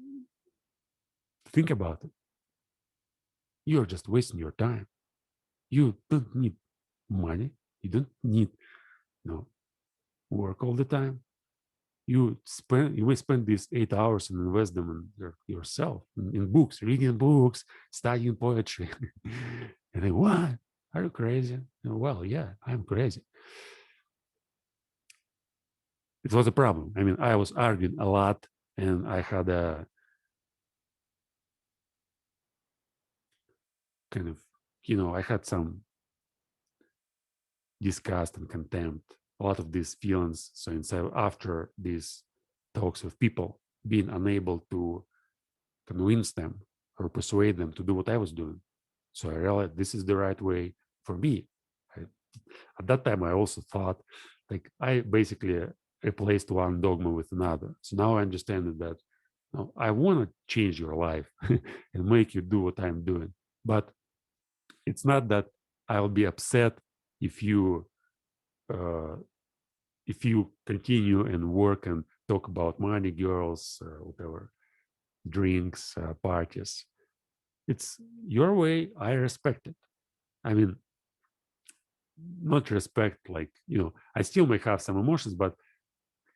think about it. You're just wasting your time. You don't need money. You don't need, work all the time. You may spend these 8 hours and invest them in yourself, in books, reading books, studying poetry. And they, what? Are you crazy? Well, yeah, I'm crazy. It was a problem. I mean, I was arguing a lot, and I had a kind of, I had some disgust and contempt, a lot of these feelings. So inside, after these talks with people, being unable to convince them or persuade them to do what I was doing. So I realized this is the right way for me. At that time, I also thought, like, I basically replaced one dogma with another. So now I understand that no, I want to change your life and make you do what I'm doing. But it's not that I'll be upset if you uh, continue and work and talk about money, girls, whatever, drinks, parties. It's your way. I respect it. I mean, not respect, like, I still may have some emotions, but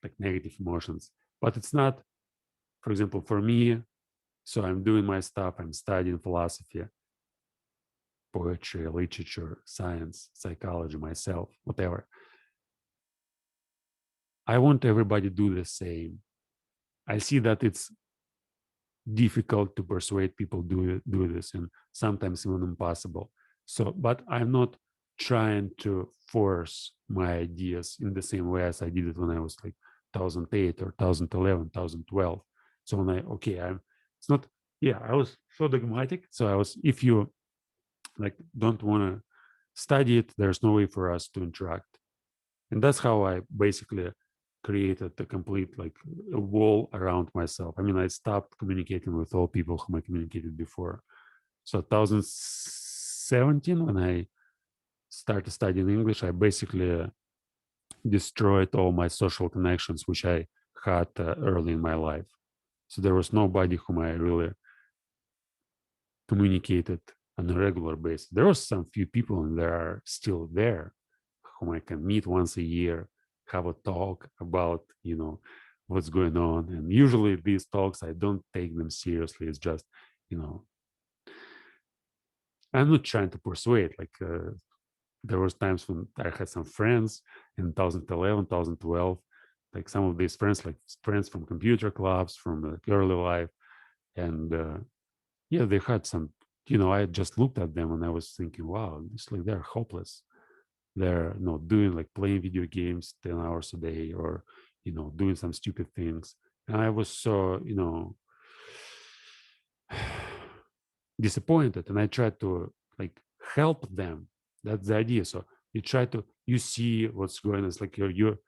like negative emotions. But it's not, for example, for me, so I'm doing my stuff, I'm studying philosophy, poetry, literature, science, psychology, myself, whatever. I want everybody to do the same. I see that it's difficult to persuade people do this, and sometimes even impossible. So, but I'm not trying to force my ideas in the same way as I did it when I was like 2008 or 2011, 2012. So when it's not, yeah, I was so dogmatic. So I was, if you like don't want to study it, there's no way for us to interact. And that's how I basically created a complete, like, a wall around myself. I mean, I stopped communicating with all people whom I communicated before. So 2017, when I started studying English, I basically destroyed all my social connections which I had early in my life. So there was nobody whom I really communicated on a regular basis. There was some few people, and they are still there, whom I can meet once a year, have a talk about, what's going on. And usually these talks, I don't take them seriously. It's just, I'm not trying to persuade. Like, there was times when I had some friends in 2011, 2012, like some of these friends, like friends from computer clubs, from early life. And yeah, they had some, I just looked at them and I was thinking, wow, it's like they're hopeless. They're doing, like, playing video games 10 hours a day, or doing some stupid things. And I was so disappointed, and I tried to, like, help them. That's the idea. So you see what's going on. It's like you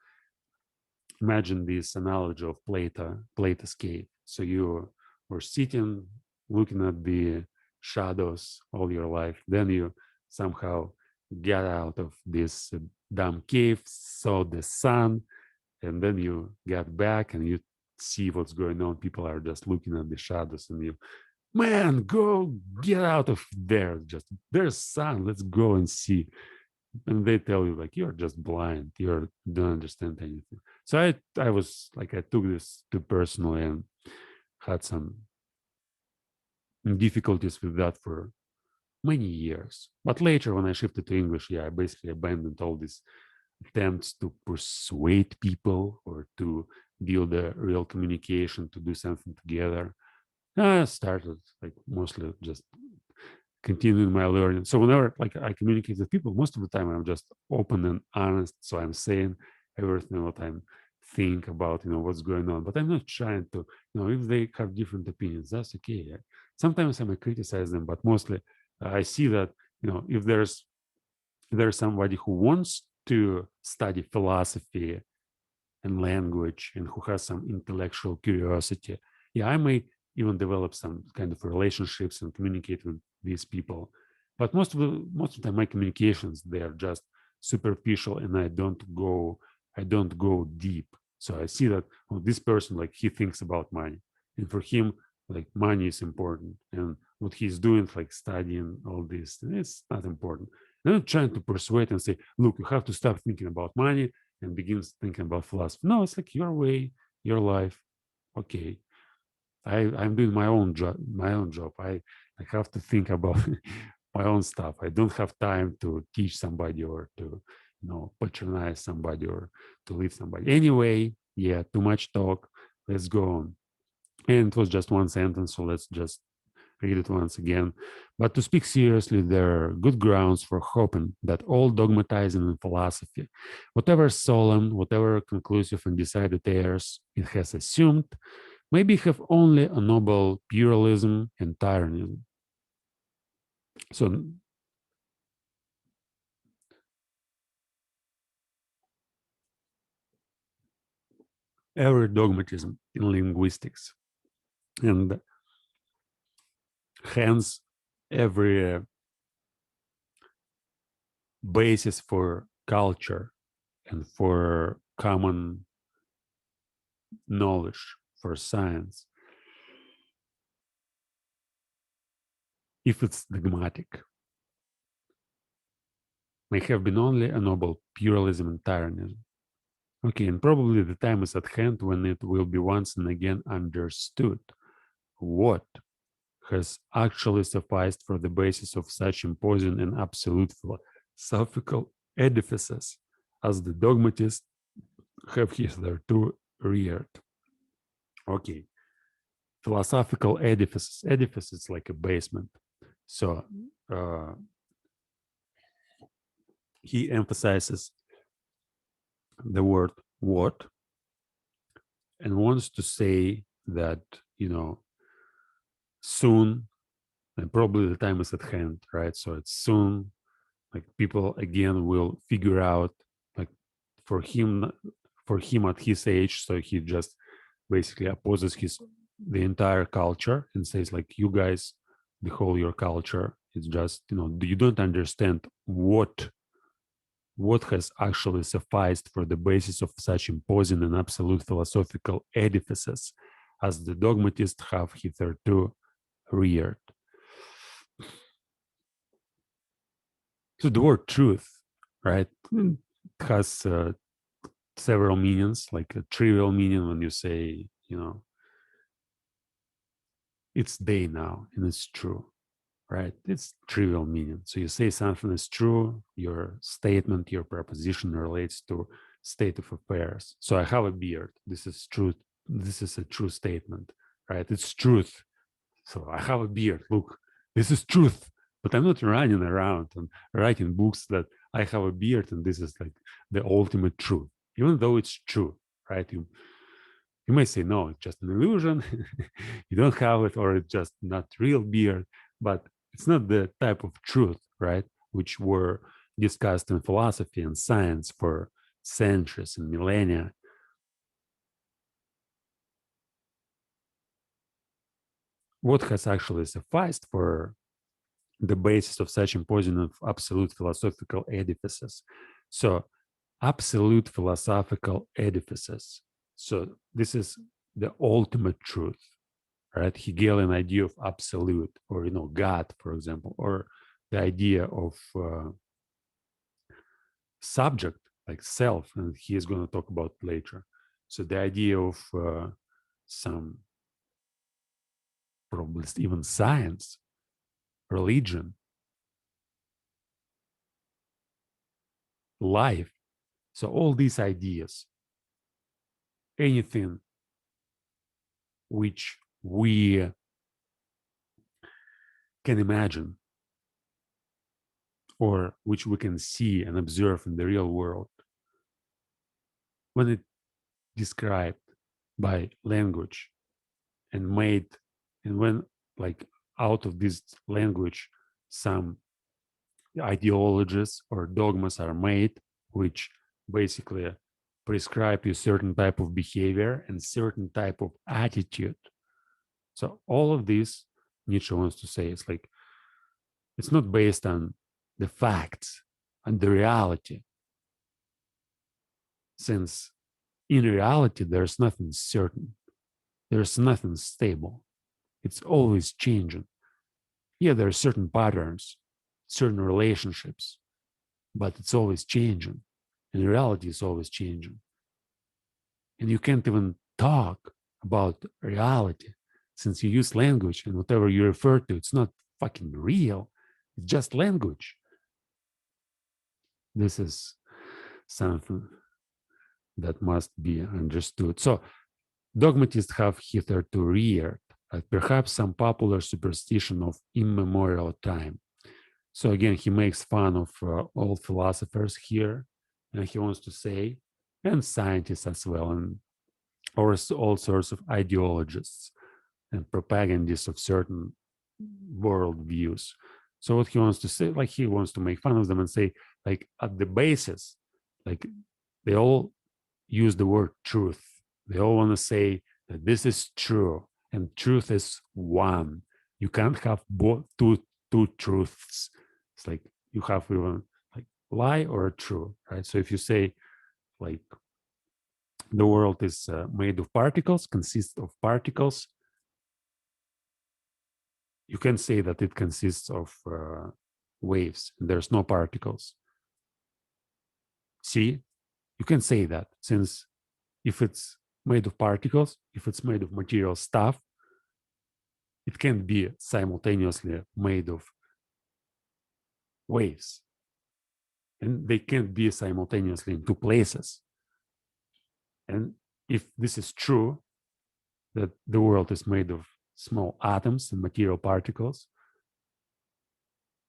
imagine this analogy of Plato's cave. So you were sitting looking at the shadows all your life, then you somehow get out of this damn cave, saw the sun, and then you get back and you see what's going on. People are just looking at the shadows, and you, man, go get out of there. Just, there's sun. Let's go and see. And they tell you, like, you're just blind. You don't understand anything. So I was like, I took this too personally and had some difficulties with that for many years. But later, when I shifted to English, yeah, I basically abandoned all these attempts to persuade people or to build a real communication, to do something together. I started like mostly just continuing my learning. So whenever like I communicate with people, most of the time I'm just open and honest. So I'm saying everything what I'm think about, what's going on. But I'm not trying to, if they have different opinions, that's okay. Sometimes I may criticize them, but mostly I see that, if there's somebody who wants to study philosophy and language and who has some intellectual curiosity, yeah, I may even develop some kind of relationships and communicate with these people. But most of the time, my communications, they are just superficial, and I don't go deep. So I see that this person, like, he thinks about money, and for him, like, money is important, and what he's doing, like studying all this, it's not important. I'm not trying to persuade and say, look, you have to stop thinking about money and begins thinking about philosophy. No, it's like your way, your life. Okay, I'm doing my own job. I have to think about my own stuff. I don't have time to teach somebody or to patronize somebody or to lead somebody. Anyway, yeah, too much talk. Let's go on. And it was just one sentence, so let's just read it once again. But to speak seriously, there are good grounds for hoping that all dogmatizing in philosophy, whatever solemn, whatever conclusive and decided airs it has assumed, maybe have only a noble pluralism and tyrannism. So every dogmatism in linguistics, and hence every basis for culture and for common knowledge, for science, if it's dogmatic, may have been only a noble pluralism and tyrannism. Okay, and probably the time is at hand when it will be once and again understood what has actually sufficed for the basis of such imposing and absolute philosophical edifices as the dogmatists have hitherto reared. Okay, philosophical edifices. Edifice is like a basement. So uh, he emphasizes the word what and wants to say that, soon, and probably the time is at hand, right? So it's soon, like, people again will figure out, like, for him at his age, so he just basically opposes the entire culture and says, like, you guys, the whole your culture, it's just, you don't understand what has actually sufficed for the basis of such imposing and absolute philosophical edifices as the dogmatists have hitherto reared. So the word truth, right, has several meanings, like a trivial meaning when you say, it's day now and it's true, right? It's trivial meaning. So you say something is true, your statement, your proposition relates to state of affairs. So I have a beard. This is true. This is a true statement, right? It's truth. So I have a beard. Look, this is truth. But I'm not running around and writing books that I have a beard and this is like the ultimate truth, even though it's true, right? You may say, no, it's just an illusion. You don't have it, or it's just not real beard. But it's not the type of truth, right, which were discussed in philosophy and science for centuries and millennia. What has actually sufficed for the basis of such imposing of absolute philosophical edifices? So, absolute philosophical edifices. So, this is the ultimate truth, right? Hegelian idea of absolute, or God, for example, or the idea of subject, like self, and he is going to talk about later. So the idea of some, probably even science, religion, life. So all these ideas, anything which we can imagine or which we can see and observe in the real world, when it described by language and made, and when like out of this language some ideologies or dogmas are made which basically prescribe you certain type of behavior and certain type of attitude. So all of this, Nietzsche wants to say, is like it's not based on the facts and the reality, since in reality there's nothing certain, there's nothing stable, it's always changing. Yeah, there are certain patterns, certain relationships, but it's always changing, and reality is always changing. And you can't even talk about reality since you use language, and whatever you refer to, it's not fucking real, it's just language. This is something that must be understood. So dogmatists have hitherto reared perhaps some popular superstition of immemorial time. So again, he makes fun of all philosophers here, and he wants to say, and scientists as well, and or all sorts of ideologists and propagandists of certain world views. So what he wants to say, like he wants to make fun of them and say, like at the basis, like they all use the word truth. They all want to say that this is true and truth is one. You can't have both two truths. It's like you have even like lie or true, right? So if you say like the world is made of particles, consists of particles, you can say that it consists of waves and there's no particles. See, you can say that since if it's made of particles, if it's made of material stuff, it can be simultaneously made of waves. And they can't be simultaneously in two places. And if this is true, that the world is made of small atoms and material particles,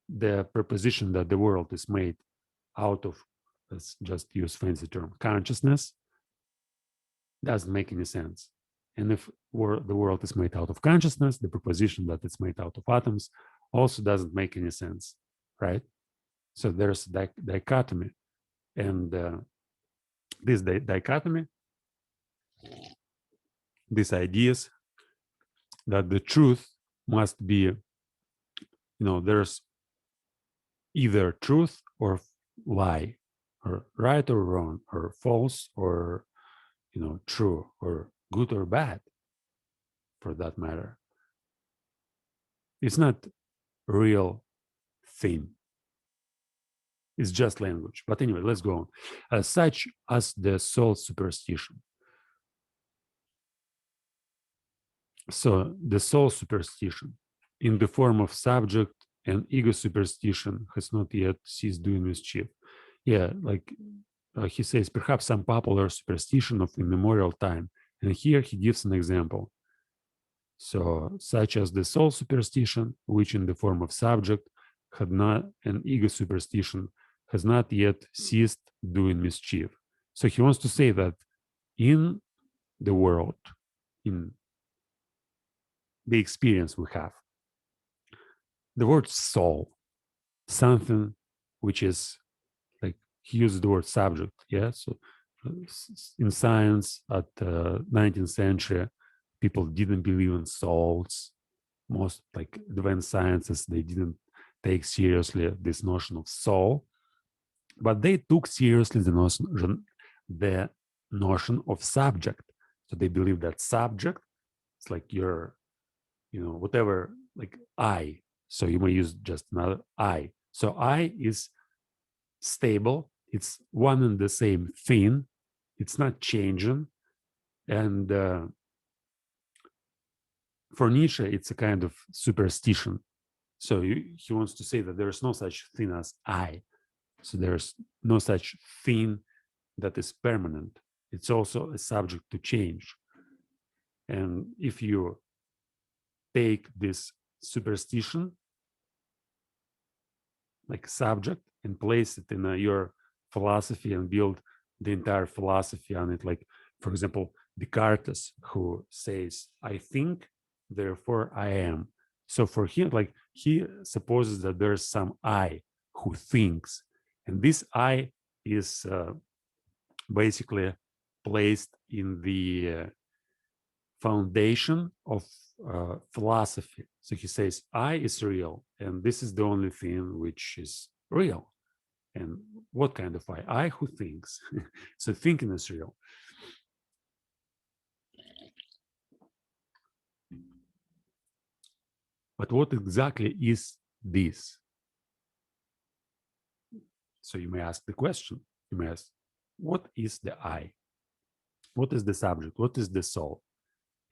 the proposition that the world is made out of, let's just use fancy term, consciousness, doesn't make any sense. And if the world is made out of consciousness, the proposition that it's made out of atoms also doesn't make any sense, right? So there's dichotomy. And this dichotomy, these ideas that the truth must be, there's either truth or lie, or right or wrong, or false or, true, or good or bad, for that matter. It's not real thing. It's just language. But anyway, let's go on. Such as the soul superstition. So the soul superstition in the form of subject and ego superstition has not yet ceased doing mischief. Yeah, like he says, perhaps some popular superstition of immemorial time. And here he gives an example. So, such as the soul superstition, which in the form of subject had not, an ego superstition has not yet ceased doing mischief. So he wants to say that in the world, in the experience we have, the word soul, something which is like he uses the word subject. Yeah. So in science at the 19th century, people didn't believe in souls. Most like advanced sciences, they didn't take seriously this notion of soul, but they took seriously the notion of subject. So they believe that subject, it's like your, whatever, like I. So you may use just another I. So I is stable. It's one and the same thing. It's not changing. And for Nietzsche, it's a kind of superstition. So he wants to say that there's no such thing as I. So there's no such thing that is permanent. It's also a subject to change. And if you take this superstition like subject and place it in your philosophy and build the entire philosophy on it, like, for example, Descartes, who says, I think, therefore I am. So for him, like, he supposes that there's some I who thinks, and this I is basically placed in the foundation of philosophy. So he says, I is real, and this is the only thing which is real. And what kind of I? I who thinks. So thinking is real. But what exactly is this? So you may ask the question. You may ask, what is the I? What is the subject? What is the soul?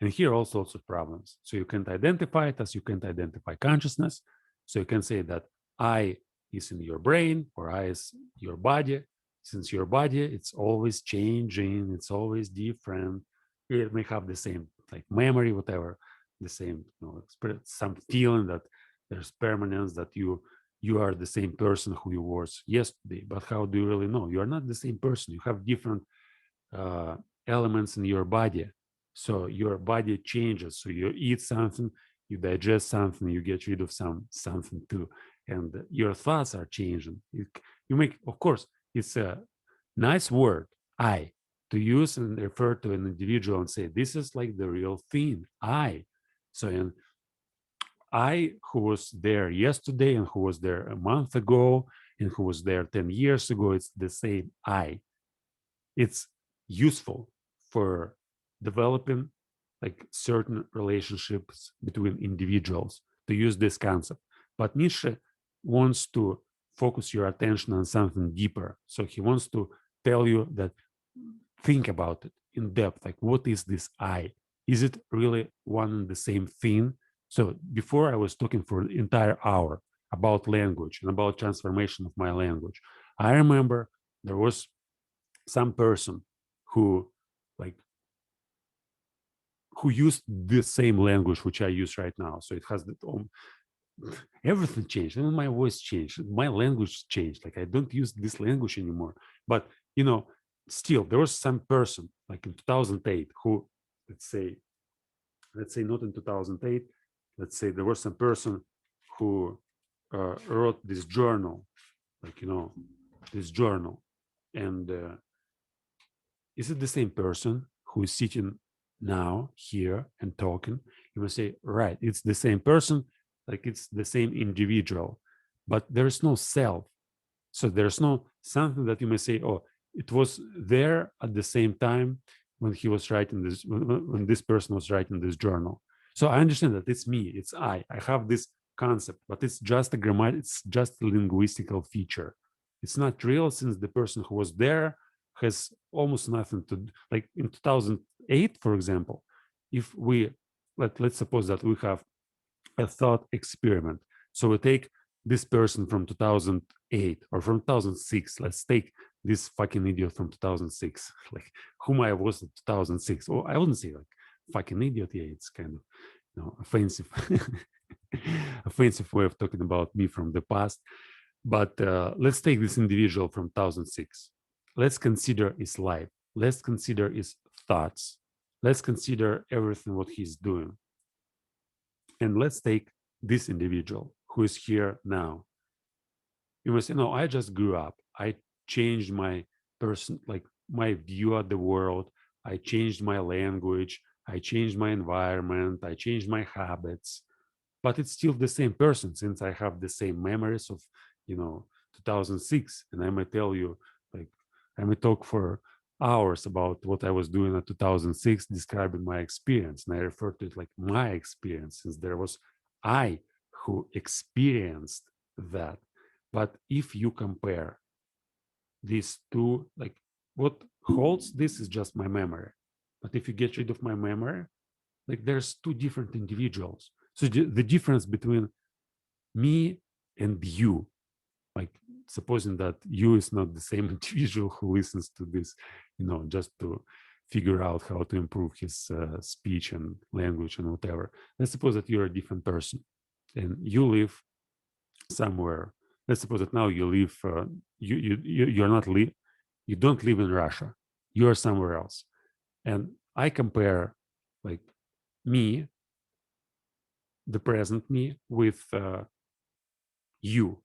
And here are all sorts of problems. So you can't identify it as you can't identify consciousness. So you can say that I is in your brain or I is your body. Since your body, it's always changing, it's always different. It may have the same like memory, whatever, the same, some feeling that there's permanence, that you are the same person who you were yesterday. But how do you really know? You are not the same person. You have different uh, elements in your body. So your body changes. So you eat something, you digest something, you get rid of something too, and your thoughts are changing. You make, of course, it's a nice word, I, to use and refer to an individual and say this is like the real thing, I. So and I, who was there yesterday and who was there a month ago and who was there 10 years ago, it's the same I. It's useful for developing like certain relationships between individuals to use this concept. But Nietzsche wants to focus your attention on something deeper. So he wants to tell you that think about it in depth. Like, what is this I? Is it really one and the same thing? So before I was talking for an entire hour about language and about transformation of my language. I remember there was some person who like who used the same language which I use right now. So it has the everything changed. And my voice changed. My language changed. Like I don't use this language anymore. But still there was some person like in 2008 who, let's say not in 2008. Let's say there was some person who wrote this journal, like this journal, and is it the same person who is sitting now here and talking? You will say, right, it's the same person, like it's the same individual, but there's no self. So there's no something that you may say, oh, it was there at the same time when he was writing this, when this person was writing this journal. So I understand that it's me, it's I have this concept, but it's just a it's just a linguistical feature. It's not real, since the person who was there has almost nothing to do. Like in 2008, for example, if we let's suppose that we have a thought experiment. So we take this person from 2008 or from 2006. Let's take this fucking idiot from 2006, like whom I was in 2006. Or I wouldn't say like fucking idiot. Yeah, it's kind of offensive, offensive way of talking about me from the past. But let's take this individual from 2006. Let's consider his life. Let's consider his thoughts. Let's consider everything what he's doing. And let's take this individual who is here now. You must say, no, I just grew up. I changed my person, like my view of the world. I changed my language. I changed my environment. I changed my habits. But it's still the same person, since I have the same memories of, 2006. And I may tell you, like, I may talk for hours about what I was doing in 2006, describing my experience. And I refer to it like my experience, since there was I who experienced that. But if you compare these two, like what holds this is just my memory. But if you get rid of my memory, like there's two different individuals. So the difference between me and you, like supposing that you is not the same individual who listens to this, just to figure out how to improve his speech and language and whatever. Let's suppose that you're a different person and you live somewhere. Let's suppose that now you live, you're not live, you don't live in Russia. You're somewhere else. And I compare like me, the present me, with you.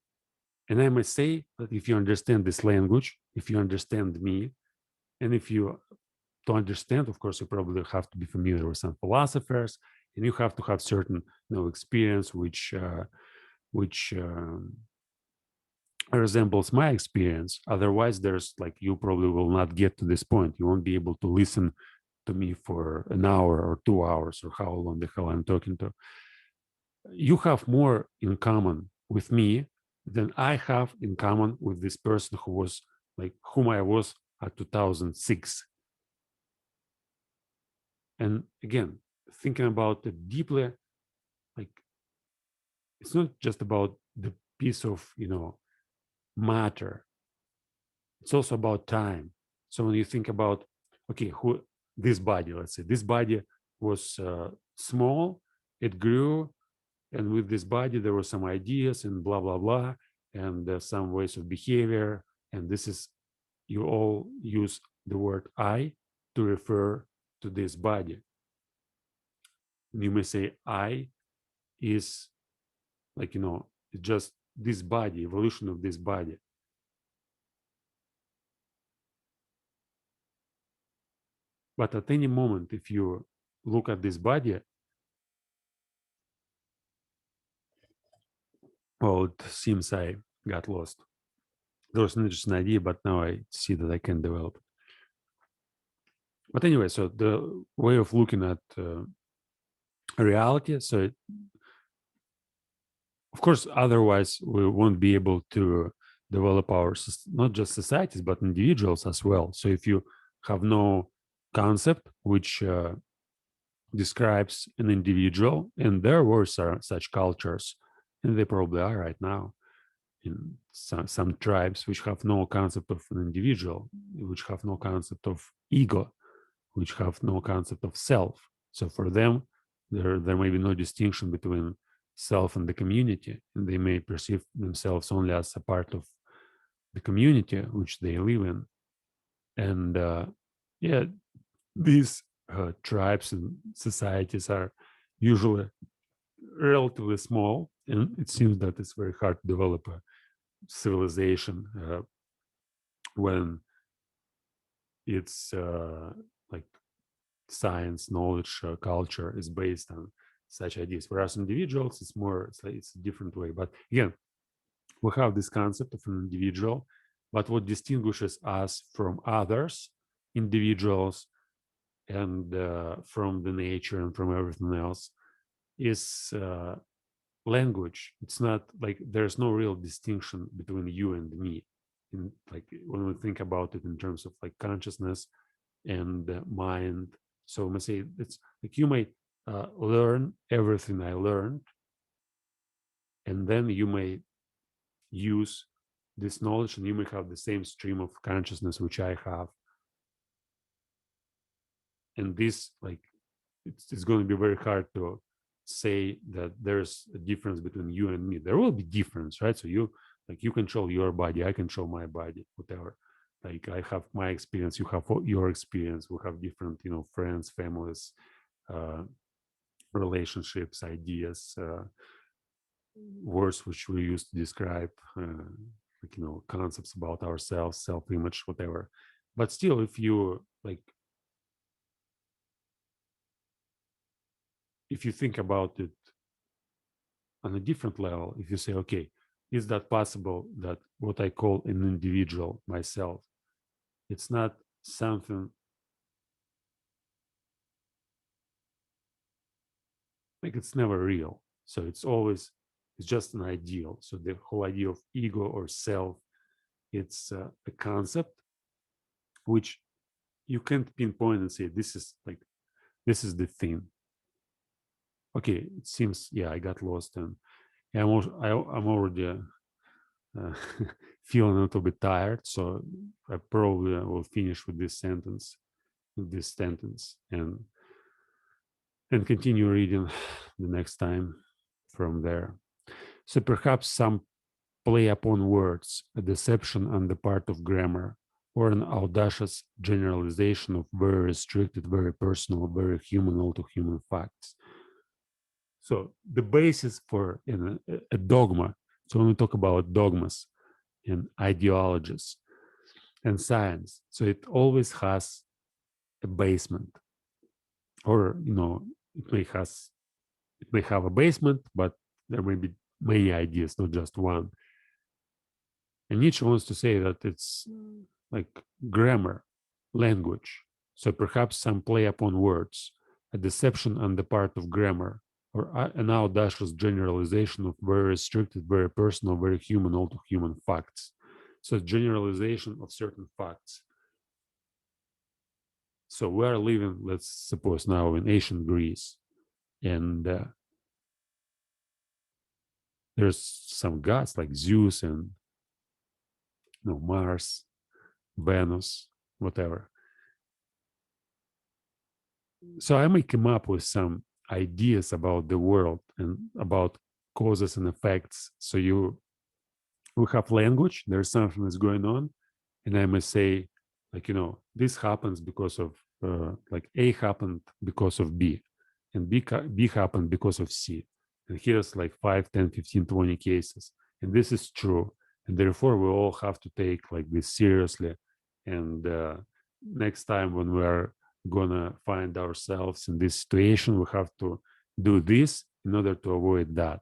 And I must say that if you understand this language, if you understand me, and if you to understand, of course, you probably have to be familiar with some philosophers, and you have to have certain experience which resembles my experience. Otherwise, there's like you probably will not get to this point. You won't be able to listen to me for an hour or 2 hours or how long the hell I'm talking to. You have more in common with me than I have in common with this person who was like whom I was at 2006. And again, thinking about it deeply, like it's not just about the piece of matter. It's also about time. So when you think about, okay, who this body, let's say this body was small, it grew, and with this body there were some ideas and blah blah blah, and some ways of behavior. And this is, you all use the word I to refer to this body. You may say I is like just this body, evolution of this body. But at any moment, if you look at this body, well, it seems I got lost. There was an interesting idea, but now I see that I can develop. But anyway, so the way of looking at reality, so of course, otherwise we won't be able to develop our not just societies but individuals as well. So if you have no concept which describes an individual, and there were such cultures, and they probably are right now in some tribes which have no concept of an individual, which have no concept of ego, which have no concept of self. So for them, there may be no distinction between self and the community, and they may perceive themselves only as a part of the community which they live in. And yeah, these tribes and societies are usually relatively small, and it seems that it's very hard to develop a civilization when it's like science, knowledge, culture is based on such ideas. Whereas individuals, it's a different way. But again, we have this concept of an individual, but what distinguishes us from others, individuals, and from the nature and from everything else is language. It's not like there's no real distinction between you and me. Like when we think about it in terms of like consciousness and mind. So I'm gonna say it's like you may learn everything I learned, and then you may use this knowledge, and you may have the same stream of consciousness which I have. And this, like, it's going to be very hard to say that there's a difference between you and me. There will be difference, right? So you control your body, I control my body, whatever. Like I have my experience, you have your experience. We have different, friends, families, uh, relationships, ideas, words which we use to describe, like, concepts about ourselves, self-image, whatever. But still, if you like, if you think about it on a different level, if you say, okay, is that possible that what I call an individual, myself, it's not something like it's never real. So it's just an ideal. So the whole idea of ego or self, it's a concept which you can't pinpoint and say, this is the thing. Okay, it seems, yeah, I got lost, and I'm already uh, feeling a little bit tired, so I probably will finish with this sentence, and continue reading the next time from there. So perhaps some play upon words, a deception on the part of grammar, or an audacious generalization of very restricted, very personal, very human, all to human facts. So the basis for a dogma. So when we talk about dogmas and ideologies and science, so it always has a basement, or it may have a basement, but there may be many ideas, not just one. And Nietzsche wants to say that it's like grammar, language. So perhaps some play upon words, a deception on the part of grammar, or an audacious generalization of very restricted, very personal, very human, all to human facts. So generalization of certain facts. So we are living, let's suppose now, in ancient Greece, and there's some gods like Zeus and Mars, Venus, whatever. So I may come up with some ideas about the world and about causes and effects. So we have language, there's something that's going on, and I may say, like, this happens because of like A happened because of B, and B happened because of C. And here's like 5, 10, 15, 20 cases. And this is true. And therefore we all have to take like this seriously. And next time when we are gonna find ourselves in this situation, we have to do this in order to avoid that.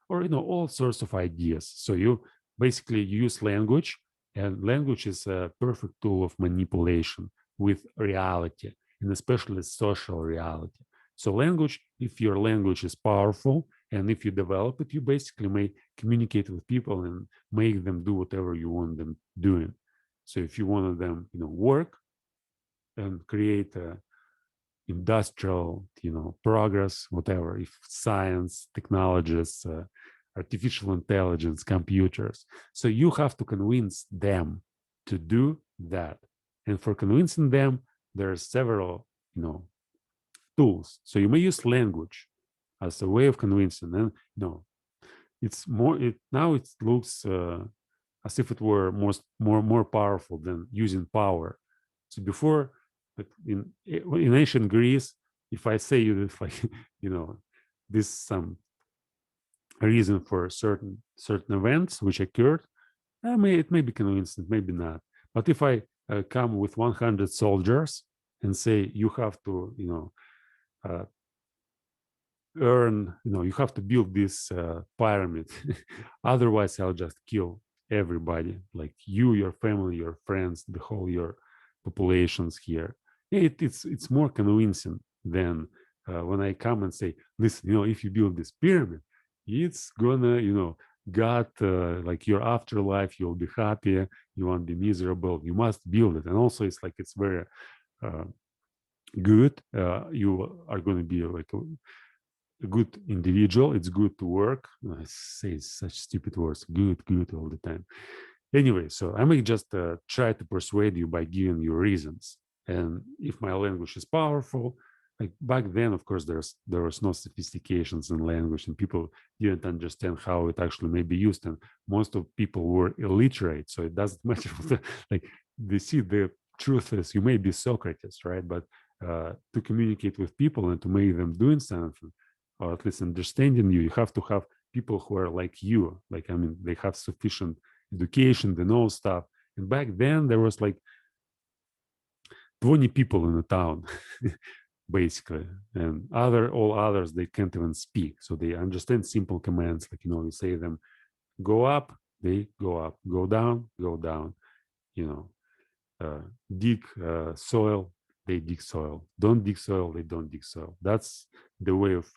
Or all sorts of ideas. So you basically use language, and language is a perfect tool of manipulation with reality, and especially social reality. So language, if your language is powerful and if you develop it, you basically may communicate with people and make them do whatever you want them doing. So if you want them, work and create a industrial, progress, whatever, if science, technologies, artificial intelligence, computers. So you have to convince them to do that. And for convincing them, there are several, tools. So you may use language as a way of convincing. And it's more. Now it looks as if it were more powerful than using power. So before, like in ancient Greece, if I say you if this some reason for certain events which occurred, it may be convincing, maybe not. But if I come with 100 soldiers and say you have to uh, you have to build this pyramid, otherwise I'll just kill everybody, like you, your family, your friends, the whole your populations here. It's more convincing than when I come and say, listen, if you build this pyramid, it's gonna God, like your afterlife, you'll be happy, you won't be miserable, you must build it. And also it's like it's very good, you are going to be like a good individual. It's good to work. I say such stupid words, good all the time. Anyway, so I may just try to persuade you by giving you reasons. And if my language is powerful, like back then, of course, there was no sophistications in language, and people didn't understand how it actually may be used, and most of people were illiterate, so it doesn't matter. Like they see the truth is, you may be Socrates, right? But to communicate with people and to make them doing something, or at least understanding you have to have people who are like you. Like, I mean, they have sufficient education, they know stuff. And back then there was like 20 people in the town, basically. And all others, they can't even speak. So they understand simple commands. Like, you say them, go up, they go up, go down, you know, dig soil, they dig soil. Don't dig soil, they don't dig soil. That's the way of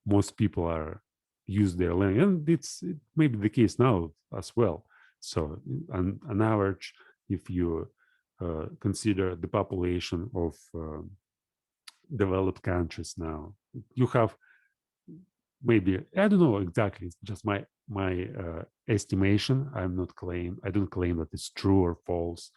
most people are use their language, and it may be the case now as well. So on average, if you consider the population of developed countries now, you have maybe, I don't know exactly. It's just my estimation. I don't claim that it's true or false.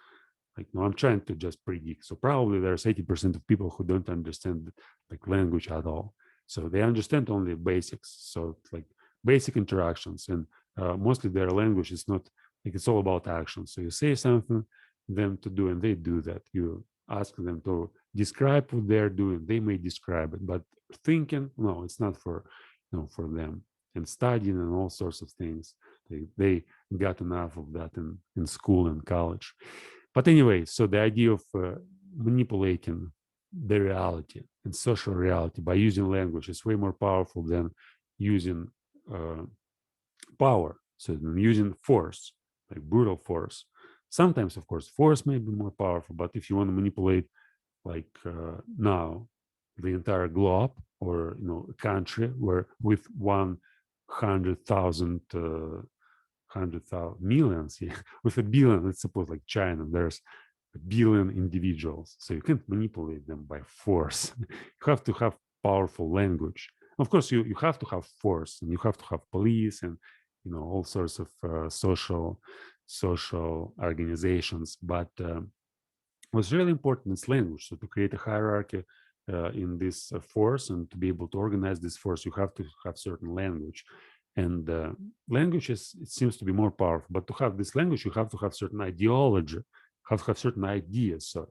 Like, no, I'm trying to just predict. So probably there's 80% of people who don't understand like language at all. So they understand only basics. So it's like basic interactions, and mostly their language is not like, it's all about action. So you say something them to do, and they do that. You ask them to describe what they're doing, they may describe it, but thinking, no, it's not for for them. And studying and all sorts of things, they got enough of that in school and college. But anyway, so the idea of manipulating the reality and social reality by using language is way more powerful than using uh, power. So using force, like brutal force. Sometimes, of course, force may be more powerful, but if you want to manipulate, like now, the entire globe, or a country where with 100,000 100,000 millions, yeah, with a billion, let's suppose like China, there's a billion individuals. So you can't manipulate them by force. You have to have powerful language. Of course, you have to have force, and you have to have police, and all sorts of social organizations. But what's really important is language. So to create a hierarchy in this force, and to be able to organize this force, you have to have certain language. And language it seems to be more powerful. But to have this language, you have to have certain ideology, have to have certain ideas, so,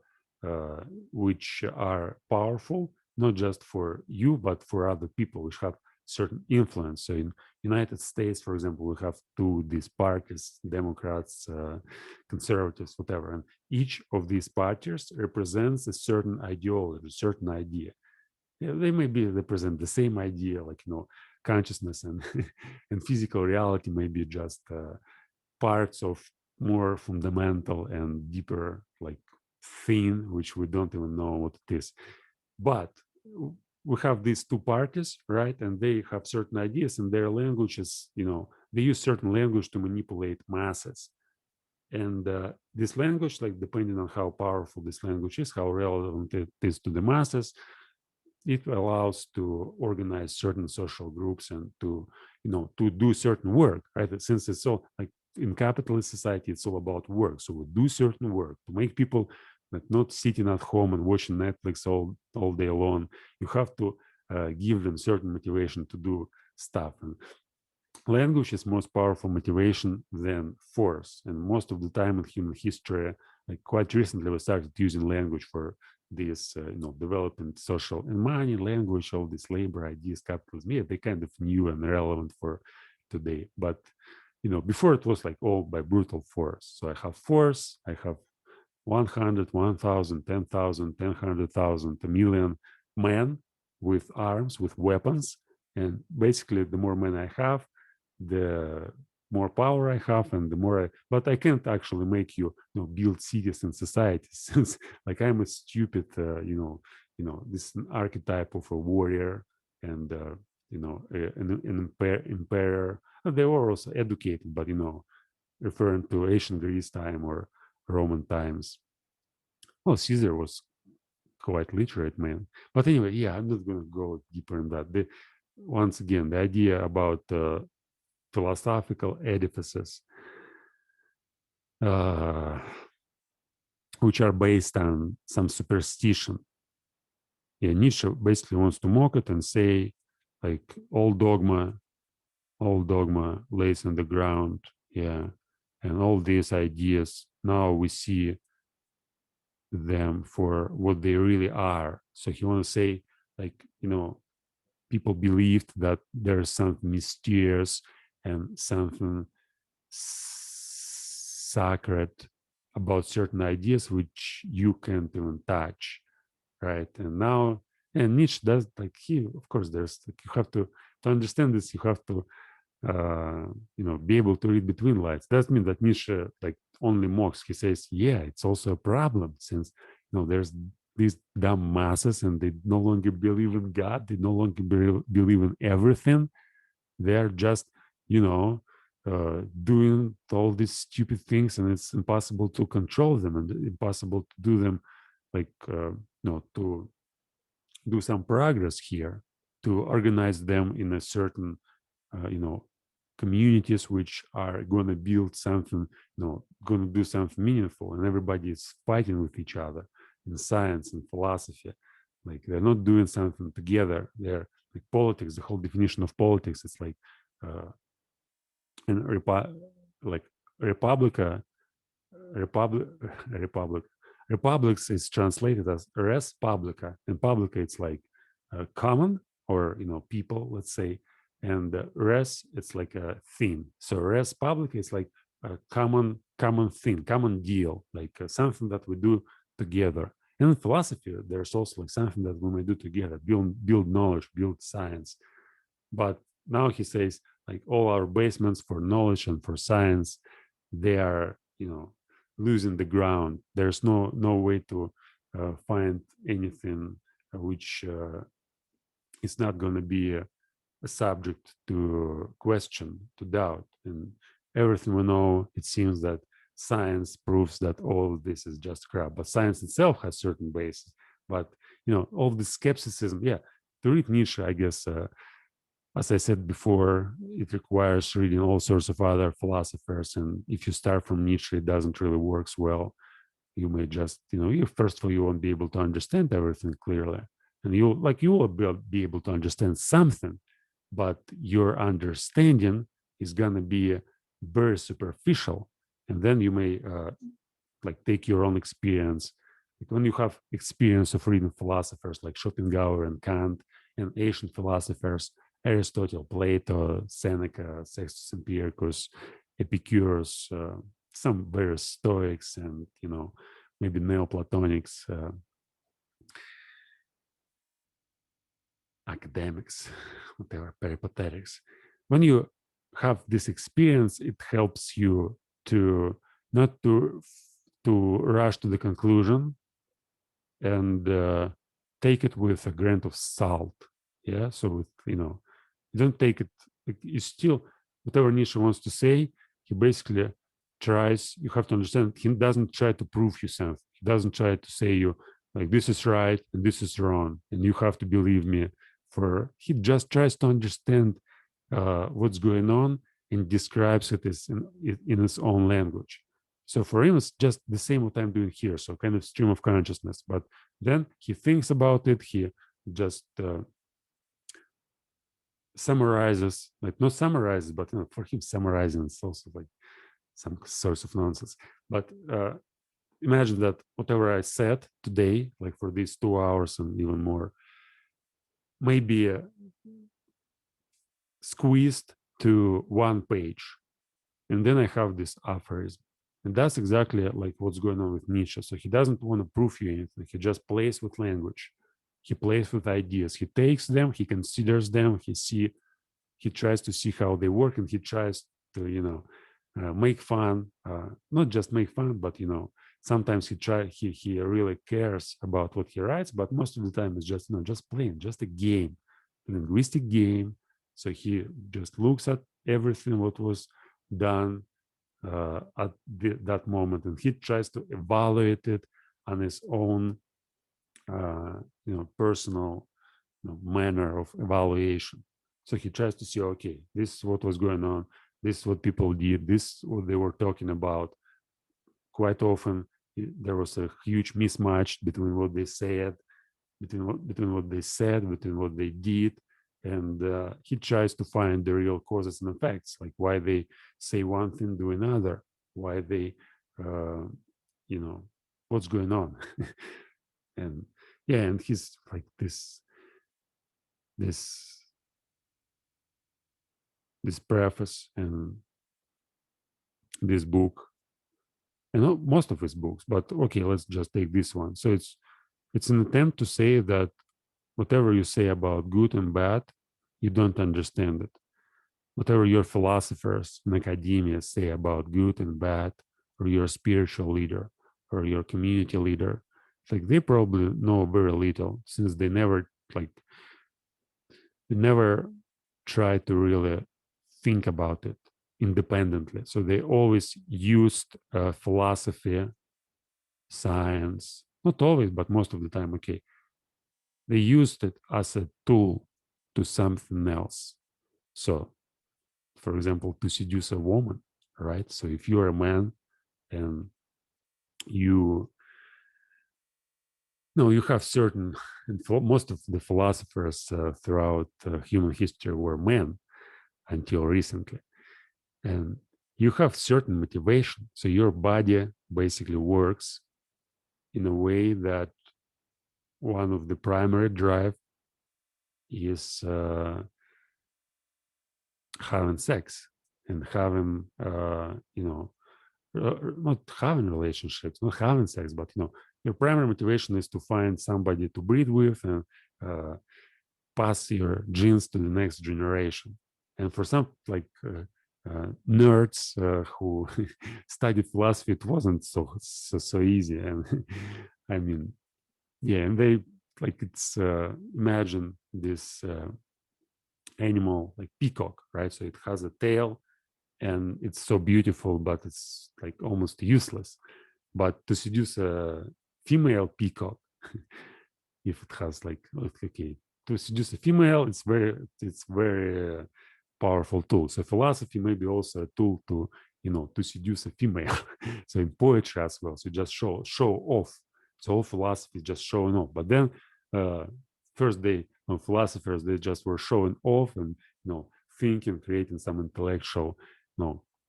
which are powerful, not just for you, but for other people, which have certain influence. So in United States, for example, we have these parties, Democrats, conservatives, whatever. And each of these parties represents a certain ideology, a certain idea. Yeah, they maybe represent the same idea, like consciousness and and physical reality may be just parts of more fundamental and deeper like thing, which we don't even know what it is. But we have these two parties, right? And they have certain ideas, and their language is, they use certain language to manipulate masses. And this language, like depending on how powerful this language is, how relevant it is to the masses, it allows to organize certain social groups and to do certain work, right? Since it's all like in capitalist society, it's all about work. So we do certain work to make people like not sitting at home and watching Netflix all day long. You have to give them certain motivation to do stuff. And language is most powerful motivation than force. And most of the time in human history, like quite recently, we started using language for this, development, social and money, language, all these labor ideas, capitalism. Yeah, they kind of new and relevant for today. But before it was like all by brutal force. So I have force, I have 100, 1,000, 10,000, 100,000, a million men with arms, with weapons. And basically, the more men I have, the more power I have, and the more but I can't actually make build cities and societies, since like I'm a stupid, this archetype of a warrior, and an emperor. They were also educated, but referring to ancient Greece time or Roman times. Well, Caesar was quite literate man. But anyway, yeah, I'm not going to go deeper in that. Once again, the idea about philosophical edifices, uh, which are based on some superstition. Yeah, Nietzsche basically wants to mock it and say, like, all dogma lays on the ground. Yeah. And all these ideas, now we see them for what they really are. So he wants to say, like, people believed that there's something mysterious and something sacred about certain ideas which you can't even touch, right? And now, and Nietzsche does, like, he, of course, there's like, you have to understand this, you have to be able to read between lines. Doesn't mean that Nietzsche like only mocks. He says, yeah, it's also a problem, since there's these dumb masses, and they no longer believe in God, they no longer believe in everything. They're just doing all these stupid things, and it's impossible to control them, and impossible to do them, like to do some progress here. to organize them in a certain, communities which are going to build something, going to do something meaningful, and everybody is fighting with each other in science and philosophy. Like they're not doing something together. They're like politics. The whole definition of politics is like, and like Republica, Republic, Republic, Republics is translated as res publica, and publica it's like common, or people, let's say, and res it's like a thing. So res publica is like a common thing, common deal, like something that we do together. And in philosophy, there's also like something that we may do together, build knowledge, build science. But now he says like all our basements for knowledge and for science, they are losing the ground. There's no way to find anything which is not going to be a subject to question, to doubt. And everything we know, it seems that science proves that all of this is just crap. But science itself has certain bases. But all the skepticism, yeah, to read Nietzsche, I guess, as I said before, it requires reading all sorts of other philosophers. And if you start from Nietzsche, it doesn't really work well. You may just, first of all, you won't be able to understand everything clearly. And you will be able to understand something, but your understanding is going to be very superficial. And then you may like take your own experience. Like when you have experience of reading philosophers like Schopenhauer and Kant and ancient philosophers, Aristotle, Plato, Seneca, Sextus Empiricus, Epicurus, some various Stoics, and maybe Neoplatonics, academics, whatever, peripatetics. When you have this experience, it helps you to not to rush to the conclusion and take it with a grain of salt. Yeah, so with you don't take it. You still, whatever Nietzsche wants to say, he basically tries. You have to understand. He doesn't try to prove you something. He doesn't try to say you like this is right and this is wrong, and you have to believe me. He just tries to understand what's going on and describes it as in his own language. So for him, it's just the same what I'm doing here. So kind of stream of consciousness. But then he thinks about it. He just summarizes, like not summarizes, but for him, summarizing is also like some source of nonsense. But imagine that whatever I said today, like for these 2 hours and even more, may be squeezed to one page. And then I have this aphorism. And that's exactly like what's going on with Nietzsche. So he doesn't want to prove you anything. He just plays with language. He plays with ideas. He takes them, he considers them, he tries to see how they work, and he tries to, make fun, not just make fun, but, sometimes he really cares about what he writes, but most of the time it's just playing, just a game, a linguistic game. So he just looks at everything what was done at that moment, and he tries to evaluate it on his own, personal manner of evaluation. So he tries to see, okay, this is what was going on, this is what people did, this is what they were talking about. Quite often, there was a huge mismatch between what they said, between what they did, and he tries to find the real causes and effects, like why they say one thing, do another, why they, what's going on, and yeah, and he's like this preface and this book, and most of his books, but okay, let's just take this one. So it's an attempt to say that whatever you say about good and bad, you don't understand it. Whatever your philosophers in academia say about good and bad, or your spiritual leader, or your community leader, like they probably know very little, since they never try to really think about it independently. So they always used philosophy, science, not always, but most of the time, okay. They used it as a tool to something else. So, for example, to seduce a woman, right? So if you're a man and you you have certain, and most of the philosophers throughout human history were men until recently, and you have certain motivation. So your body basically works in a way that one of the primary drive is having sex and having not having relationships, not having sex, but your primary motivation is to find somebody to breed with and pass your genes to the next generation. And for some nerds who studied philosophy, it wasn't so easy. And I mean, yeah, and they it's imagine this animal like peacock, right? So it has a tail and it's so beautiful, but it's like almost useless. But to seduce a female peacock, if it has okay, to seduce a female, it's very powerful tool. So philosophy may be also a tool to to seduce a female. So in poetry as well, so just show off. So all philosophy is just showing off. But then uh, first philosophers, they just were showing off and thinking, creating some intellectual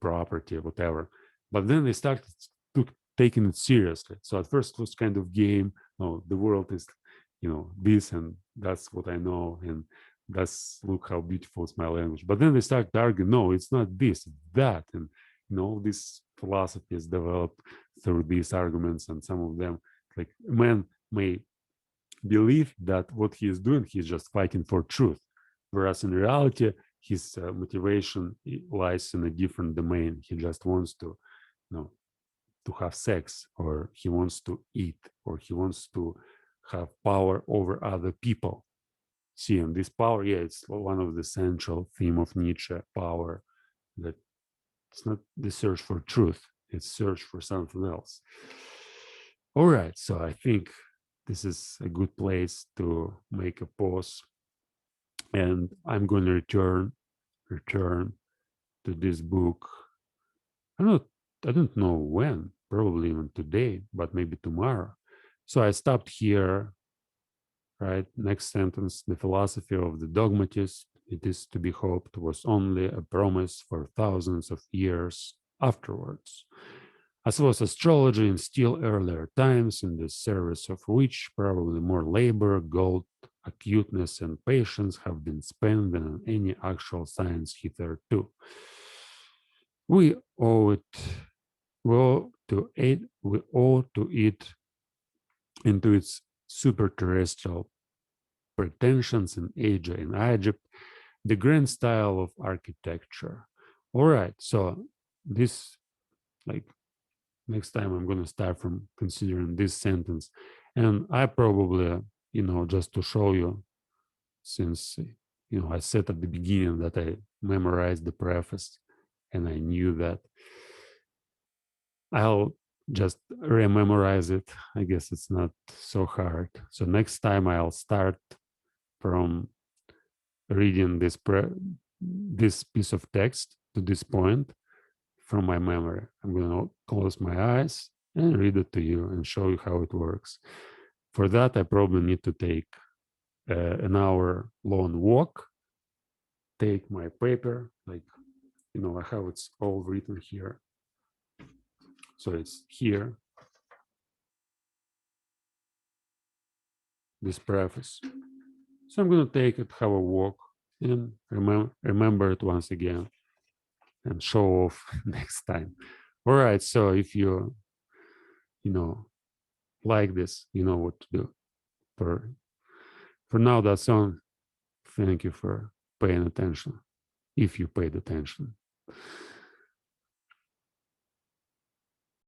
property, whatever. But then they started to taking it seriously. So at first it was kind of game. The world is this, and that's what I know, and that's look how beautiful is my language. But then they start to argue, no, it's not this, it's that, and this philosophy is developed through these arguments, and some of them, like man may believe that what he is doing, he's just fighting for truth, whereas in reality, his motivation lies in a different domain. He just wants to, to have sex, or he wants to eat, or he wants to have power over other people. See, and this power, yeah, it's one of the central theme of Nietzsche, power, that it's not the search for truth, it's search for something else. All right, so I think this is a good place to make a pause, and I'm going to return to this book. I don't know when, probably even today, but maybe tomorrow. So I stopped here, right? Next sentence: the philosophy of the dogmatist, it is to be hoped, was only a promise for thousands of years afterwards, as was astrology in still earlier times, in the service of which probably more labor, gold, acuteness, and patience have been spent than on any actual science hitherto. We owe it we owe to it into its super terrestrial pretensions in Asia and Egypt, the grand style of architecture. All right, so this, like, next time I'm going to start from considering this sentence. And I probably, just to show you, since, I said at the beginning that I memorized the preface and I knew that, I'll just rememorize it. I guess it's not so hard. So next time I'll start from reading this piece of text to this point from my memory. I'm going to close my eyes and read it to you and show you how it works. For that, I probably need to take an hour long walk, take my paper, I have it's all written here. So it's here, this preface. So I'm going to take it, have a walk, and remember it once again and show off next time. All right. So if you, like this, you know what to do. For now, that's all. Thank you for paying attention, if you paid attention.